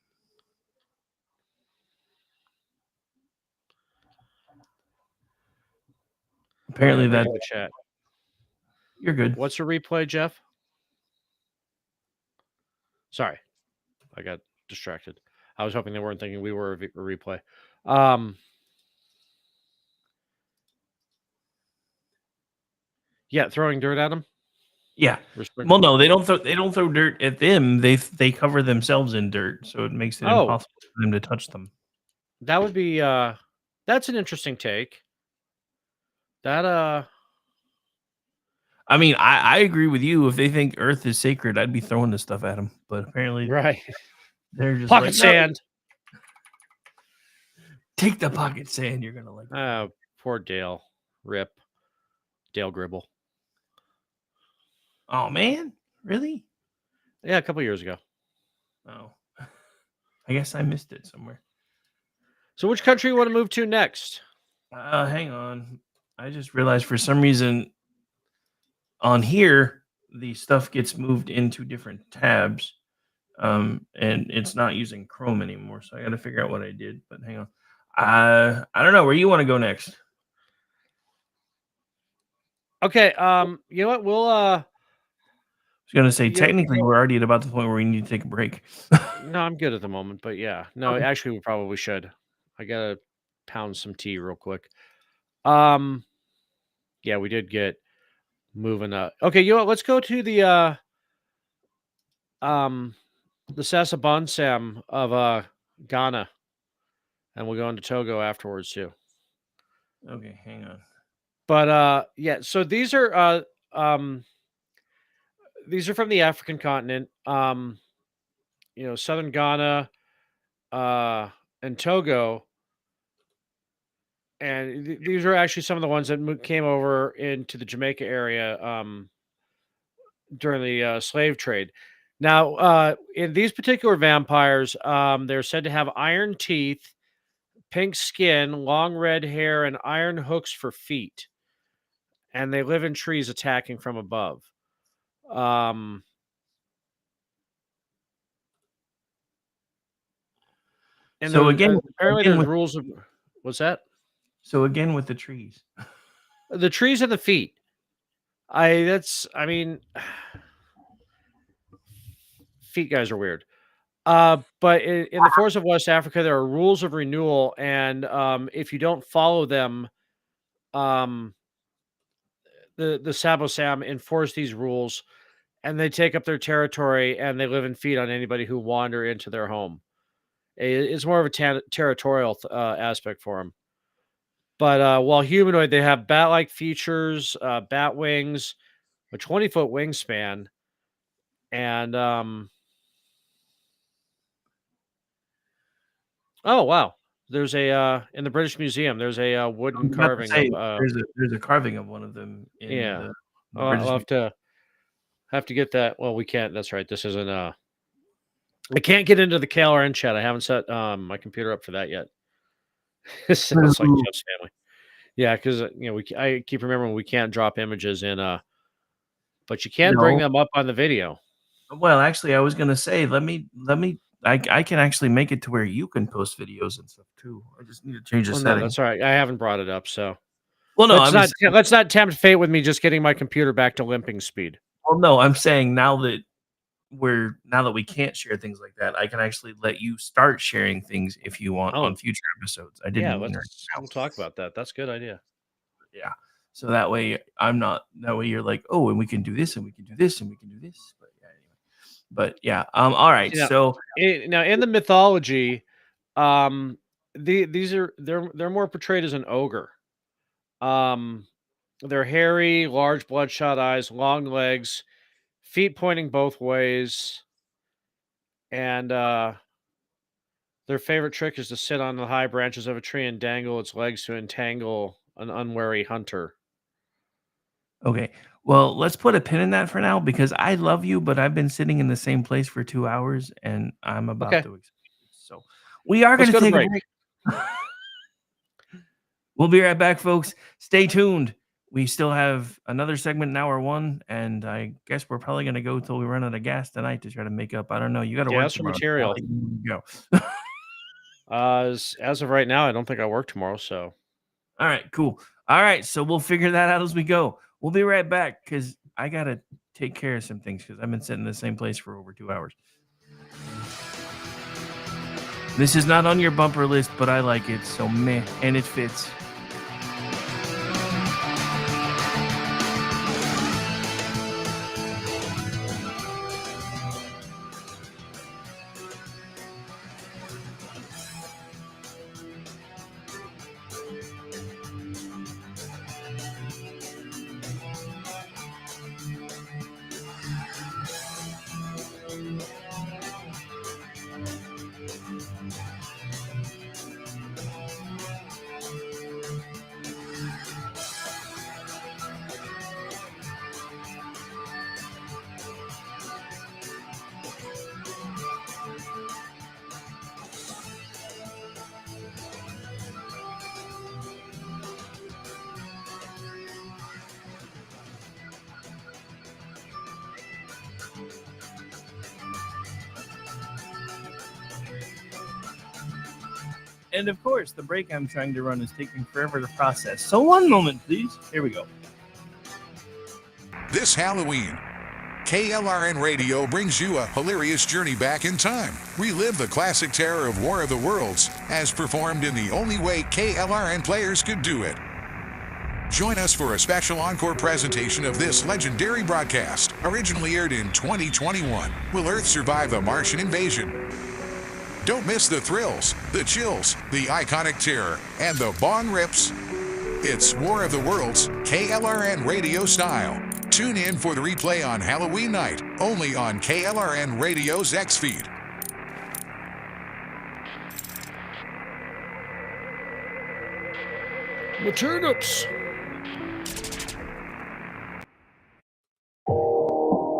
Apparently that the chat. You're good. What's a replay, Jeff? Sorry, I got distracted. I was hoping they weren't thinking we were a replay. Yeah, throwing dirt at them. Yeah. Well, no, they don't throw dirt at them. They cover themselves in dirt, so it makes it impossible for them to touch them. That would be that's an interesting take. That I mean, I agree with you. If they think Earth is sacred, I'd be throwing this stuff at them. But apparently, right, they're just pocket like, sand. No. Take the pocket sand. You're gonna like. Oh, poor Dale. Rip. Dale Gribble. Oh man, really? Yeah, a couple years ago. Oh, I guess I missed it somewhere. So, which country you want to move to next? Hang on. I just realized for some reason on here the stuff gets moved into different tabs, and it's not using Chrome anymore. So I got to figure out what I did. But hang on. I don't know where you want to go next. Okay. You know what? We'll I was gonna say technically we're already at about the point where we need to take a break. No, I'm good at the moment, but yeah. No, actually we probably should. I gotta pound some tea real quick. Yeah, we did get moving up. Okay, you know what? Let's go to the Sasabonsam of Ghana. And we'll go into Togo afterwards too. Okay, hang on. But yeah, so these are from the African continent. Southern Ghana, and Togo. And these are actually some of the ones that came over into the Jamaica area during the slave trade. Now, in these particular vampires, they're said to have iron teeth, pink skin, long red hair, and iron hooks for feet. And they live in trees attacking from above. And so again, apparently there's rules of what's that? So again with the trees. The trees and the feet. I mean feet guys are weird. But in the forests of West Africa, there are rules of renewal, and if you don't follow them, the Sabo Sam enforce these rules, and they take up their territory, and they live and feed on anybody who wander into their home. It's more of a territorial aspect for them. But while humanoid, they have bat-like features, bat wings, a 20-foot wingspan, and oh wow, there's a in the British Museum. There's a wooden carving. There's a carving of one of them. In Yeah, the I'll British have to get that. Well, we can't. That's right. This isn't. I can't get into the KLRN chat. I haven't set my computer up for that yet. It's like Jeff's family. Yeah, because I keep remembering we can't drop images in. But you can bring them up on the video. Well, actually, I was gonna say, I can actually make it to where you can post videos and stuff too. I just need to change the No, setting. that's all right. I haven't brought it up, so. Well, no, let's not tempt fate with me just getting my computer back to limping speed. Well, no, I'm saying now that we can't share things like that, I can actually let you start sharing things if you want on future episodes. I didn't. Yeah, we'll talk about that. That's a good idea. Yeah. So that way that way you're like, oh, and we can do this and we can do this and we can do this. But yeah, anyway. But yeah. All right. Yeah. So Now in the mythology, they're more portrayed as an ogre. They're hairy, large bloodshot eyes, long legs, feet pointing both ways, and their favorite trick is to sit on the high branches of a tree and dangle its legs to entangle an unwary hunter. okay. Well, let's put a pin in that for now because I love you, but I've been sitting in the same place for 2 hours and I'm about to explain. So we are going to take a break. We'll be right back, folks. Stay tuned. We still have another segment in hour 1, and I guess we're probably going to go till we run out of gas tonight to try to make up. I don't know. You got to work Gas or tomorrow. material. Go. As of right now, I don't think I work tomorrow. So, all right, cool. All right, so we'll figure that out as we go. We'll be right back because I got to take care of some things because I've been sitting in the same place for over 2 hours. This is not on your bumper list, but I like it, so meh, and it fits. And of course, the break I'm trying to run is taking forever to process. So one moment, please. Here we go. This Halloween, KLRN Radio brings you a hilarious journey back in time. Relive the classic terror of War of the Worlds as performed in the only way KLRN players could do it. Join us for a special encore presentation of this legendary broadcast. Originally aired in 2021, Will Earth survive a Martian invasion? Don't miss the thrills, the chills, the iconic terror, and the bong rips. It's War of the Worlds, KLRN Radio style. Tune in for the replay on Halloween night, only on KLRN Radio's X feed. The turnips.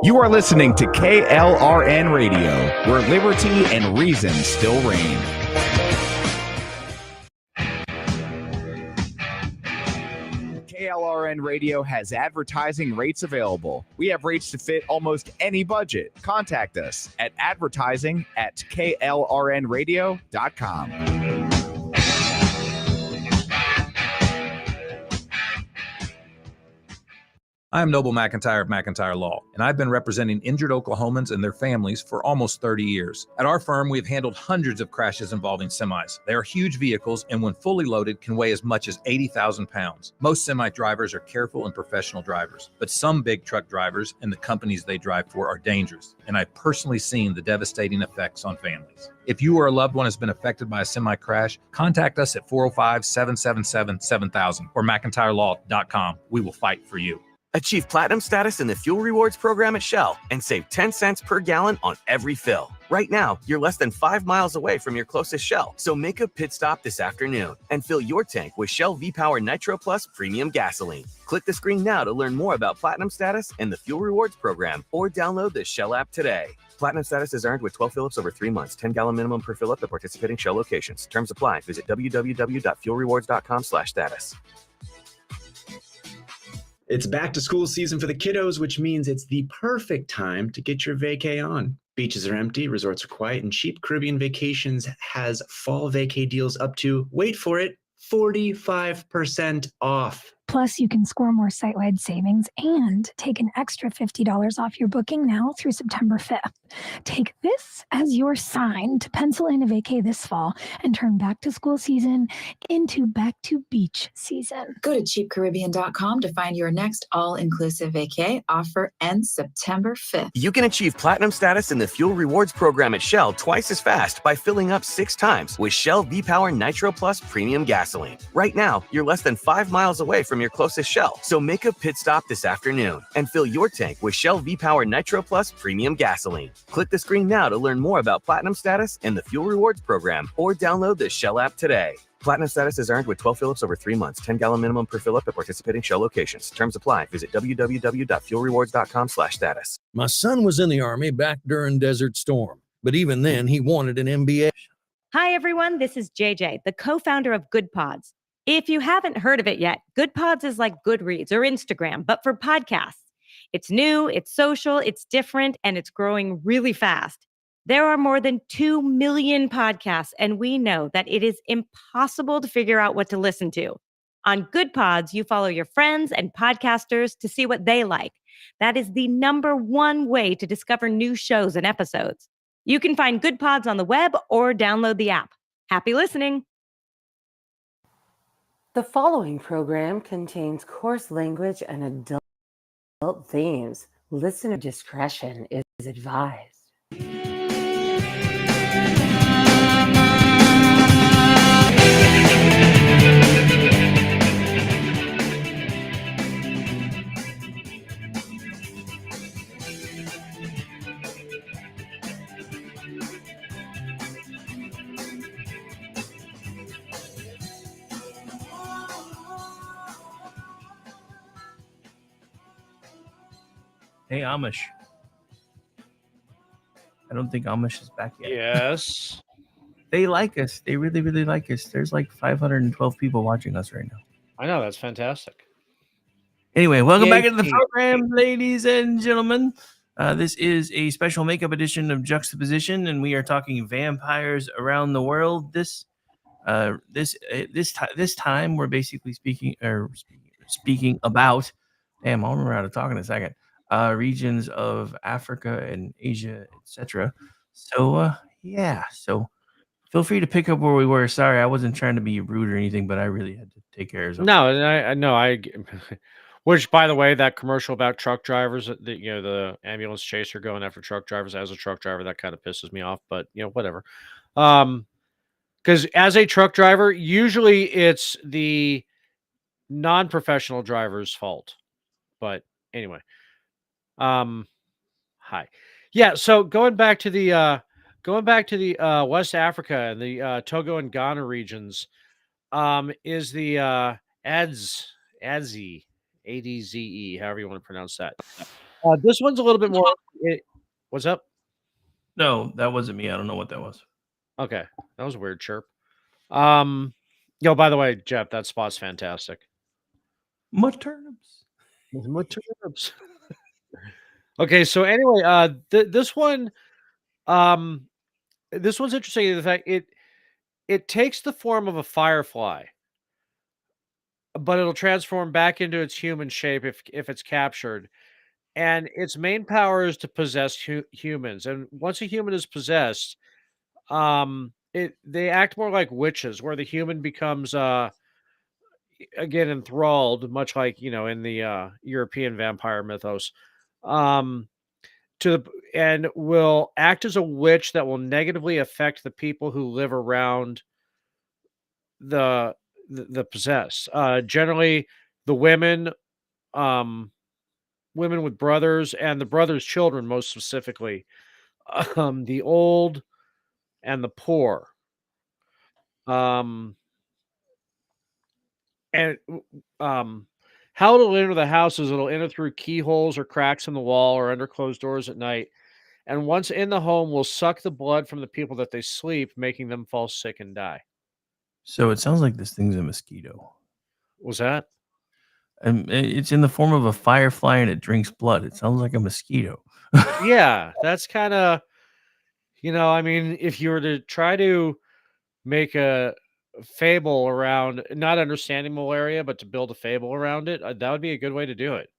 You are listening to KLRN Radio, where liberty and reason still reign. KLRN Radio has advertising rates available. We have rates to fit almost any budget. Contact us at advertising@klrnradio.com. I am Noble McIntyre of McIntyre Law, and I've been representing injured Oklahomans and their families for almost 30 years. At our firm, we've handled hundreds of crashes involving semis. They are huge vehicles and when fully loaded can weigh as much as 80,000 pounds. Most semi drivers are careful and professional drivers, but some big truck drivers and the companies they drive for are dangerous, and I've personally seen the devastating effects on families. If you or a loved one has been affected by a semi crash, contact us at 405-777-7000 or McIntyreLaw.com. We will fight for you. Achieve platinum status in the Fuel Rewards program at Shell and save 10 cents per gallon on every fill. Right now, you're less than 5 miles away from your closest Shell, so make a pit stop this afternoon and fill your tank with Shell V-Power Nitro Plus Premium Gasoline. Click the screen now to learn more about platinum status and the Fuel Rewards program, or download the Shell app today. Platinum status is earned with 12 fill-ups over 3 months, 10-gallon minimum per fill-up at participating Shell locations. Terms apply. Visit www.fuelrewards.com/status. It's back to school season for the kiddos, which means it's the perfect time to get your vacay on. Beaches are empty, resorts are quiet, and Cheap Caribbean Vacations has fall vacay deals up to, wait for it, 45% off. Plus, you can score more site-wide savings and take an extra $50 off your booking now through September 5th. Take this as your sign to pencil in a vacay this fall and turn back to school season into back to beach season. Go to cheapcaribbean.com to find your next all-inclusive vacay. Offer ends September 5th. You can achieve platinum status in the Fuel Rewards program at Shell twice as fast by filling up 6 times with Shell V-Power Nitro Plus Premium Gasoline. Right now, you're less than 5 miles away from your closest Shell, so make a pit stop this afternoon and fill your tank with Shell V-Power Nitro Plus Premium Gasoline. Click the screen now to learn more about platinum status and the Fuel Rewards program, or download the Shell app today. Platinum status is earned with 12 fill-ups over 3 months, 10-gallon minimum per fill-up at participating Shell locations. Terms apply. Visit www.fuelrewards.com/status. My son was in the Army back during Desert Storm, but even then he wanted an MBA. Hi, everyone. This is JJ, the co-founder of Good Pods. If you haven't heard of it yet, Good Pods is like Goodreads or Instagram, but for podcasts. It's new, it's social, it's different, and it's growing really fast. There are more than 2 million podcasts, and we know that it is impossible to figure out what to listen to. On Good Pods, you follow your friends and podcasters to see what they like. That is the #1 way to discover new shows and episodes. You can find Good Pods on the web or download the app. Happy listening. The following program contains coarse language and adult themes. Listener discretion is advised. Hey, Amish. I don't think Amish is back yet. Yes. They like us. They really, really like us. There's like 512 people watching us right now. I know, that's fantastic. Anyway, welcome back Yay. into the program, ladies and gentlemen. This is a special makeup edition of Juxtaposition, and we are talking vampires around the world. This time, we're basically speaking about. Damn, I'll remember how to talk in a second. Regions of Africa and Asia, etc. So so feel free to pick up where we were. Sorry, I wasn't trying to be rude or anything, but I really had to take care of something. No, I which, by the way, that commercial about truck drivers, the ambulance chaser going after truck drivers, as a truck driver, that kind of pisses me off, but whatever. Because as a truck driver, usually it's the non-professional driver's fault. But anyway. Hi. Yeah, so going back to the West Africa and the Togo and Ghana regions, is the ADZE, ADZE, however you want to pronounce that. This one's a little bit more. What's up? No, that wasn't me. I don't know what that was. Okay, that was a weird chirp. By the way, Jeff, that spot's fantastic. Turnips. Okay, so anyway, this one's interesting in the fact it takes the form of a firefly. but it'll transform back into its human shape if it's captured. And its main power is to possess humans. And once a human is possessed, they act more like witches, where the human becomes again enthralled, much like in the European vampire mythos. Um, and will act as a witch that will negatively affect the people who live around the possessed. Generally, the women, women with brothers, and the brothers' children, most specifically, the old and the poor. Um, and how it'll enter the house is it'll enter through keyholes or cracks in the wall or under closed doors at night. And once in the home, will suck the blood from the people that they sleep, making them fall sick and die. So it sounds like this thing's a mosquito. Was that? And it's in the form of a firefly and it drinks blood. It sounds like a mosquito. Yeah, that's kind of, I mean, if you were to try to make a fable around not understanding malaria, but to build a fable around it, that would be a good way to do it.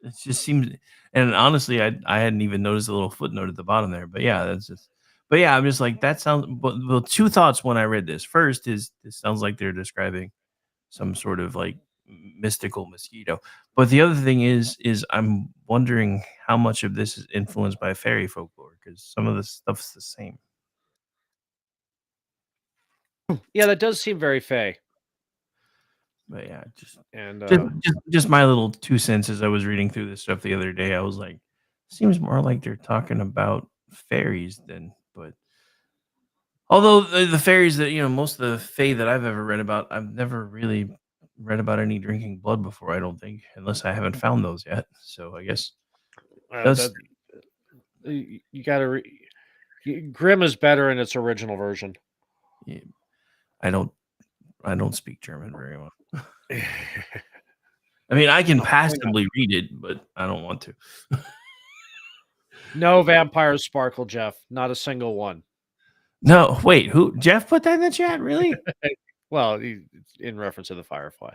It just seems, and honestly, I hadn't even noticed a little footnote at the bottom there. But yeah, I'm just like, that sounds. But well, two thoughts when I read this. First is this sounds like they're describing some sort of like mystical mosquito. But the other thing is I'm wondering how much of this is influenced by fairy folklore, because some of this stuff's the same. Yeah, that does seem very fey. But yeah, just my little 2 cents as I was reading through this stuff the other day. I was like, seems more like they're talking about fairies than, but although the fairies that most of the fae that I've ever read about, I've never really read about any drinking blood before. I don't think, unless I haven't found those yet. So I guess you got to. Grimm is better in its original version. Yeah, I don't speak German very well. I mean, I can passively read it, but I don't want to. No vampires sparkle, Jeff. Not a single one. No, wait, who? Jeff put that in the chat? Really? Well, in reference to the firefly.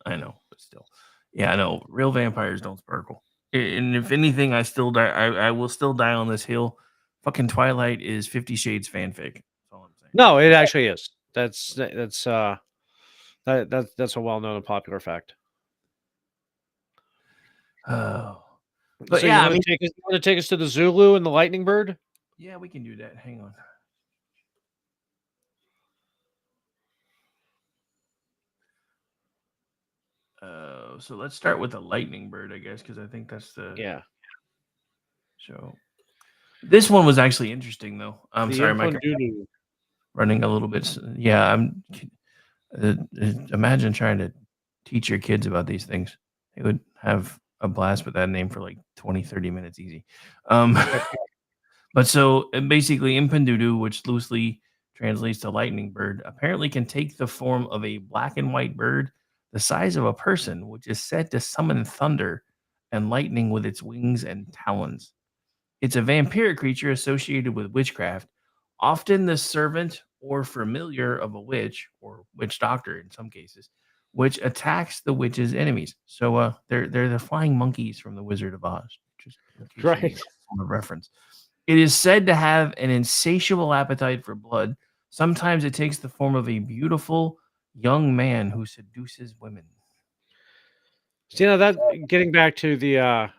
I know, but still. Yeah, I know. Real vampires don't sparkle. And if anything, I still die. I will still die on this hill. Fucking Twilight is 50 Shades fanfic. That's all I'm saying. No, it actually is. That's a well-known and popular fact. Oh, but so yeah, you want to take us to the Zulu and the Lightning Bird? Yeah, we can do that. Hang on. So let's start with the Lightning Bird, I guess, because I think that's the So this one was actually interesting, though. I'm sorry, Mike. Running a little bit. Yeah, I'm. Imagine trying to teach your kids about these things. They would have a blast with that name for like 20, 30 minutes easy. But so basically, Impandudu, which loosely translates to lightning bird, apparently can take the form of a black and white bird the size of a person, which is said to summon thunder and lightning with its wings and talons. It's a vampiric creature associated with witchcraft, often the servant or familiar of a witch or witch doctor in some cases, which attacks the witch's enemies. So they're the flying monkeys from the Wizard of Oz, just right. A reference. It is said to have an insatiable appetite for blood. Sometimes it takes the form of a beautiful young man who seduces women. So, that getting back to the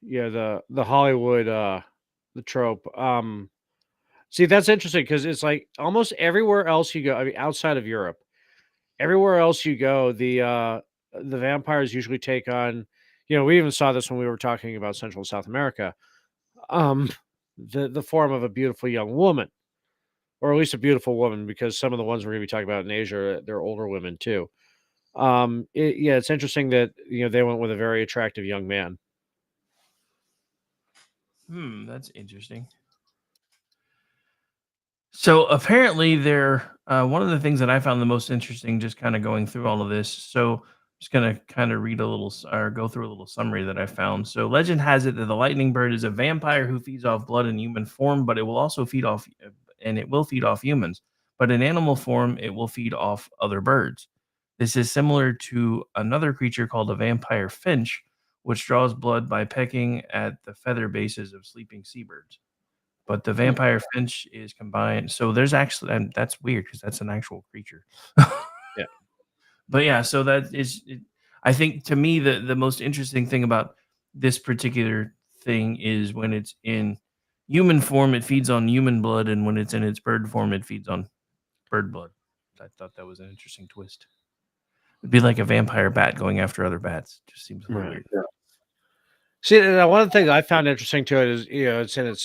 the Hollywood the trope. See, that's interesting because it's like almost everywhere else you go, I mean, outside of Europe, everywhere else you go, the vampires usually take on, we even saw this when we were talking about Central and South America, the form of a beautiful young woman, or at least a beautiful woman, because some of the ones we're going to be talking about in Asia, they're older women too. It's interesting that they went with a very attractive young man. That's interesting. So apparently they're one of the things that I found the most interesting, just kind of going through all of this. So I'm just going to kind of read a little or go through a little summary that I found. So legend has it that the lightning bird is a vampire who feeds off blood in human form, but it will also feed off humans. But in animal form, it will feed off other birds. This is similar to another creature called a vampire finch, which draws blood by pecking at the feather bases of sleeping seabirds. But the vampire finch is combined. So there's actually, and that's weird because that's an actual creature. Yeah. But yeah, so that is, I think to me, the most interesting thing about this particular thing is when it's in human form, it feeds on human blood. And when it's in its bird form, it feeds on bird blood. I thought that was an interesting twist. It'd be like a vampire bat going after other bats. Just seems a little weird. See, now one of the things I found interesting to it is, it's in its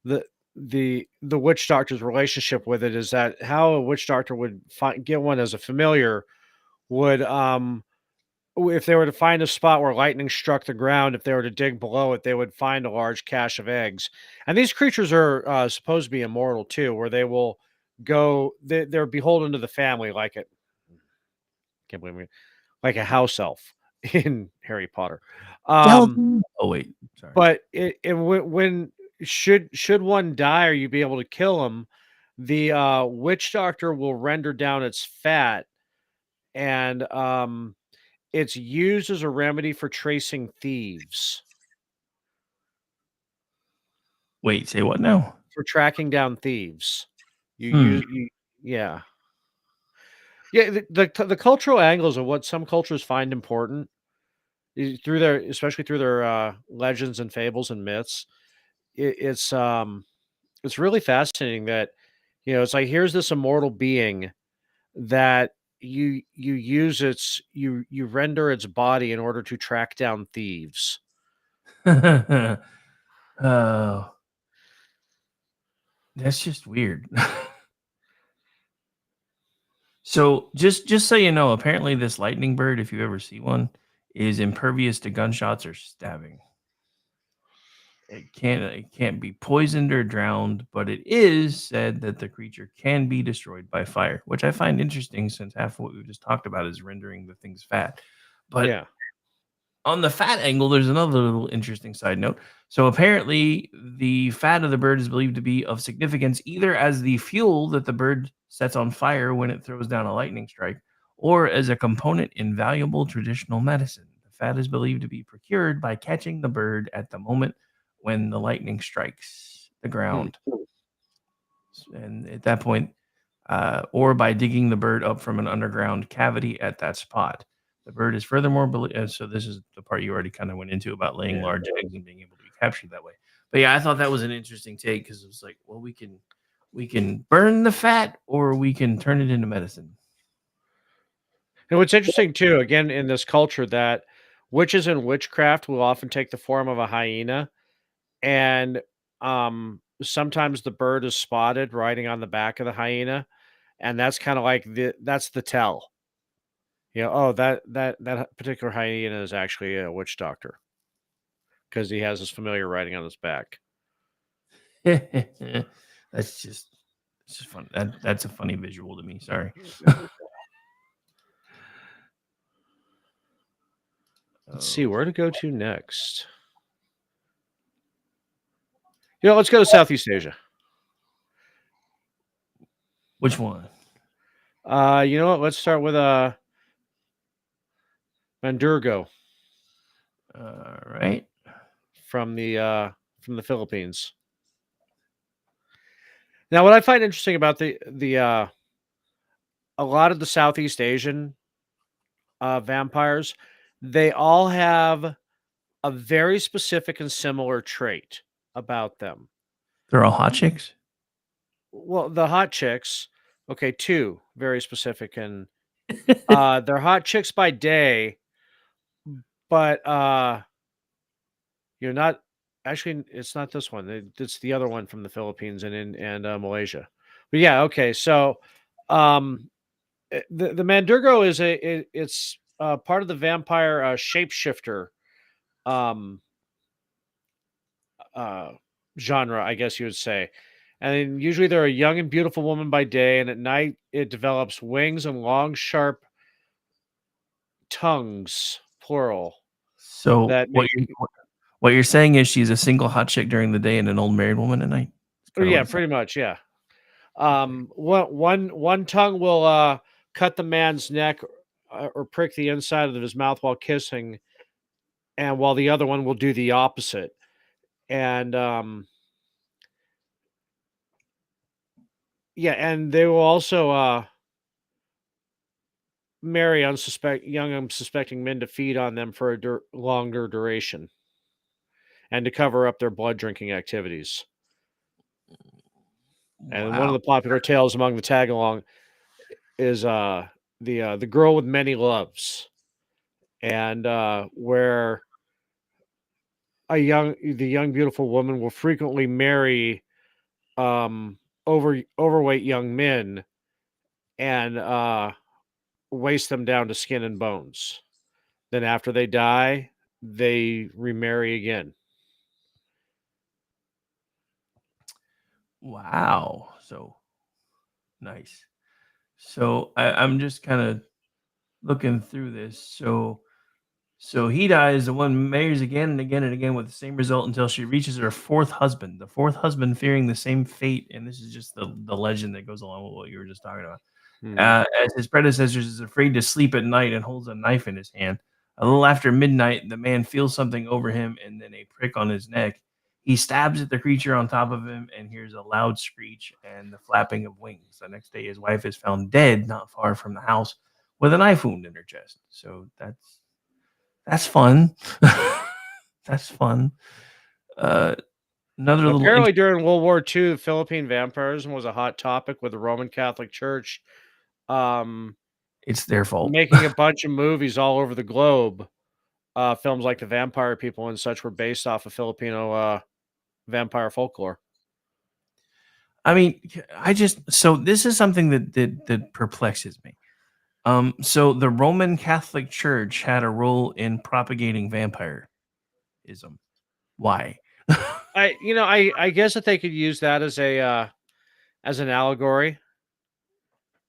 the witch doctor's relationship with it is that how a witch doctor would get one as a familiar would if they were to find a spot where lightning struck the ground, if they were to dig below it, they would find a large cache of eggs. And these creatures are supposed to be immortal too, where they will go. They're beholden to the family, like it. Can't believe me, like a house elf in Harry Potter. Oh wait, sorry. But when should one die or you be able to kill him, the witch doctor will render down its fat, and it's used as a remedy for tracing thieves. Wait, say what now? For tracking down thieves. Yeah. The cultural angles of what some cultures find important especially through their legends and fables and myths. It's really fascinating that it's like, here's this immortal being that you render its body in order to track down thieves. Oh, that's just weird. So just so you know, apparently this lightning bird, if you ever see one, is impervious to gunshots or stabbing. It can't be poisoned or drowned, but it is said that the creature can be destroyed by fire, which I find interesting since half of what we just talked about is rendering the things fat. But yeah, on the fat angle, there's another little interesting side note. So apparently the fat of the bird is believed to be of significance either as the fuel that the bird sets on fire when it throws down a lightning strike, or as a component in valuable traditional medicine. The fat is believed to be procured by catching the bird at the moment when the lightning strikes the ground. And at that point, or by digging the bird up from an underground cavity at that spot. The bird is furthermore so this is the part you already kind of went into about laying large eggs and being able to be captured that way. But yeah, I thought that was an interesting take because it was like, well, we can burn the fat or we can turn it into medicine. And what's interesting too, again, in this culture, that witches and witchcraft will often take the form of a hyena, and sometimes the bird is spotted riding on the back of the hyena, and that's kind of like that's the tell. That particular hyena is actually a witch doctor because he has his familiar riding on his back. It's just fun. That's a funny visual to me. Sorry. Let's see where to go to next. Let's go to Southeast Asia. Which one? You know what? Let's start with Mandurgo. Right. From the Philippines. Now, what I find interesting about a lot of the Southeast Asian vampires, they all have a very specific and similar trait about them. They're all hot chicks? Well, the hot chicks, okay, two very specific, and they're hot chicks by day, but you're not actually. It's not this one. It's the other one from the Philippines and Malaysia. But yeah, okay. So, the Mandurgo is it's part of the vampire shapeshifter genre, I guess you would say. And usually they're a young and beautiful woman by day, and at night it develops wings and long, sharp tongues, plural. So what you're saying is she's a single hot chick during the day and an old married woman at night? Yeah, pretty much, yeah. One tongue will cut the man's neck or prick the inside of his mouth while kissing, and while the other one will do the opposite. And yeah, and they will also marry young unsuspecting men to feed on them for a longer duration, and to cover up their blood drinking activities. And one of Wow. the popular tales among the tag along is the girl with many loves, and where the young beautiful woman will frequently marry overweight young men and waste them down to skin and bones. Then after they die, they remarry again. Wow. So nice. So I'm just kind of looking through this. So he dies, the one marries again and again and again with the same result until she reaches her fourth husband. The fourth husband fearing the same fate, and this is just the legend that goes along with what you were just talking about. As his predecessors is afraid to sleep at night and holds a knife in his hand. A little after midnight, the man feels something over him and then a prick on his neck. He stabs at the creature on top of him and hears a loud screech and the flapping of wings. The next day, his wife is found dead not far from the house with a knife wound in her chest. So that's fun. That's fun. Another little Apparently, during World War II, Philippine vampirism was a hot topic with the Roman Catholic Church. It's their fault. Making a bunch of movies all over the globe. Films like The Vampire People and such were based off of Filipino vampire folklore. I mean, so this is something that perplexes me. So the Roman Catholic Church had a role in propagating vampirism. Why? I guess that they could use that as an allegory.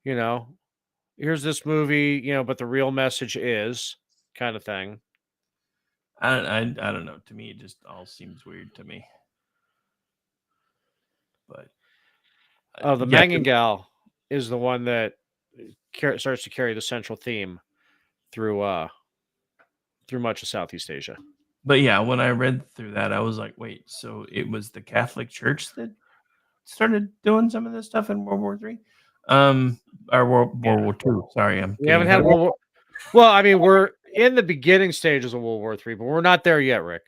Here's this movie, but the real message is kind of thing. I don't know. To me, it just all seems weird to me. But the Mangangal is the one that starts to carry the central theme through much of Southeast Asia. But yeah, when I read through that, I was like, wait, so it was the Catholic Church that started doing some of this stuff in World War III? Or World War II. Sorry, We haven't had World War. Well, I mean, we're in the beginning stages of World War III, but we're not there yet, Rick.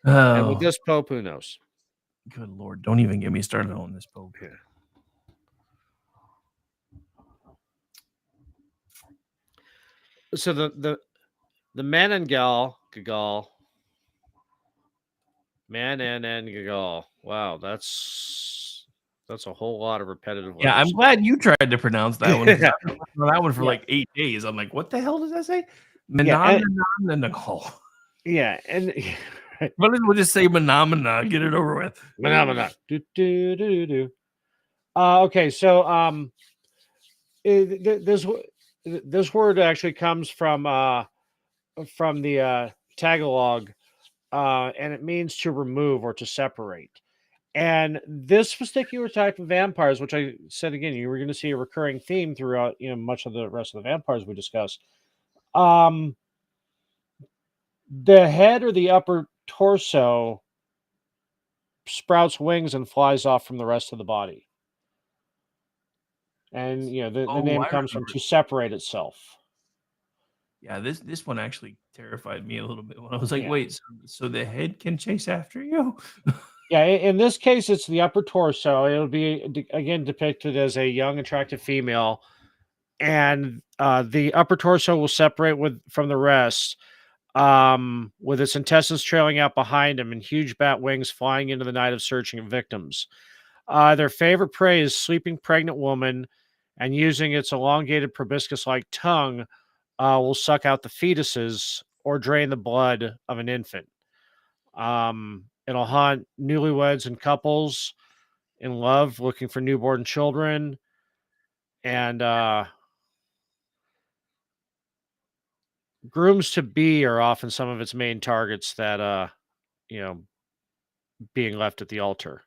And with this Pope, who knows? Good Lord, don't even get me started on this Pope here. So the Manangal. Wow, that's a whole lot of repetitive letters. Yeah, I'm glad you tried to pronounce that one. That one for like 8 days. I'm like, what the hell does that say? Manamana. Yeah, and we'll just say Manamana. Get it over with. Manamana. Okay, so this word actually comes from the Tagalog, and it means to remove or to separate. And this particular type of vampires, which I said again, you were going to see a recurring theme throughout, much of the rest of the vampires we discussed. The head or the upper torso sprouts wings and flies off from the rest of the body. And the name comes from to separate itself. Yeah, this one actually terrified me a little bit when I was like, wait, so the head can chase after you? Yeah, in this case, it's the upper torso. It'll be, again, depicted as a young, attractive female. And the upper torso will separate from the rest, with its intestines trailing out behind him and huge bat wings flying into the night of searching victims. Their favorite prey is sleeping pregnant woman, and using its elongated proboscis-like tongue will suck out the fetuses or drain the blood of an infant. It'll haunt newlyweds and couples in love looking for newborn children. And grooms to be are often some of its main targets that, being left at the altar.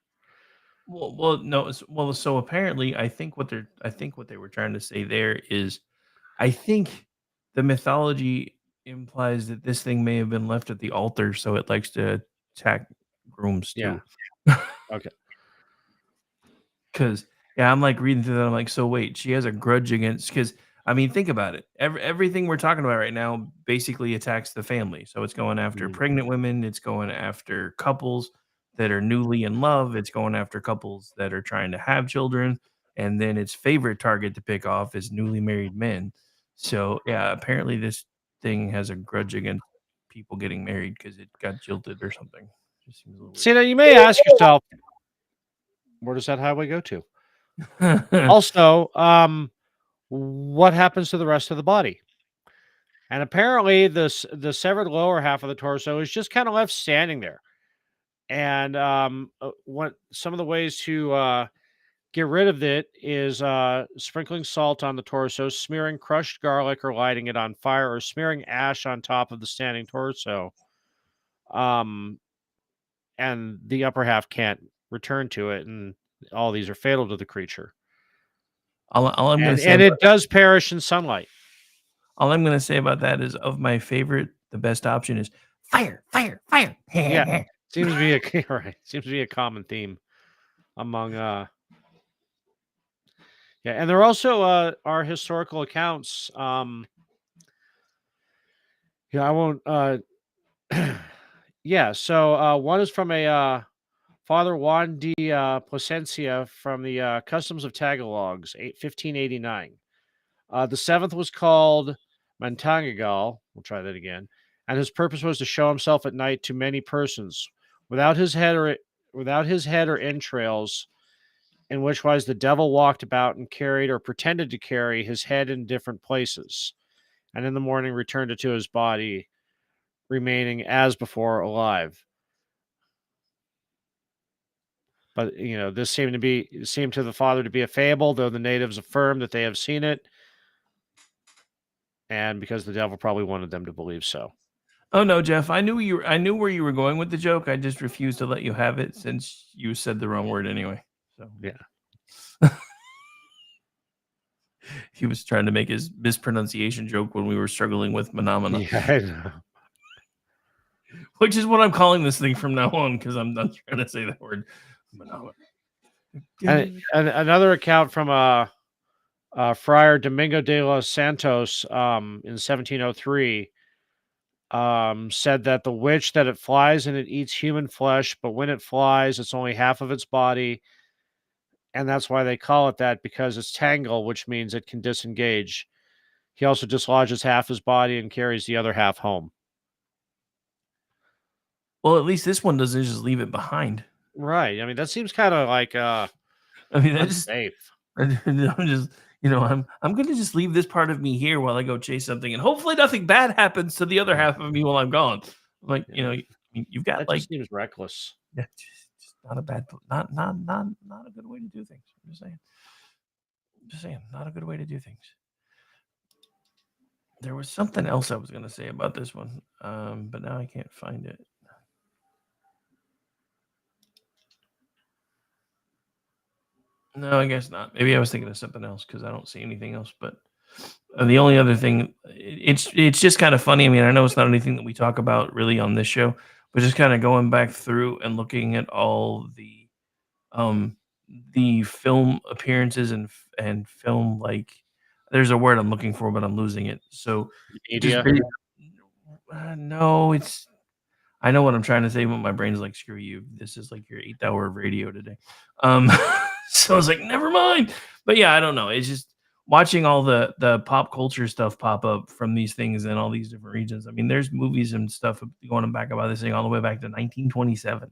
Well, no. So apparently, I think what they were trying to say there is, I think the mythology implies that this thing may have been left at the altar, so it likes to attack grooms Yeah. too. Okay. Because yeah, I'm like reading through that. I'm like, so wait, she has a grudge against. Because I mean, think about it. Everything we're talking about right now basically attacks the family. So it's going after pregnant women. It's going after couples that are newly in love. It's going after couples that are trying to have children. And then its favorite target to pick off is newly married men. So yeah, apparently this thing has a grudge against people getting married because it got jilted or something. Just seems a little See, now you may ask yourself, where does that highway go to? Also, what happens to the rest of the body? And apparently, the severed lower half of the torso is just kind of left standing there. And what some of the ways to get rid of it is sprinkling salt on the torso, smearing crushed garlic or lighting it on fire, or smearing ash on top of the standing torso. And the upper half can't return to it, and all these are fatal to the creature. All I'm going to say And it about- does perish in sunlight. All I'm going to say about that is, of my favorite, the best option is fire, fire, fire. Yeah, seems to be a right. Seems to be a common theme among yeah, and there also are historical accounts. Yeah, I won't. Yeah, so one is from a Father Juan de Plasencia from the Customs of Tagalogs, 1589. The seventh was called Mantangagal. We'll try that again. And his purpose was to show himself at night to many persons, without his head or entrails, in which wise the devil walked about and carried or pretended to carry his head in different places, and in the morning returned it to his body, remaining as before alive. But this seemed to the father to be a fable, though the natives affirm that they have seen it, and because the devil probably wanted them to believe so. Oh no, Jeff! I knew where you were going with the joke. I just refused to let you have it since you said the wrong word anyway. So yeah, he was trying to make his mispronunciation joke when we were struggling with phenomena. Yeah, I know. Which is what I'm calling this thing from now on, because I'm not trying to say that word. And another account from Friar Domingo de los Santos in 1703 said that the witch, that it flies and it eats human flesh, but when it flies, it's only half of its body. And that's why they call it that, because it's tangle, which means it can disengage. He also dislodges half his body and carries the other half home. Well, at least this one doesn't just leave it behind. Right. I mean, that seems kind of like I mean, that's safe. I'm just, I'm going to just leave this part of me here while I go chase something, and hopefully nothing bad happens to the other half of me while I'm gone. Like, you've got that like just seems reckless. Yeah, just not a bad, not a good way to do things. I'm just saying, not a good way to do things. There was something else I was going to say about this one, but now I can't find it. No, I guess not. Maybe I was thinking of something else because I don't see anything else. But the only other thing, it's just kind of funny. I mean, I know it's not anything that we talk about really on this show, but just kind of going back through and looking at all the film appearances and film, like, there's a word I'm looking for, but I'm losing it. So Media? No, it's. I know what I'm trying to say, but my brain's like, screw you. This is like your 8th hour of radio today. So I was like, never mind. But yeah, I don't know. It's just watching all the pop culture stuff pop up from these things in all these different regions. I mean, there's movies and stuff going back about this thing all the way back to 1927.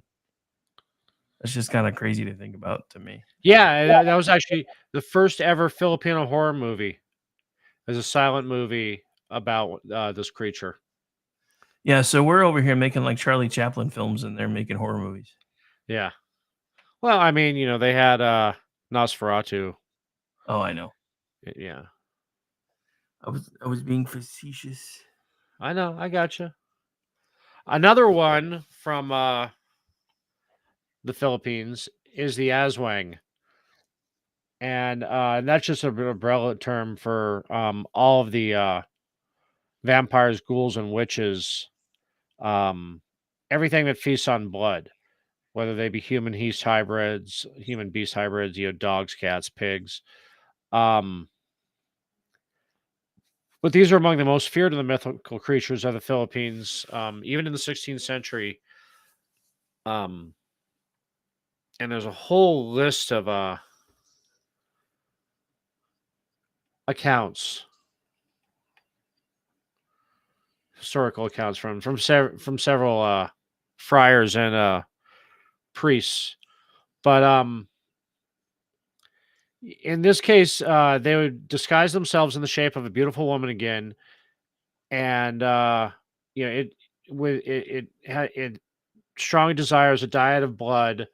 That's just kind of crazy to think about to me. Yeah, that was actually the first ever Filipino horror movie. There's a silent movie about this creature. Yeah, so we're over here making like Charlie Chaplin films, and they're making horror movies. Yeah. Well, I mean, they had Nosferatu. Oh, I know. Yeah. I was being facetious. I know. I gotcha. Another one from the Philippines is the Aswang. And that's just an umbrella term for all of the vampires, ghouls, and witches. Everything that feasts on blood, whether they be human beast hybrids, dogs, cats, pigs. But these are among the most feared of the mythical creatures of the Philippines, even in the 16th century. And there's a whole list of accounts, historical accounts from several friars and priests. But in this case, they would disguise themselves in the shape of a beautiful woman again, and it strongly desires a diet of blood.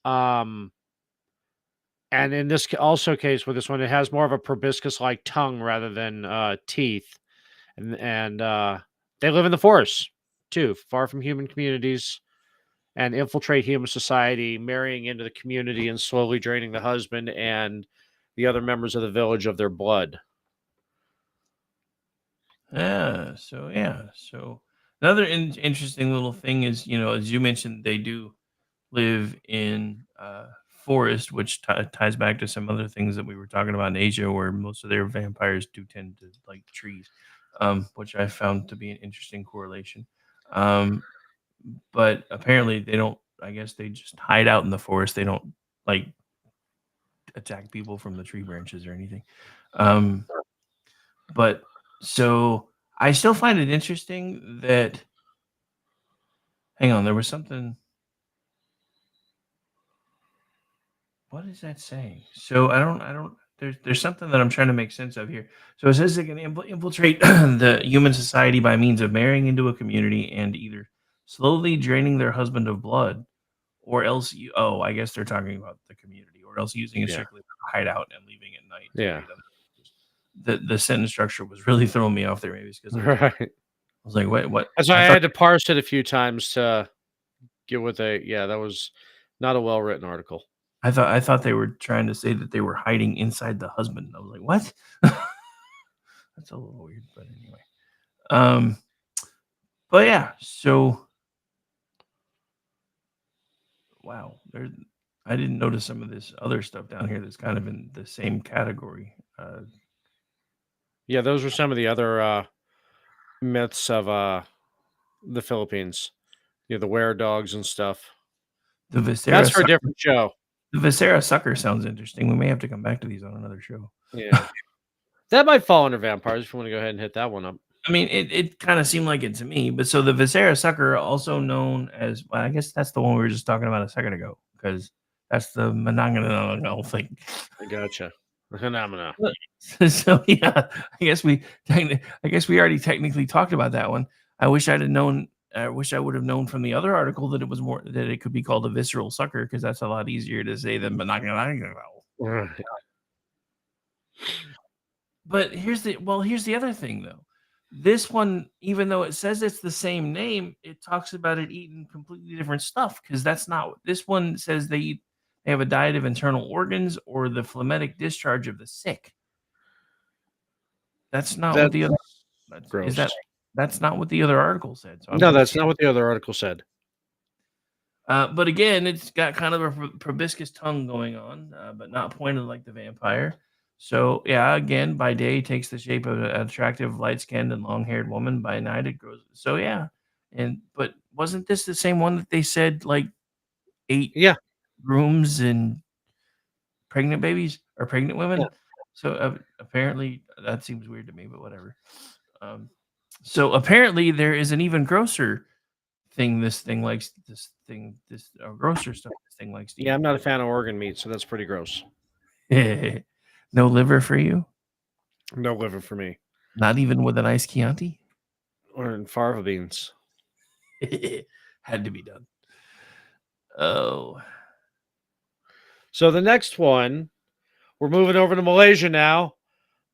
And in this case with this one, it has more of a proboscis-like tongue rather than teeth, and they live in the forest too, far from human communities, and infiltrate human society, marrying into the community and slowly draining the husband and the other members of the village of their blood. So another interesting little thing is, as you mentioned, they do live in forest, which ties back to some other things that we were talking about in Asia, where most of their vampires do tend to like trees, which I found to be an interesting correlation. But apparently they don't. I guess they just hide out in the forest. They don't like attack people from the tree branches or anything. But so I still find it interesting that. Hang on, there was something. What is that saying? So I don't. There's something that I'm trying to make sense of here. So it says they can infiltrate the human society by means of marrying into a community and either slowly draining their husband of blood, or else I guess they're talking about the community, or else using it strictly for hideout and leaving at night. Yeah. The sentence structure was really throwing me off there, maybe because I was like, what? That's why I had to parse it a few times to get with that was not a well written article. I thought they were trying to say that they were hiding inside the husband. I was like, what? That's a little weird, but anyway. But yeah, so wow, I didn't notice some of this other stuff down here that's kind of in the same category. Yeah, those were some of the other myths of the Philippines. The were dogs and stuff. The Viscera That's for a different show. The Viscera sucker sounds interesting. We may have to come back to these on another show. Yeah. That might fall under vampires if you want to go ahead and hit that one up. I mean, it kind of seemed like it to me. But so the Viscera sucker, also known as, well, I guess that's the one we were just talking about a second ago, because that's the monongahela thing. I gotcha. Phenomena. So yeah, I guess we already technically talked about that one. I wish I would have known from the other article that it could be called a visceral sucker, because that's a lot easier to say than monongahela. Right. But here's the other thing though. This one, even though it says it's the same name, it talks about it eating completely different stuff, because that's not what this one says. They have a diet of internal organs or the phlegmatic discharge of the sick. That's not what the other. That's not what the other article said. So no, that's not what the other article said. But again, it's got kind of a proboscis tongue going on, but not pointed like the vampire. So yeah, again, by day it takes the shape of an attractive, light-skinned and long-haired woman. By night it grows. So yeah, but wasn't this the same one that they said like 8 grooms and pregnant babies or pregnant women? Yeah. So apparently that seems weird to me, but whatever. So apparently there is an even grosser thing. Grosser stuff. This thing likes to eat. Yeah, I'm not a fan of organ meat, so that's pretty gross. No liver for you? No liver for me. Not even with an nice Chianti? Or in fava beans. Had to be done. Oh. So the next one, we're moving over to Malaysia now.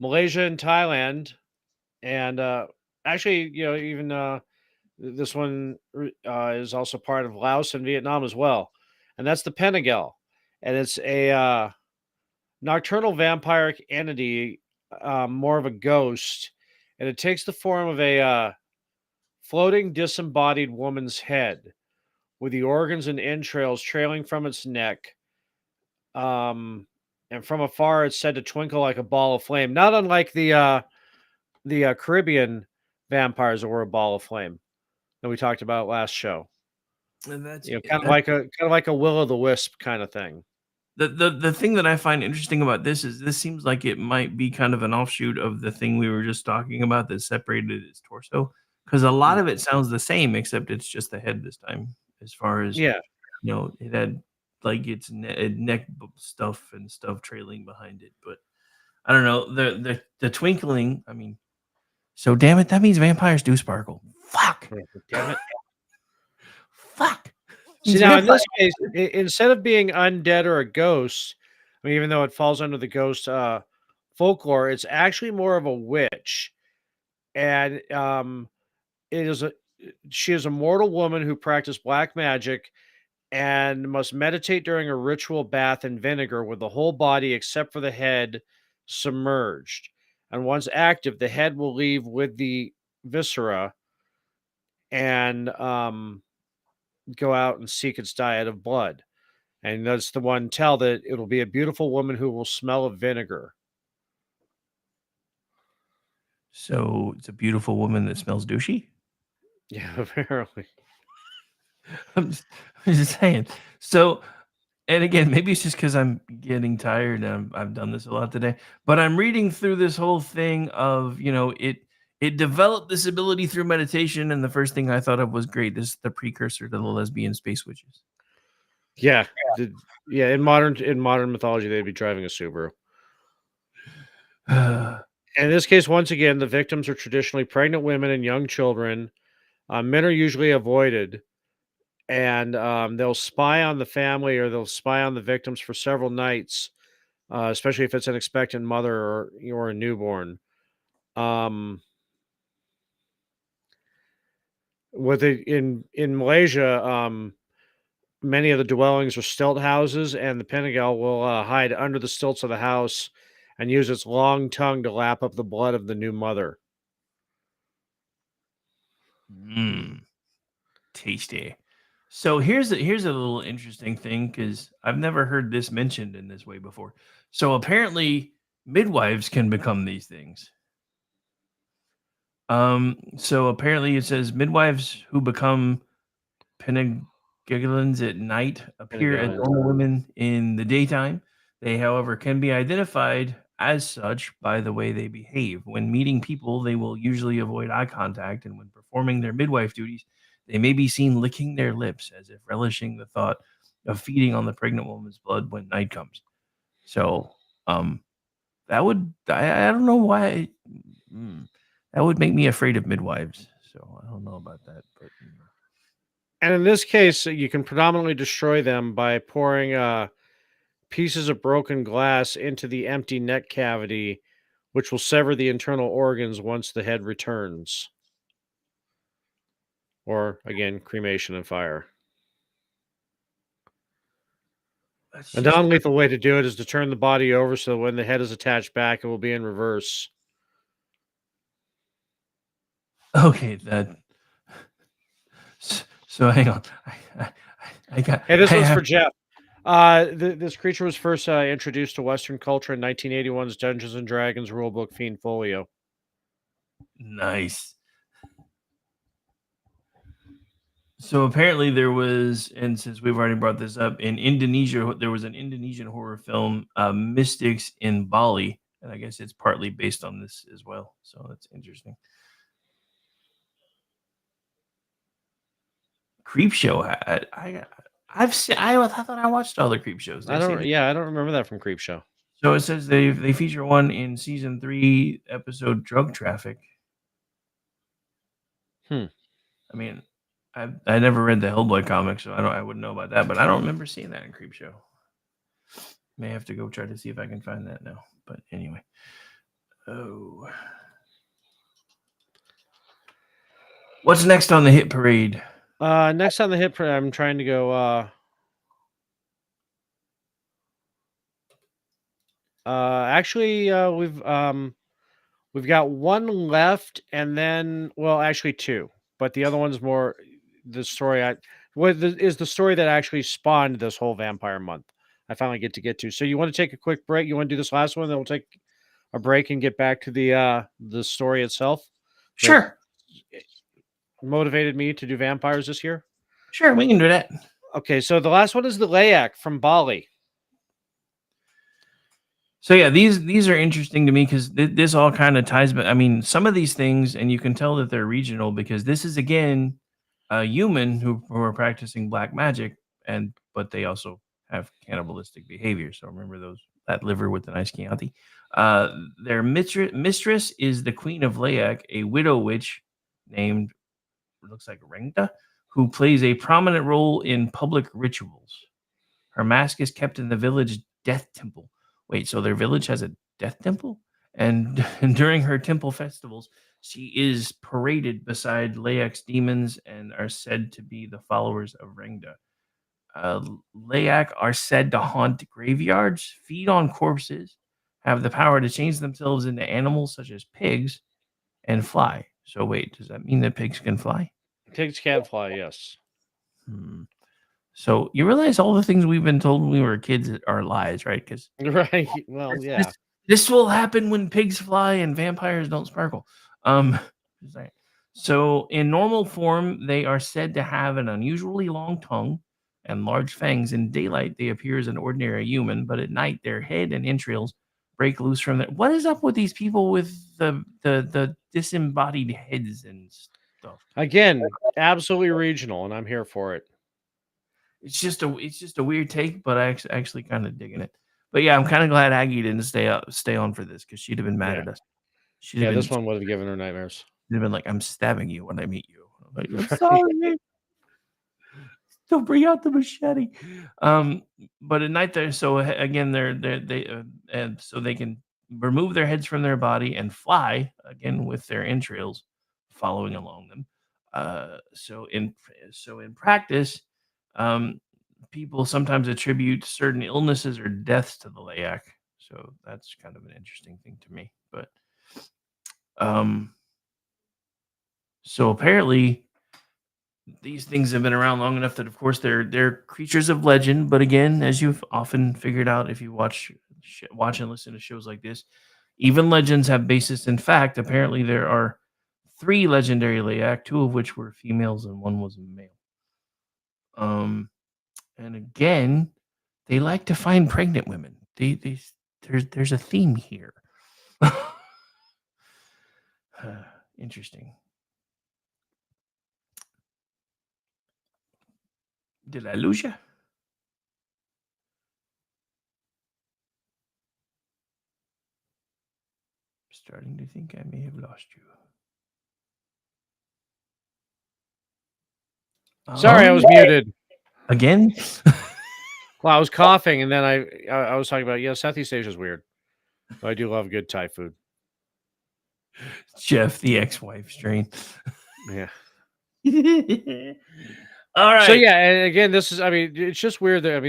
Malaysia and Thailand. And actually, even this one is also part of Laos and Vietnam as well. And that's the Penangel. and it's a nocturnal vampiric entity, more of a ghost, and it takes the form of a floating disembodied woman's head with the organs and entrails trailing from its neck. And from afar, it's said to twinkle like a ball of flame, not unlike the Caribbean vampires that were a ball of flame that we talked about last show. And that's Kind of like a will o' the wisp kind of thing. The thing that I find interesting about this is this seems like it might be kind of an offshoot of the thing we were just talking about that separated its torso, because a lot of it sounds the same except it's just the head this time. As far as Yeah. it had like its neck stuff and stuff trailing behind it, but I don't know the twinkling. I mean, so damn it, that means vampires do sparkle. Fuck, damn it. Fuck. See, now in this case, instead of being undead or a ghost, I mean, even though it falls under the ghost folklore, it's actually more of a witch, and she is a mortal woman who practiced black magic and must meditate during a ritual bath in vinegar with the whole body except for the head submerged. And once active, the head will leave with the viscera and go out and seek its diet of blood. And that's the one tell that it'll be a beautiful woman who will smell of vinegar. So it's a beautiful woman that smells douchey. Yeah, apparently. I'm just saying. So, and again, maybe it's just because I'm getting tired and I've done this a lot today, but I'm reading through this whole thing of, it developed this ability through meditation. And the first thing I thought of was great. This is the precursor to the lesbian space witches. Yeah. In modern mythology, they'd be driving a Subaru. In this case, once again, the victims are traditionally pregnant women and young children. Men are usually avoided, and they'll spy on the family or they'll spy on the victims for several nights, especially if it's an expectant mother or a newborn. In Malaysia, many of the dwellings are stilt houses, and the Penagal will hide under the stilts of the house and use its long tongue to lap up the blood of the new mother. Tasty. So here's a little interesting thing, because I've never heard this mentioned in this way before. So apparently midwives can become these things. So apparently it says midwives who become Penagilans at night appear as normal women in the daytime. They, however, can be identified as such by the way they behave. When meeting people, they will usually avoid eye contact, and when performing their midwife duties, they may be seen licking their lips as if relishing the thought of feeding on the pregnant woman's blood when night comes. So, that would, I don't know why, that would make me afraid of midwives. So I don't know about that, but. And in this case, you can predominantly destroy them by pouring pieces of broken glass into the empty neck cavity, which will sever the internal organs once the head returns. Or, again, cremation and fire. A non-lethal way to do it is to turn the body over so when the head is attached back, it will be in reverse. Okay, so hang on. I got. Hey, this one's for Jeff. This creature was first introduced to Western culture in 1981's Dungeons and Dragons rulebook Fiend Folio. Nice. So apparently there was, and since we've already brought this up, in Indonesia, there was an Indonesian horror film, Mystics in Bali, and I guess it's partly based on this as well. So that's interesting. Creepshow. I thought I watched all the Creepshows. I don't remember that from Creepshow. So it says they feature one in season 3 episode Drug Traffic. I mean, I never read the Hellboy comic, so I wouldn't know about that, but I don't remember seeing that in Creepshow. May have to go try to see if I can find that now. But anyway. Oh. What's next on the hit parade? Next on the hit parade, I'm trying to go Actually, we've got one left, and then actually two, but the other one's more the story. Is the story that actually spawned this whole vampire month. I finally get to. So you want to take a quick break? You want to do this last one? Then we'll take a break and get back to the story itself. that Sure. Motivated me to do vampires this year. Sure, we can do that. Okay, so the last one is the Layak from Bali. So yeah, these are interesting to me because this all kind of ties. But I mean, some of these things, and you can tell that they're regional because this is again a human who are practicing black magic, but they also have cannibalistic behavior. So remember that liver with the nice Chianti. Their mistress is the Queen of Layak, a widow witch named looks like Rengda, who plays a prominent role in public rituals. Her mask is kept in the village death temple. Wait, so their village has a death temple? And during her temple festivals, she is paraded beside Layak's demons and are said to be the followers of Rengda. Layak are said to haunt graveyards, feed on corpses, have the power to change themselves into animals such as pigs, and fly. So wait, does that mean that pigs can fly? Pigs can fly, yes. So you realize all the things we've been told when we were kids are lies, right? Because Right. Well, yeah. this will happen when pigs fly and vampires don't sparkle. Just saying. So in normal form, they are said to have an unusually long tongue and large fangs. In daylight, they appear as an ordinary human, but at night, their head and entrails break loose from their. What is up with these people with the disembodied heads and stuff? Again, absolutely regional, and I'm here for it. It's just a weird take, but I actually kind of digging it. But yeah, I'm kind of glad Aggie didn't stay on for this because she'd have been mad at us. She'd have This one would have given her nightmares. She'd have been like, "I'm stabbing you when I meet you." I'm like, I'm Right. sorry. Don't bring out the machete. But at night they're again and so they can remove their heads from their body and fly again with their entrails following along them. So in practice, people sometimes attribute certain illnesses or deaths to the Layak. So that's kind of an interesting thing to me. But so apparently these things have been around long enough that, of course, they're creatures of legend. But again, as you've often figured out if you watch and listen to shows like this, even legends have basis in fact. Apparently, there are 3 legendary Layak, 2 of which were females and 1 was a male. And again, they like to find pregnant women. There's a theme here. Interesting. Did I lose you? Starting to think I may have lost you. Sorry, I was muted. Again? Well, I was coughing, and then I was talking about, Southeast Asia is weird. But I do love good Thai food. Jeff, the ex-wife strain. Yeah. All right. So yeah, and again, it's just weird that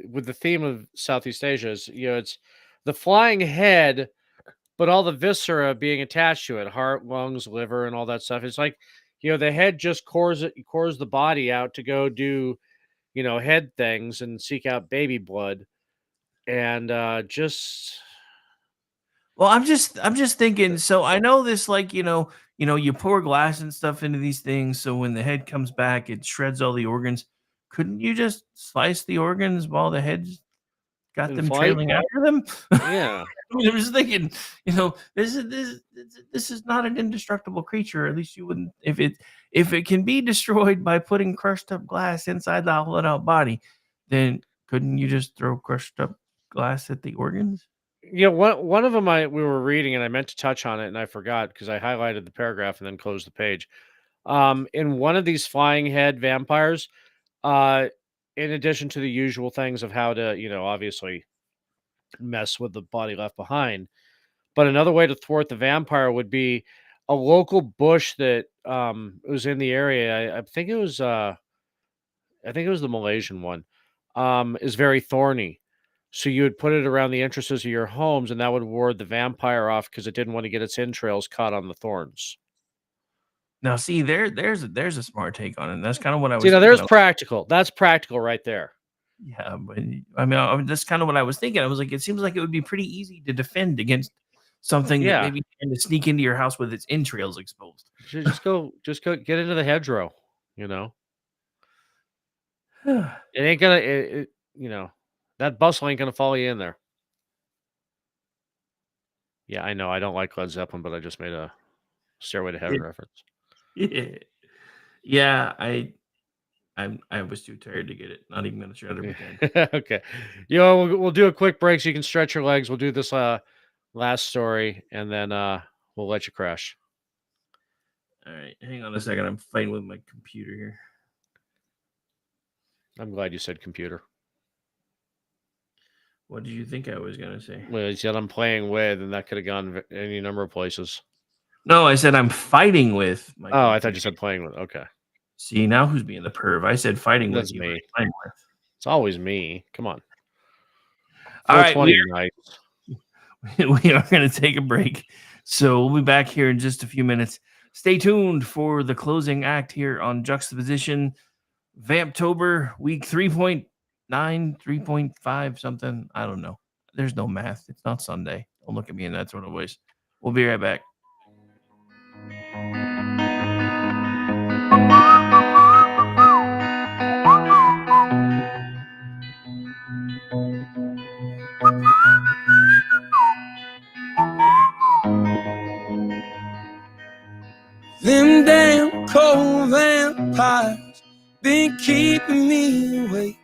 with the theme of Southeast Asia is it's the flying head, but all the viscera being attached to it, heart, lungs, liver, and all that stuff. It's like the head just cores the body out to go do head things and seek out baby blood, and just. Well, I'm just thinking. So I know this, like you pour glass and stuff into these things, so when the head comes back, it shreds all the organs. Couldn't you just slice the organs while the head's got And them fly? trailing after them? Yeah. I mean, I'm just thinking, this is not an indestructible creature. At least you wouldn't if it can be destroyed by putting crushed up glass inside the hollowed out body. Then couldn't you just throw crushed up glass at the organs? One of them we were reading, and I meant to touch on it, and I forgot because I highlighted the paragraph and then closed the page. In one of these flying head vampires, in addition to the usual things of how to, obviously mess with the body left behind, but another way to thwart the vampire would be a local bush that was in the area. I think it was the Malaysian one. Is very thorny. So you would put it around the entrances of your homes, and that would ward the vampire off because it didn't want to get its entrails caught on the thorns. Now, see, there's a smart take on it. And that's kind of what I was. See, now thinking there's of. practical. That's practical right there. Yeah, but that's kind of what I was thinking. I was like, it seems like it would be pretty easy to defend against something that Yeah. maybe trying to sneak into your house with its entrails exposed. Just go get into the hedgerow. It ain't gonna. That bustle ain't gonna follow you in there. Yeah, I know. I don't like Led Zeppelin, but I just made a Stairway to Heaven reference. Yeah, I was too tired to get it. Not even gonna try to pretend. Okay. We'll do a quick break so you can stretch your legs. We'll do this last story, and then we'll let you crash. All right, hang on a second. I'm fighting with my computer here. I'm glad you said computer. What did you think I was gonna say? Well, you said I'm playing with, and that could have gone any number of places. No, I said I'm fighting with my Oh, I thought you said playing with. Okay. See, now who's being the perv? I said fighting That's with you. me. Playing with. It's always me. Come on. All right, 420 night. we are going to take a break. So we'll be back here in just a few minutes. Stay tuned for the closing act here on Juxtaposition. Vamptober, week 3.9, 3.5, something. I don't know. There's no math. It's not Sunday. Don't look at me in that sort of ways. We'll be right back. Them damn cold vampires been keeping me awake,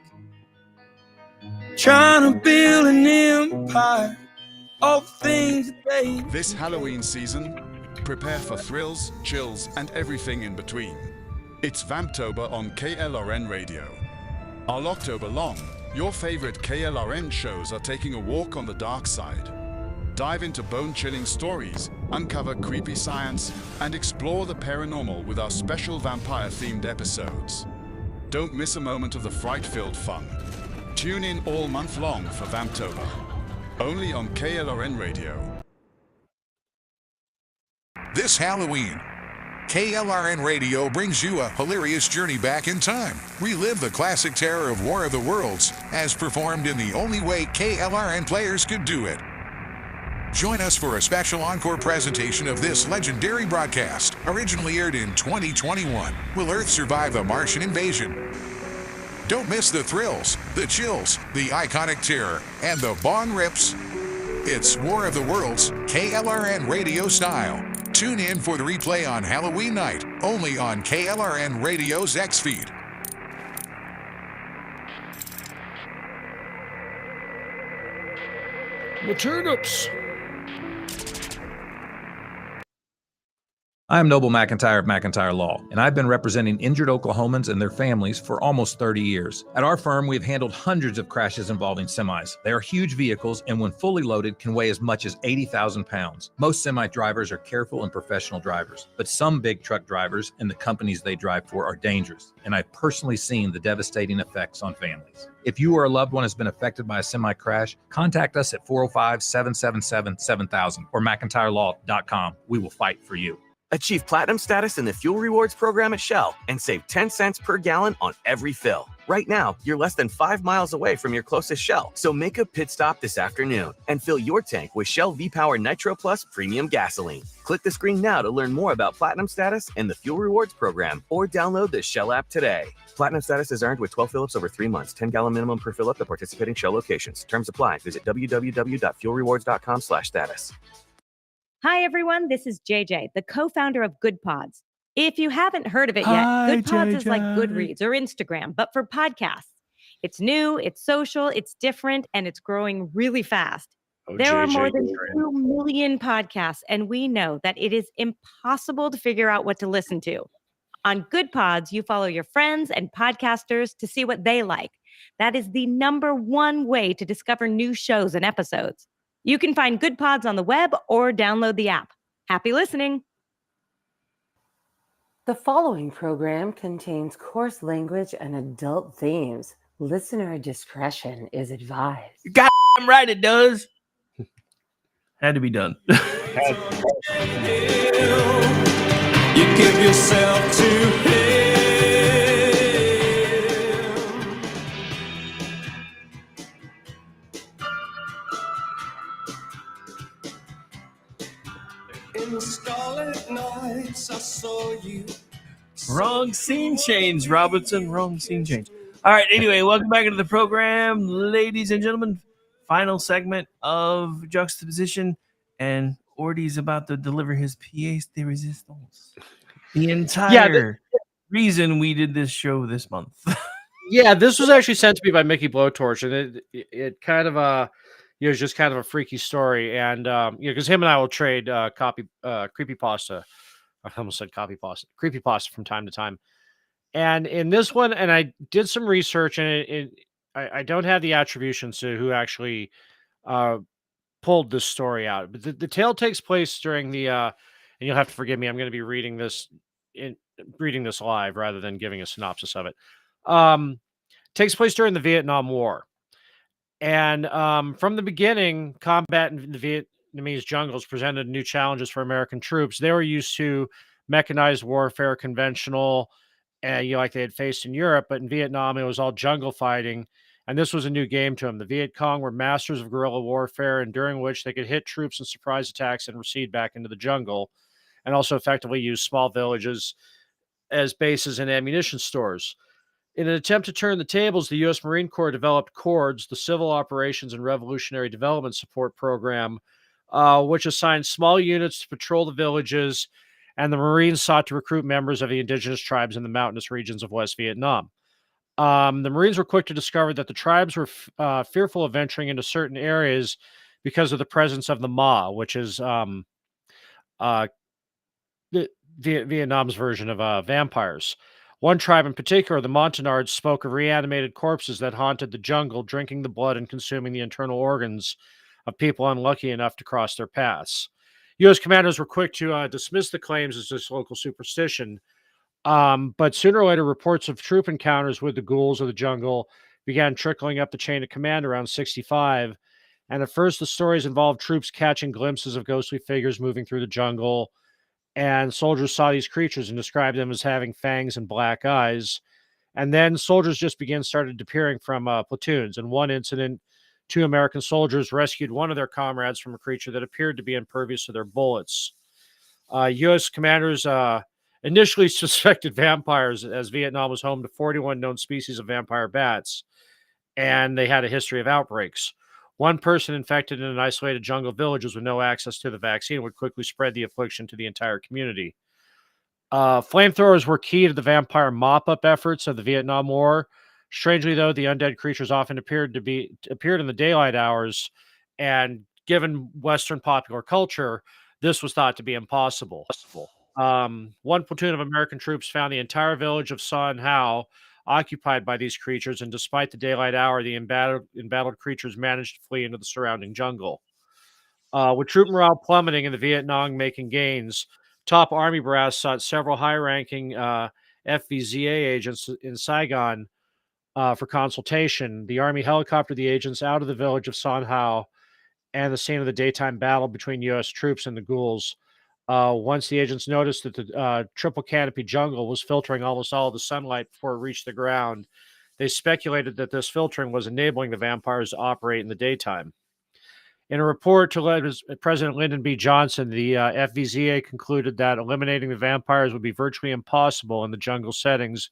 trying to build an empire of things that they. This Halloween season, prepare for thrills, chills, and everything in between. It's Vamptober on KLRN Radio. All October long, your favorite KLRN shows are taking a walk on the dark side. Dive into bone-chilling stories, uncover creepy science, and explore the paranormal with our special vampire-themed episodes. Don't miss a moment of the fright-filled fun. Tune in all month long for Vamptober, only on KLRN Radio. This Halloween, KLRN Radio brings you a hilarious journey back in time. Relive the classic terror of War of the Worlds as performed in the only way KLRN players could do it. Join us for a special encore presentation of this legendary broadcast, originally aired in 2021. Will Earth survive the Martian invasion? Don't miss the thrills, the chills, the iconic terror, and the Bong rips. It's War of the Worlds, KLRN Radio style. Tune in for the replay on Halloween night, only on KLRN Radio's X feed. The turnips. I am Noble McIntyre of McIntyre Law, and I've been representing injured Oklahomans and their families for almost 30 years. At our firm, we've handled hundreds of crashes involving semis. They are huge vehicles and when fully loaded can weigh as much as 80,000 pounds. Most semi drivers are careful and professional drivers, but some big truck drivers and the companies they drive for are dangerous, and I've personally seen the devastating effects on families. If you or a loved one has been affected by a semi crash, contact us at 405-777-7000 or McIntyreLaw.com. We will fight for you. Achieve platinum status in the Fuel Rewards program at Shell and save 10 cents per gallon on every fill. Right now, you're less than 5 miles away from your closest Shell, so make a pit stop this afternoon and fill your tank with Shell V-Power Nitro Plus Premium Gasoline. Click the screen now to learn more about platinum status in the Fuel Rewards program or download the Shell app today. Platinum status is earned with 12 fill-ups over 3 months, 10-gallon minimum per fill-up at participating Shell locations. Terms apply. Visit www.fuelrewards.com/status. Hi, everyone. This is JJ, the co-founder of Good Pods. If you haven't heard of it yet, Hi, Good Pods is like JJ. Goodreads or Instagram, but for podcasts. It's new, it's social, it's different, and it's growing really fast. There are more than 2 million podcasts, and we know that it is impossible to figure out what to listen to. On Good Pods, you follow your friends and podcasters to see what they like. That is the #1 way to discover new shows and episodes. You can find Good Pods on the web or download the app. Happy listening. The following program contains coarse language and adult themes. Listener discretion is advised. Goddamn right it does. Had to be done. You give yourself to him. In the starlit nights, I saw you. Wrong scene change, Robinson. Wrong scene change. All right. Anyway, welcome back into the program, ladies and gentlemen. Final segment of Juxtaposition, and Ordy's about to deliver his pièce de résistance. The entire reason we did this show this month. Yeah, this was actually sent to me by Mickey Blowtorch, and it kind of was just kind of a freaky story, and because him and I will trade creepypasta. I almost said creepypasta from time to time. And in this one, and I did some research, and I don't have the attributions to who actually pulled this story out. But the tale takes place during the, and you'll have to forgive me, I'm going to be reading this live rather than giving a synopsis of it. Takes place during the Vietnam War. And from the beginning, combat in the Vietnamese jungles presented new challenges for American troops. They were used to mechanized warfare, conventional, like they had faced in Europe, but in Vietnam, it was all jungle fighting, and this was a new game to them. The Viet Cong were masters of guerrilla warfare, and during which they could hit troops in surprise attacks and recede back into the jungle, and also effectively use small villages as bases and ammunition stores. In an attempt to turn the tables, the U.S. Marine Corps developed CORDS, the Civil Operations and Revolutionary Development Support Program, which assigned small units to patrol the villages, and the Marines sought to recruit members of the indigenous tribes in the mountainous regions of West Vietnam. The Marines were quick to discover that the tribes were fearful of venturing into certain areas because of the presence of the Ma, which is Vietnam's version of vampires. One tribe in particular, the Montagnards, spoke of reanimated corpses that haunted the jungle, drinking the blood and consuming the internal organs of people unlucky enough to cross their paths. U.S. commanders were quick to dismiss the claims as just local superstition, but sooner or later, reports of troop encounters with the ghouls of the jungle began trickling up the chain of command around 65, and at first the stories involved troops catching glimpses of ghostly figures moving through the jungle, and soldiers saw these creatures and described them as having fangs and black eyes, and then soldiers just started appearing from platoons. In one incident, 2 American soldiers rescued one of their comrades from a creature that appeared to be impervious to their bullets. U.S. commanders initially suspected vampires, as Vietnam was home to 41 known species of vampire bats, and they had a history of outbreaks. One person infected in an isolated jungle village with no access to the vaccine would quickly spread the affliction to the entire community. Flamethrowers were key to the vampire mop-up efforts of the Vietnam War. Strangely, though, the undead creatures often appeared in the daylight hours, and given Western popular culture, this was thought to be impossible. One platoon of American troops found the entire village of Son Hao occupied by these creatures, and despite the daylight hour, the embattled creatures managed to flee into the surrounding jungle. With troop morale plummeting and the Viet Cong making gains, top army brass sought several high-ranking FVZA agents in Saigon for consultation. The Army helicoptered the agents out of the village of Son Hao and the scene of the daytime battle between U.S. troops and the ghouls. Once the agents noticed that the triple canopy jungle was filtering almost all of the sunlight before it reached the ground, they speculated that this filtering was enabling the vampires to operate in the daytime. In a report to President Lyndon B. Johnson, the FVZA concluded that eliminating the vampires would be virtually impossible in the jungle settings.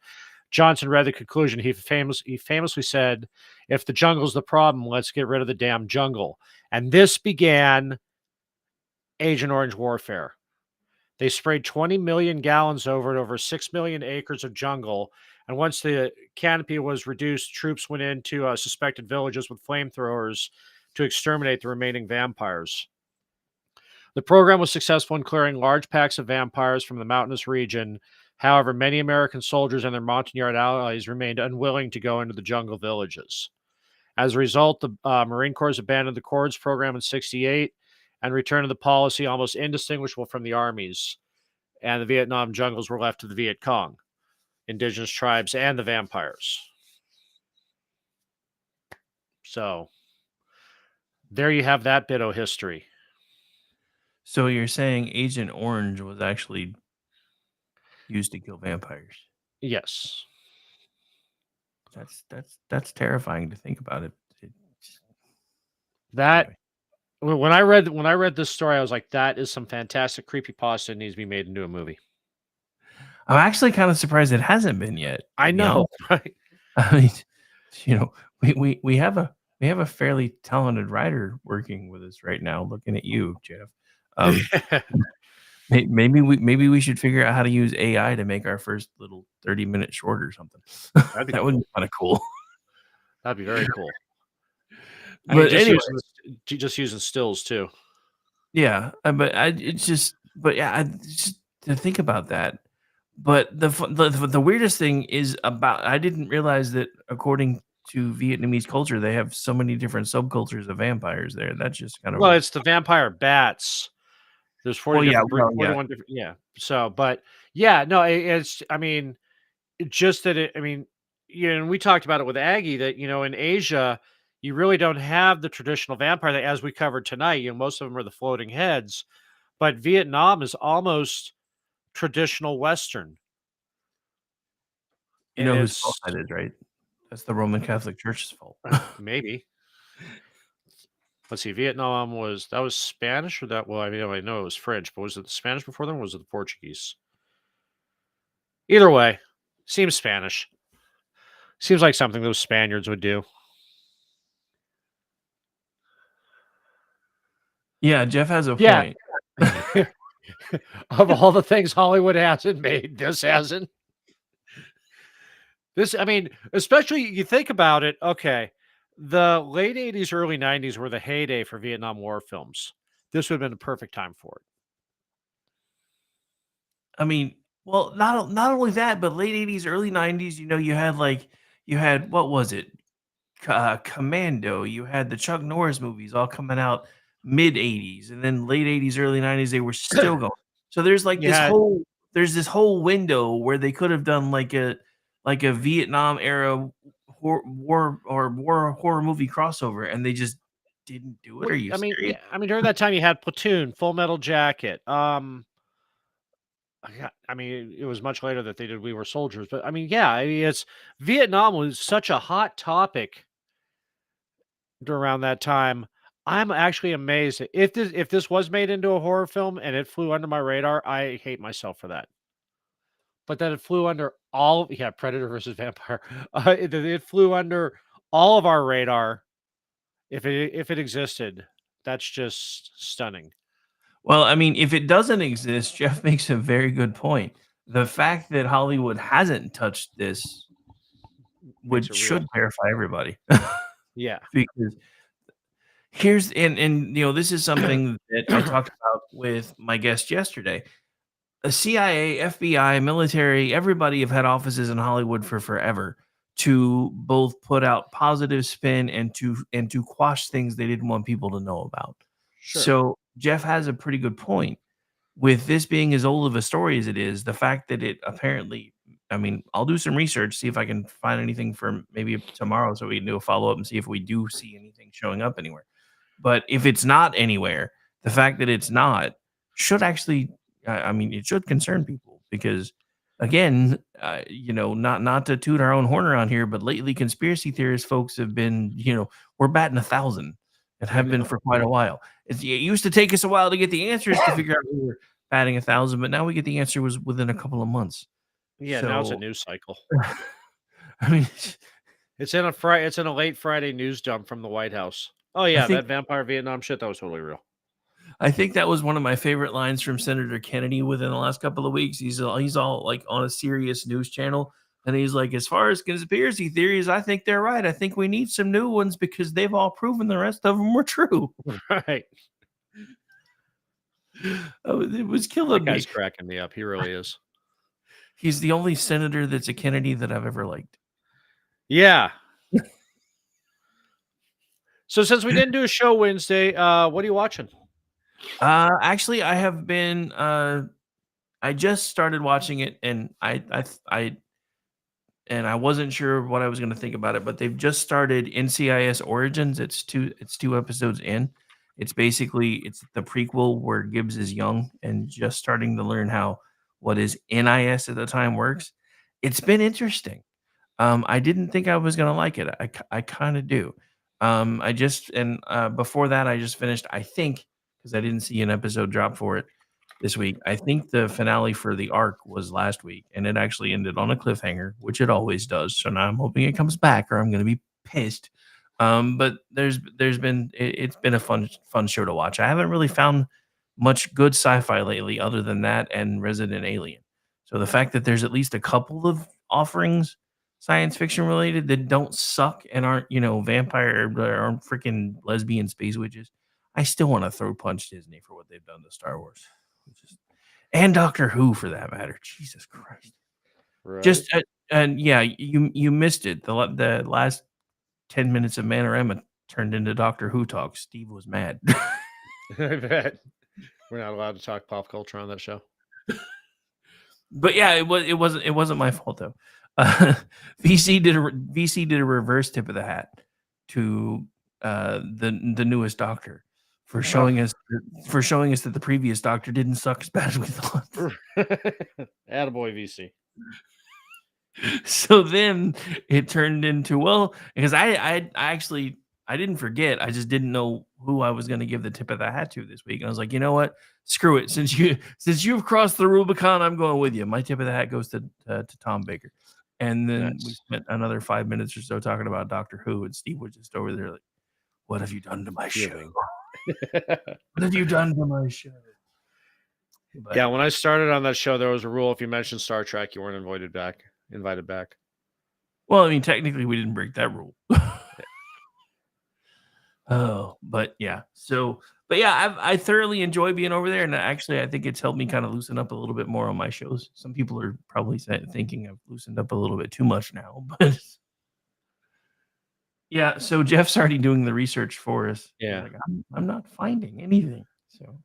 Johnson read the conclusion. He famously said, "If the jungle's the problem, let's get rid of the damn jungle." And this began Agent Orange warfare. They sprayed 20 million gallons over 6 million acres of jungle. And once the canopy was reduced, troops went into suspected villages with flamethrowers to exterminate the remaining vampires. The program was successful in clearing large packs of vampires from the mountainous region. However, many American soldiers and their Montagnard allies remained unwilling to go into the jungle villages. As a result, the Marine Corps abandoned the CORDS program in 1968 and returned to the policy almost indistinguishable from the armies. And the Vietnam jungles were left to the Viet Cong, indigenous tribes, and the vampires. So there you have that bit of history. So you're saying Agent Orange was actually used to kill vampires? Yes. That's terrifying to think about it. That when I read this story, I was like, that is some fantastic creepypasta that needs to be made into a movie. I'm actually kind of surprised it hasn't been yet. I know, right? I mean, we have a fairly talented writer working with us right now. Looking at you, Jeff. Maybe we should figure out how to use AI to make our first little 30-minute short or something. That would be kind of cool. That'd be very cool. But anyway, just using stills too. Yeah, just to think about that. But the weirdest thing is I didn't realize that according to Vietnamese culture, they have so many different subcultures of vampires there. That's just kind of Well, it's the vampire bats. There's 40 different, 41 different. Yeah. So, but yeah, no, it's. I mean, just that. And we talked about it with Aggie that in Asia, you really don't have the traditional vampire that, as we covered tonight. Most of them are the floating heads, but Vietnam is almost traditional Western. You know whose fault that is, right? That's the Roman Catholic Church's fault. Maybe. Let's see. Vietnam was Spanish or that? Well, I know it was French, but was it the Spanish before them? Or was it the Portuguese? Either way, seems Spanish. Seems like something those Spaniards would do. Yeah, Jeff has a point. Of all the things Hollywood hasn't made, this hasn't. Especially you think about it. Okay. The late 80s, early 90s were the heyday for Vietnam War films. This would have been the perfect time for it. Well, not only that, but late 80s, early 90s, you had what was it? Commando. You had the Chuck Norris movies all coming out mid 80s, and then late 80s, early 90s, they were still going. So there's this whole window where they could have done like a Vietnam era war horror movie crossover, and they just didn't do it. Are you serious? During that time you had Platoon, Full Metal Jacket. It was much later that they did We Were Soldiers, but it's Vietnam was such a hot topic around that time. I'm actually amazed if this was made into a horror film and it flew under my radar. I hate myself for that. But that it flew under Predator versus Vampire. It flew under all of our radar. If it existed, that's just stunning. Well, if it doesn't exist, Jeff makes a very good point. The fact that Hollywood hasn't touched this should terrify everybody. Yeah. Because this is something that I talked about with my guest yesterday. The CIA, FBI, military, everybody have had offices in Hollywood for forever to both put out positive spin and to quash things they didn't want people to know about. Sure. So Jeff has a pretty good point. With this being as old of a story as it is, the fact that it apparently, I'll do some research, see if I can find anything for maybe tomorrow so we can do a follow-up and see if we do see anything showing up anywhere. But if it's not anywhere, the fact that it's not should actually, it should concern people because, again, not to toot our own horn around here, but lately conspiracy theorist folks have been, we're batting 1,000 and have been for quite a while. It used to take us a while to get the answers to figure out we were batting 1,000, but now we get the answer was within a couple of months. Yeah, now it's a news cycle. It's in a late Friday news dump from the White House. Oh yeah, that vampire Vietnam shit, that was totally real. I think that was one of my favorite lines from Senator Kennedy within the last couple of weeks. He's all like on a serious news channel, and he's like, as far as conspiracy theories, I think they're right. I think we need some new ones because they've all proven the rest of them were true. Right. It was killing that guy's me. cracking me up. He really is. He's the only senator that's a Kennedy that I've ever liked. Yeah. So since we didn't do a show Wednesday, what are you watching? Actually, I have been. I just started watching it, and I and I wasn't sure what I was going to think about it, but they've just started NCIS Origins. It's two episodes in. It's the prequel where Gibbs is young and just starting to learn how what is NIS at the time works. It's been interesting. I didn't think I was going to like it. I kind of do. Before that, I just finished, I think, because I didn't see an episode drop for it this week. I think the finale for the arc was last week, and it actually ended on a cliffhanger, which it always does. So now I'm hoping it comes back, or I'm going to be pissed. But it's been a fun show to watch. I haven't really found much good sci-fi lately, other than that and Resident Alien. So the fact that there's at least a couple of offerings science fiction related that don't suck and aren't vampire or aren't freaking lesbian space witches, I still want to throw punch Disney for what they've done to Star Wars, and Doctor Who for that matter. Jesus Christ! Right. Just and yeah, you missed it. The last 10 minutes of Manorama turned into Doctor Who talk. Steve was mad. I bet we're not allowed to talk pop culture on that show. But yeah, it wasn't my fault though. VC did a reverse tip of the hat to the newest Doctor for showing us that the previous Doctor didn't suck as bad as we thought. Attaboy, VC. So then it turned into, well, because I actually didn't forget. I just didn't know who I was going to give the tip of the hat to this week. And I was like, you know what? Screw it. Since you've crossed the Rubicon, I'm going with you. My tip of the hat goes to Tom Baker. And then we spent another 5 minutes or so talking about Doctor Who, and Steve was just over there like, what have you done to my show? What have you done to my show? But, yeah, when I started on that show, there was a rule: if you mentioned Star Trek, you weren't invited back. Well, I mean, technically, we didn't break that rule. Oh, but yeah. But yeah, I thoroughly enjoy being over there, and actually, I think it's helped me kind of loosen up a little bit more on my shows. Some people are probably thinking I've loosened up a little bit too much now, but yeah. So Jeff's already doing the research for us. Yeah, like, I'm not finding anything. So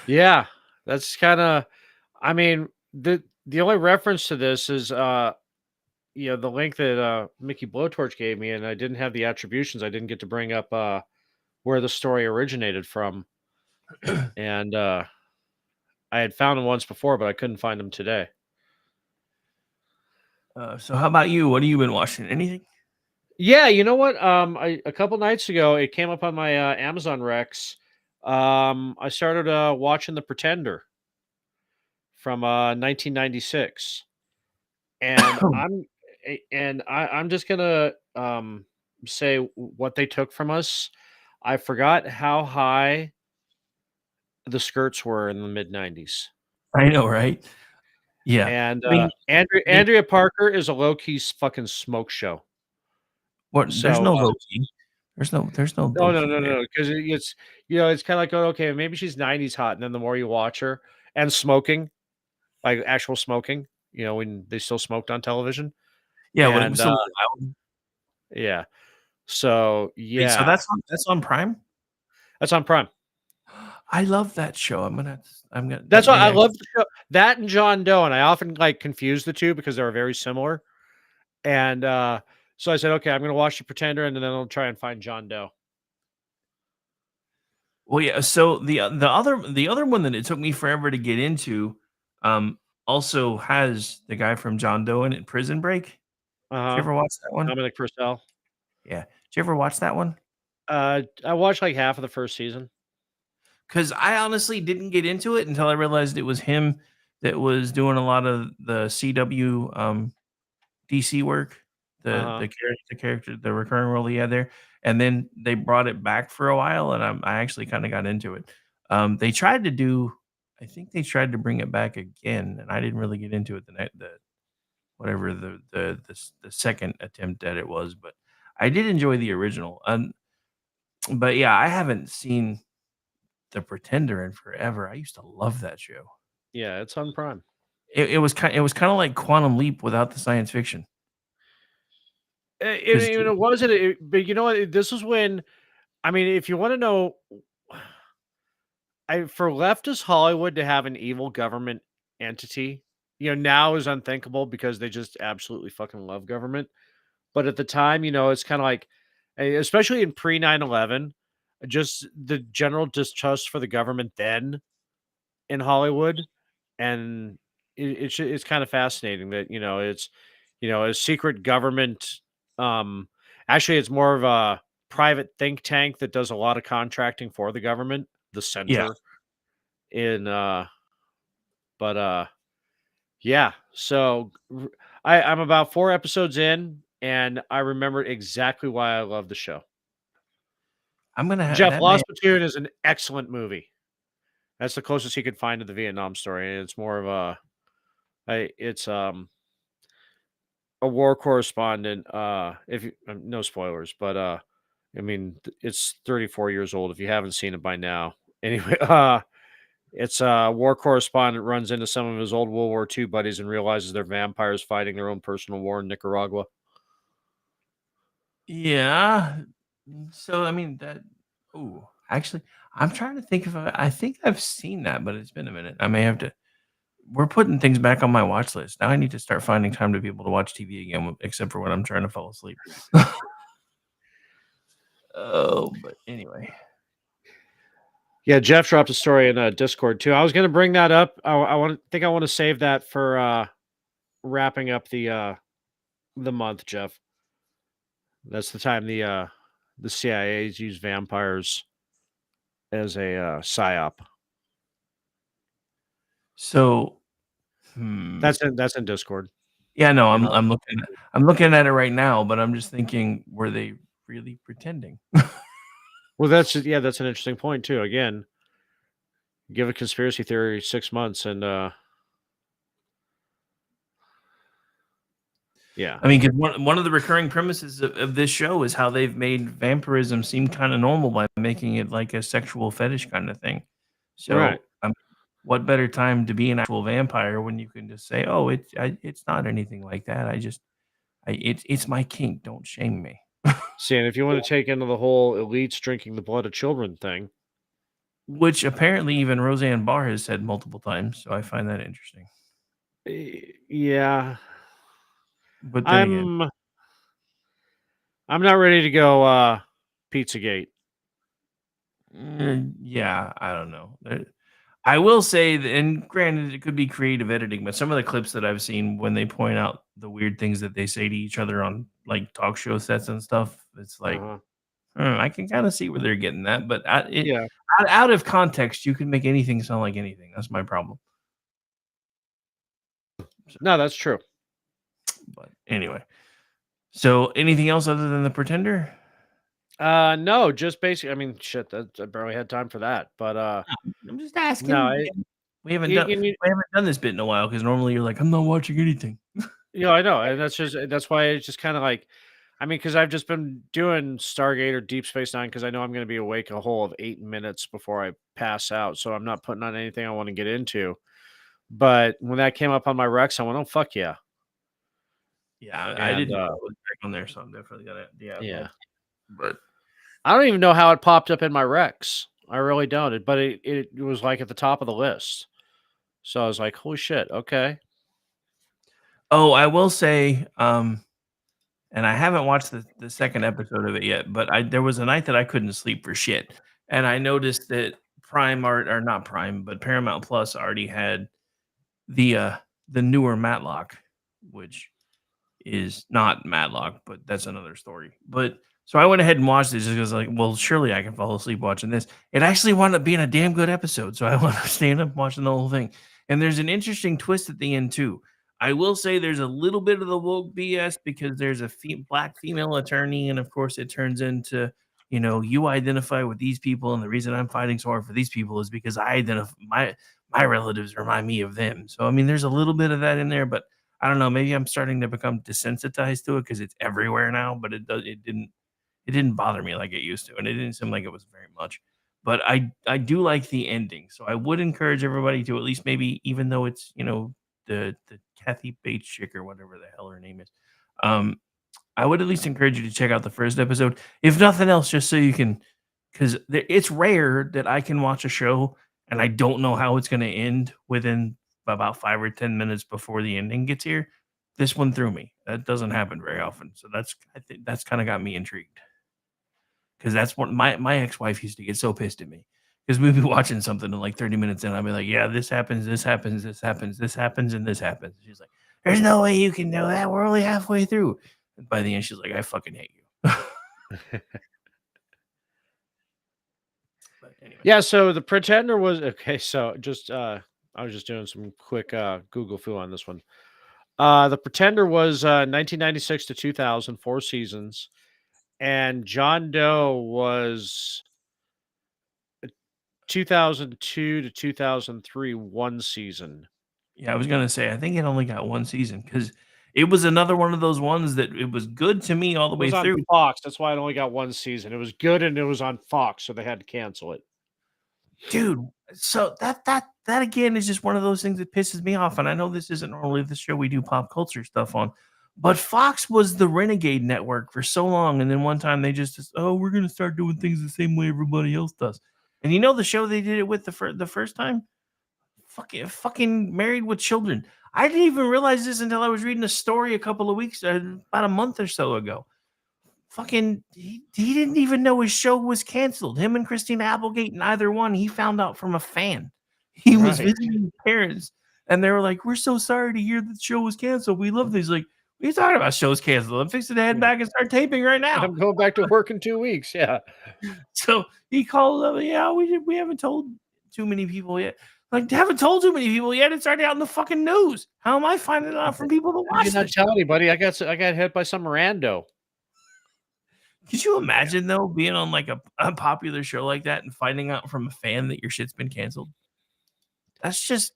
yeah, that's kind of. I mean, the only reference to this is the link that Mickey Blowtorch gave me, and I didn't have the attributions. I didn't get to bring up where the story originated from, and I had found them once before, but I couldn't find them today. So how about you? What have you been watching? Anything? Yeah, you know what? A couple nights ago, it came up on my Amazon Rex. I started watching The Pretender from 1996, and I'm just gonna say what they took from us. I forgot how high the skirts were in the mid 90s. I know, right? Yeah. And I mean, Andrea Parker is a low key fucking smoke show. What? So, there's no low key. There's no. No. Because it's it's kind of like, okay, maybe she's 90s hot, and then the more you watch her and smoking, like actual smoking, when they still smoked on television. Yeah, and, when it was still loud. Yeah. So yeah. Wait, so that's on Prime. That's on Prime. I love that show. I'm gonna. That's why I love the show. That and John Doe, and I often confuse the two because they're very similar. And so I said, okay, I'm gonna watch The Pretender, and then I'll try and find John Doe. Well, yeah. So the other one that it took me forever to get into, also has the guy from John Doe in it, Prison Break. Did you ever watch that one? Dominic Purcell. Yeah. Did you ever watch that one? I watched like half of the first season. Because I honestly didn't get into it until I realized it was him that was doing a lot of the CW DC work, the character, the recurring role he had there. And then they brought it back for a while, and I actually kind of got into it. They tried to bring it back again, and I didn't really get into it the second attempt at it was, but I did enjoy the original. But yeah, I haven't seen The Pretender in forever. I used to love that show. Yeah, it's on Prime. It was kind of like Quantum Leap without the science fiction. It wasn't, but you know what? This was when, I mean, if you want to know, for leftist Hollywood to have an evil government entity now is unthinkable because they just absolutely fucking love government. But at the time, it's kind of like, especially in pre 9/11, just the general distrust for the government then in Hollywood, and it's kind of fascinating that it's a secret government. Actually, it's more of a private think tank that does a lot of contracting for the government, the Yeah. center in yeah. So I'm about 4 episodes in, and I remember exactly why I love the show. I'm gonna have Jeff, that Lost man. Platoon is an excellent movie. That's the closest he could find to the Vietnam story, and it's more of it's a war correspondent. If you, no spoilers, but I mean, it's 34 years old. If you haven't seen it by now, anyway, it's a war correspondent runs into some of his old World War II buddies and realizes they're vampires fighting their own personal war in Nicaragua. Yeah. So I mean that. Ooh, actually, I'm trying to think if I think I've seen that, but it's been a minute. I may have to. We're putting things back on my watch list. Now I need to start finding time to be able to watch TV again, except for when I'm trying to fall asleep. Oh, but anyway. Yeah, Jeff dropped a story in Discord too. I was going to bring that up. I want to save that for wrapping up the month, Jeff. That's the time the CIA's use vampires as a psyop. So that's in Discord. Yeah, no, I'm looking at it right now, but I'm just thinking, were they really pretending? Well, that's an interesting point too. Again, give a conspiracy theory 6 months and yeah. I mean, because one of the recurring premises of this show is how they've made vampirism seem kind of normal by making it like a sexual fetish kind of thing. So, Right. What better time to be an actual vampire when you can just say, "Oh, it's not anything like that. It's my kink. Don't shame me." See, and if you want to take into the whole elites drinking the blood of children thing, Which apparently even Roseanne Barr has said multiple times, so I find that interesting. Yeah. But then again, I'm not ready to go Pizzagate. yeah, I don't know. I will say, that, and granted, it could be creative editing, but some of the clips that I've seen when they point out the weird things that they say to each other on like talk show sets and stuff, it's like, I can kind of see where they're getting that, but out of context, you can make anything sound like anything. That's my problem. No, that's true. But anyway, so anything else other than The Pretender? No, just basically. I mean, shit. I barely had time for that, but I'm just asking. No, we haven't done this bit in a while because normally you're like, I'm not watching anything. I know, and that's why it's just kind of like, I mean, because I've just been doing Stargate or Deep Space Nine because I know I'm going to be awake a whole of 8 minutes before I pass out, so I'm not putting on anything I want to get into. But when that came up on my Rex, I went, "Oh fuck yeah!" Yeah, I didn't know it was back on there, so I'm definitely gonna. Yeah. But I don't even know how it popped up in my Rex. I really don't. But it was like at the top of the list. So I was like, holy shit, okay. Oh, I will say, and I haven't watched the second episode of it yet, but there was a night that I couldn't sleep for shit. And I noticed that not Prime, but Paramount Plus already had the newer Matlock, which is not Matlock, but that's another story. But so I went ahead and watched it just because, like, well, surely I can fall asleep watching this. It actually wound up being a damn good episode, so I wound up staying up watching the whole thing. And there's an interesting twist at the end too. I will say there's a little bit of the woke BS because there's a black female attorney, and of course it turns into, you identify with these people, and the reason I'm fighting so hard for these people is because I identify my relatives remind me of them. So I mean, there's a little bit of that in there, but I don't know. Maybe I'm starting to become desensitized to it because it's everywhere now. But it didn't bother me like it used to, and it didn't seem like it was very much. But I do like the ending, so I would encourage everybody to at least maybe, even though it's the Kathy Bates chick or whatever the hell her name is, I would at least encourage you to check out the first episode, if nothing else, just so you can, because it's rare that I can watch a show and I don't know how it's going to end within about 5 or 10 minutes before the ending gets here. This one threw me. That doesn't happen very often. So I think that's kind of got me intrigued. Because that's what my ex-wife used to get so pissed at me. Because we'd be watching something and like 30 minutes in, I'd be like, yeah, this happens, this happens, this happens, this happens, and this happens. She's like, there's no way you can know that. We're only halfway through. And by the end, she's like, I fucking hate you. Yeah, so The Pretender was okay. So just I was just doing some quick Google foo on this one. The Pretender was 1996 to 2000, 4 seasons, and John Doe was 2002 to 2003, 1 season. Yeah, I was gonna say I think it only got 1 season because it was another one of those ones that it was good to me all the It way was on through. Fox. That's why it only got 1 season. It was good and it was on Fox, so they had to cancel it. Dude, so that again is just one of those things that pisses me off. And I know this isn't normally the show we do pop culture stuff on, but Fox was the renegade network for so long, and then one time they just oh, we're gonna start doing things the same way everybody else does. And you know the show they did it with the first time? Fucking Married with Children. I didn't even realize this until I was reading a story a couple of weeks, about a month or so ago. Fucking, he didn't even know his show was canceled. Him and Christina Applegate, neither one. He found out from a fan. He was Right. visiting his parents, and they were like, "We're so sorry to hear that the show was canceled. We love this." Like, what are you talking about? Shows canceled. I'm fixing to head back and start taping right now. I'm going back to work in 2 weeks. Yeah. So he called up. Yeah, we haven't told too many people yet. Like, haven't told too many people yet. It's already out in the fucking news. How am I finding out from people to I watch did not this? tell anybody. I got hit by some rando. Could you imagine though being on like a popular show like that and finding out from a fan that your shit's been canceled? That's just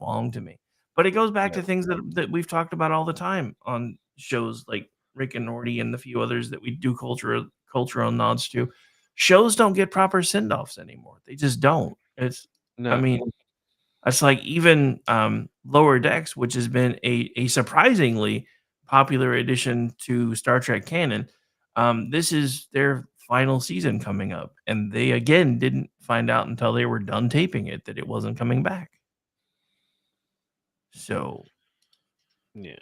wrong to me. But it goes back to things that we've talked about all the time on shows like Rick and Morty and the few others that we do cultural nods to. Shows don't get proper send-offs anymore. They just don't. I mean, it's like even Lower Decks, which has been a surprisingly popular addition to Star Trek canon. This is their final season coming up, and they again didn't find out until they were done taping it that it wasn't coming back. So, yeah,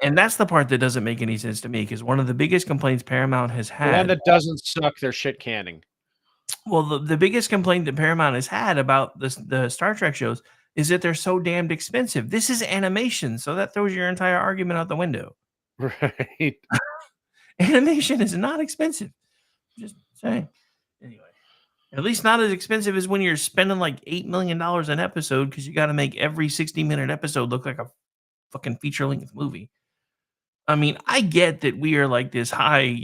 and that's the part that doesn't make any sense to me because one of the biggest complaints Paramount has The had. one that doesn't suck their shit canning. Well, the biggest complaint that Paramount has had about the Star Trek shows is that they're so damned expensive. This is animation, so that throws your entire argument out the window. Right. Animation is not expensive. Just saying. Anyway, at least not as expensive as when you're spending like $8 million an episode because you got to make every 60-minute episode look like a fucking feature-length movie. I mean, I get that we are like this high,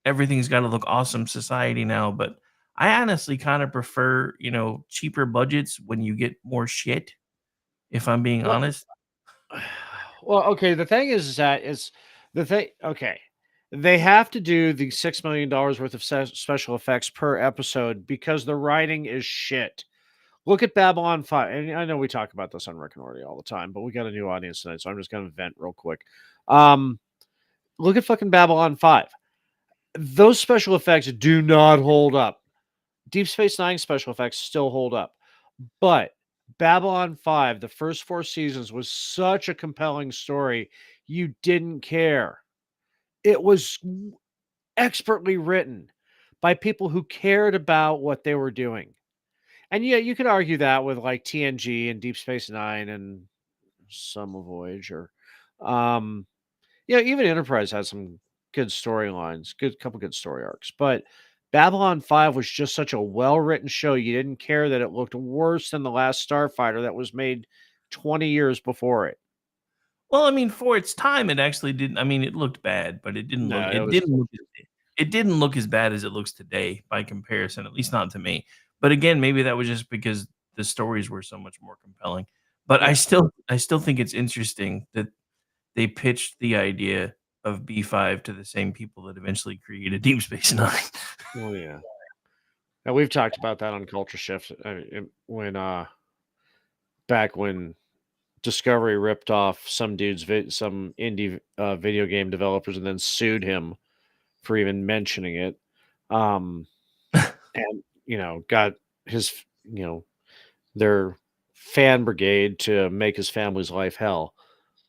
everything's got to look awesome society now, but I honestly kind of prefer, cheaper budgets when you get more shit, if I'm being honest. Well, okay. The thing is that is the thing. Okay. They have to do the $6 million worth of special effects per episode because the writing is shit. Look at Babylon 5. And I know we talk about this on Rick and Morty all the time, but we got a new audience tonight, so I'm just going to vent real quick. Look at fucking Babylon 5. Those special effects do not hold up. Deep Space Nine special effects still hold up. But Babylon 5, the first 4 seasons, was such a compelling story. You didn't care. It was expertly written by people who cared about what they were doing. And yeah, you could argue that with like TNG and Deep Space Nine and some of Voyager. Even Enterprise had some good storylines, couple good story arcs. But Babylon 5 was just such a well-written show. You didn't care that it looked worse than The Last Starfighter that was made 20 years before it. Well, I mean, for its time, it actually didn't. I mean, it looked bad, but it didn't No, look. it It was- didn't look. It didn't look as bad as it looks today by comparison. At least not to me. But again, maybe that was just because the stories were so much more compelling. But I still think it's interesting that they pitched the idea of B5 to the same people that eventually created Deep Space Nine. Oh yeah. Now we've talked about that on Culture Shift when back when Discovery ripped off some dude's some indie video game developers and then sued him for even mentioning it. And got his their fan brigade to make his family's life hell.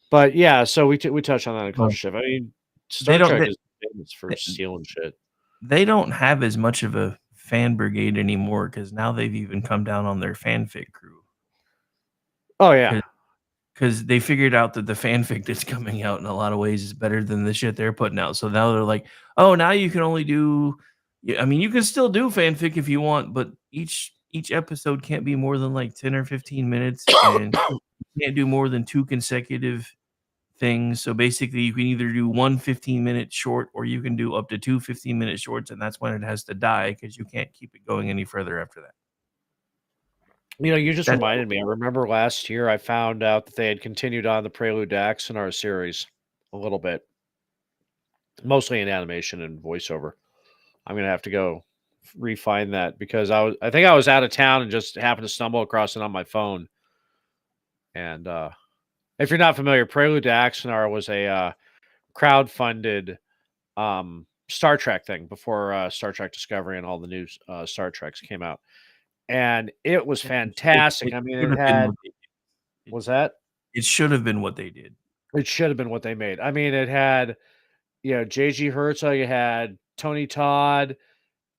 But yeah, so we touched on that in Culture Shift. I mean, Star Trek is famous for stealing shit. They don't have as much of a fan brigade anymore because now they've even come down on their fanfic crew. Oh yeah, because they figured out that the fanfic that's coming out in a lot of ways is better than the shit they're putting out. So now they're like, oh, now you can only do. I mean, you can still do fanfic if you want, but each episode can't be more than like 10 or 15 minutes, and you can't do more than 2 consecutive things. So basically, you can either do 1 15-minute short, or you can do up to 2 15-minute shorts, and that's when it has to die because you can't keep it going any further after that. You know, you just reminded me. I remember last year I found out that they had continued on the Prelude to Axanar series a little bit, mostly in animation and voiceover. I'm gonna have to go refine that because I think I was out of town and just happened to stumble across it on my phone. And if you're not familiar, Prelude to Axanar was a crowd-funded Star Trek thing before Star Trek Discovery and all the new Star Treks came out. And it was fantastic. I mean, it had... Was that? It should have been what they did. It should have been what they made. I mean, it had, you know, J.G. Herzog, you had Tony Todd,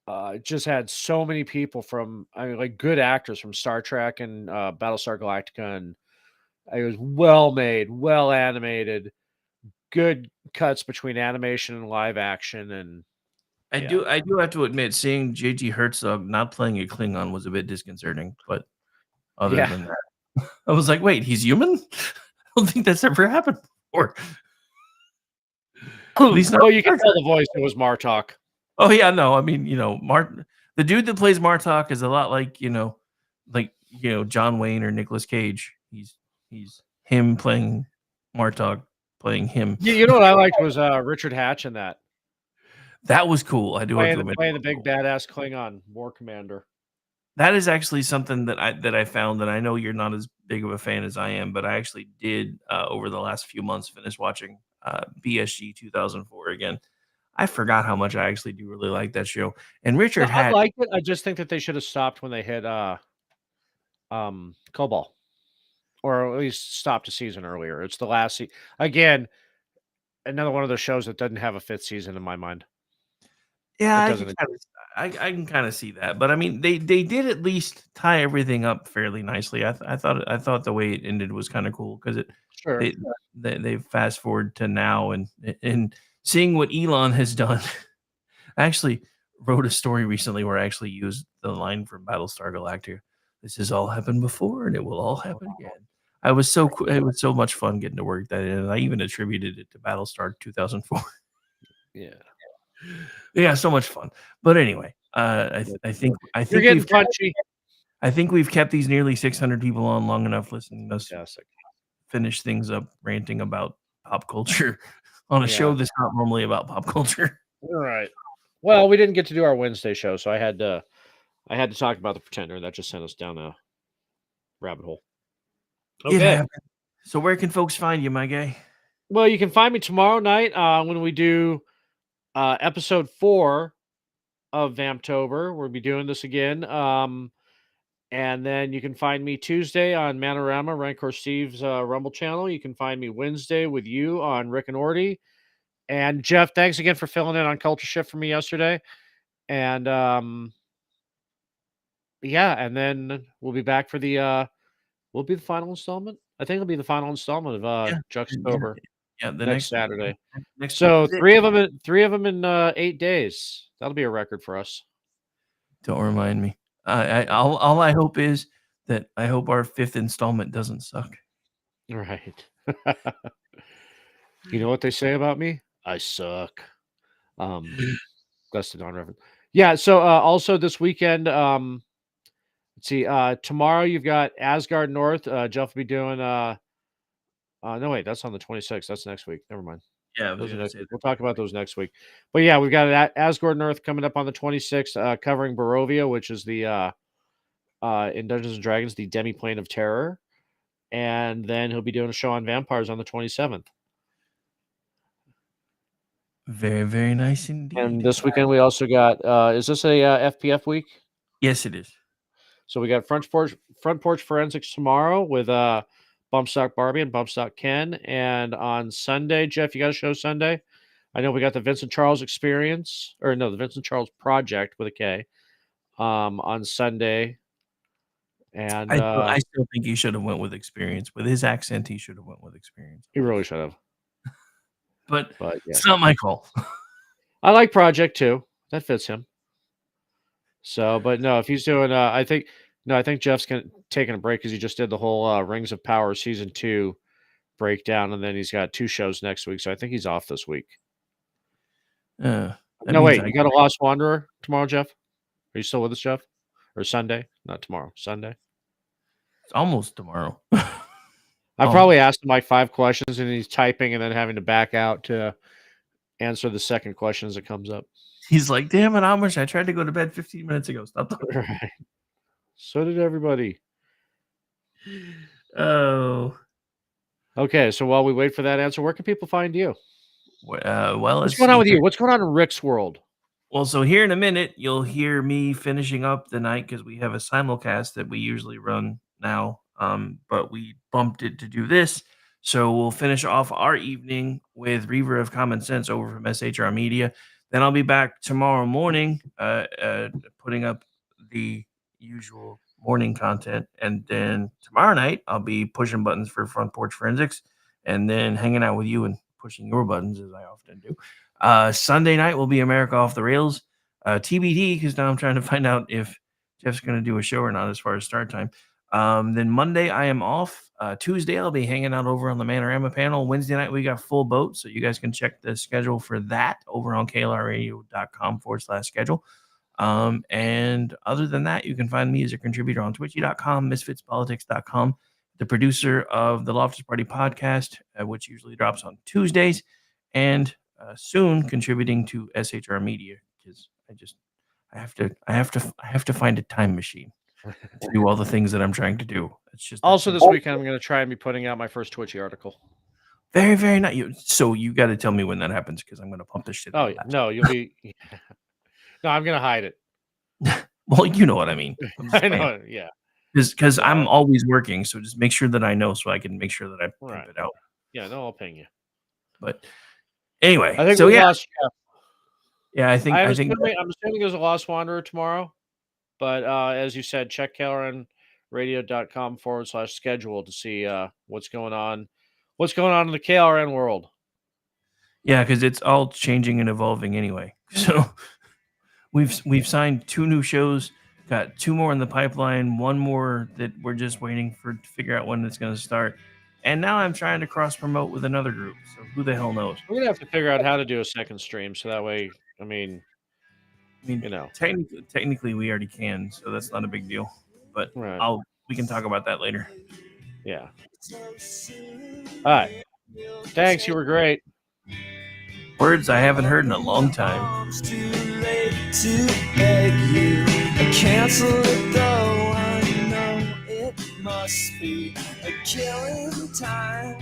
it just had so many people from, I mean, like good actors from Star Trek and Battlestar Galactica, and it was well made, well animated, good cuts between animation and live action, and I do have to admit, seeing J.G. Herzog not playing a Klingon was a bit disconcerting, but other than that, I was like, wait, he's human? I don't think that's ever happened before. At least you can tell the voice, it was Martok. Oh yeah, no, I mean, you know, the dude that plays Martok is a lot like John Wayne or Nicolas Cage. He's him playing Martok, playing him. You know what I liked was Richard Hatch in that. That was cool. I do have to admit, playing the big badass Klingon war commander. That is actually something that I found, that I know you're not as big of a fan as I am, but I actually did over the last few months finish watching BSG 2004 again. I forgot how much I actually do really like that show. And Richard I liked it. I just think that they should have stopped when they hit Cobol, or at least stopped a season earlier. It's the last season. Again, another one of those shows that doesn't have a 5th season in my mind. Yeah, I can kind of see that, but I mean, they did at least tie everything up fairly nicely. I thought the way it ended was kind of cool because they fast forward to now and seeing what Elon has done. I actually wrote a story recently where I actually used the line from Battlestar Galactica. This has all happened before, and it will all happen again. It was so much fun getting to work that in, and I even attributed it to Battlestar 2004. Yeah, so much fun. But anyway, I think you're getting punchy. I think we've kept these nearly 600 people on long enough listening to us finish things up, ranting about pop culture on a show that's not normally about pop culture. All right. Well, we didn't get to do our Wednesday show, so I had to talk about The Pretender, and that just sent us down a rabbit hole. Okay. So where can folks find you, my guy? Well, you can find me tomorrow night when we do episode 4 of Vamptober. We'll be doing this again. And then you can find me Tuesday on Manorama, Rancor Steve's Rumble channel. You can find me Wednesday with you on Rick and Orty. And Jeff, thanks again for filling in on Culture Shift for me yesterday. And and then we'll be back for the final installment. I think it'll be the final installment of Juxtober. Yeah, the next Saturday. So 3 of them in 8 days. That'll be a record for us. Don't remind me. All I hope is that I hope our 5th installment doesn't suck. Right. You know what they say about me? I suck. That's the non-reference. Yeah. So also this weekend, let's see. Tomorrow you've got Asgard North. Jeff will be doing. No, wait, that's on the 26th. That's next week. Never mind. Yeah, we'll talk about those next week. But yeah, we've got Asgard North coming up on the 26th, covering Barovia, which is the in Dungeons and Dragons, the demi-plane of terror. And then he'll be doing a show on vampires on the 27th. Very, very nice indeed. And this weekend we also got, is this a FPF week? Yes, it is. So we got front porch forensics tomorrow with Bumpstock Barbie and Bumpstock Ken. And on Sunday, Jeff, you got a show Sunday? I know we got the Vincent Charles Experience, or no, the Vincent Charles Project with a K on Sunday. And I still think he should have went with Experience. With his accent, he should have went with Experience. He really should have. But yeah. It's not my call. I like Project too. That fits him. So, but no, if he's doing, I think Jeff's taking a break because he just did the whole Rings of Power season 2 breakdown, and then he's got 2 shows next week. So I think he's off this week. No, wait, you got a Lost Wanderer tomorrow, Jeff? Are you still with us, Jeff? Or Sunday? Not tomorrow. Sunday. It's almost tomorrow. I probably asked him like 5 questions, and he's typing and then having to back out to answer the second question as it comes up. He's like, damn it, Amish, I tried to go to bed 15 minutes ago. Stop talking. Right. So did everybody. Oh. Okay, so while we wait for that answer, where can people find you? Well, what's going on with you? What's going on in Rick's world? Well, so here in a minute, you'll hear me finishing up the night because we have a simulcast that we usually run now, but we bumped it to do this. So we'll finish off our evening with Reaver of Common Sense over from SHR Media. Then I'll be back tomorrow morning putting up the usual morning content. And then tomorrow night, I'll be pushing buttons for Front Porch Forensics and then hanging out with you and pushing your buttons, as I often do. Sunday night will be America Off the Rails. TBD, because now I'm trying to find out if Jeff's going to do a show or not as far as start time. Then Monday, I am off. Tuesday, I'll be hanging out over on the Manorama panel. Wednesday night, we got Full Boat, so you guys can check the schedule for that over on klrradio.com/schedule. And other than that, you can find me as a contributor on twitchy.com, misfitspolitics.com, the producer of the Loftus Party podcast, which usually drops on Tuesdays, and soon contributing to SHR Media, because I have to find a time machine to do all the things that I'm trying to do. It's just also this weekend I'm going to try and be putting out my first Twitchy article. Very, very nice. So you got to tell me when that happens because I'm going to pump this shit. Oh yeah, no, you'll be. No, I'm going to hide it. Well, you know what I mean. I know, yeah. Because I'm always working, so just make sure that I know so I can make sure that I pump it out. Yeah, no, I'll ping you. But anyway, I think so we yeah. lost Jeff. Yeah, I'm assuming there's a Lost Wanderer tomorrow, but as you said, check klrnradio.com/schedule to see what's going on in the KLRN world. Yeah, because it's all changing and evolving anyway. So we've signed 2 new shows, got 2 more in the pipeline, 1 more that we're just waiting to figure out when it's going to start. And now I'm trying to cross promote with another group. So who the hell knows? We're gonna have to figure out how to do a second stream so that way. I mean, you know, technically we already can, so that's not a big deal. But we can talk about that later. Yeah. All right. Thanks. You were great. Words I haven't heard in a long time. It's too late to beg you. Cancel it though. I know it must be a killing time.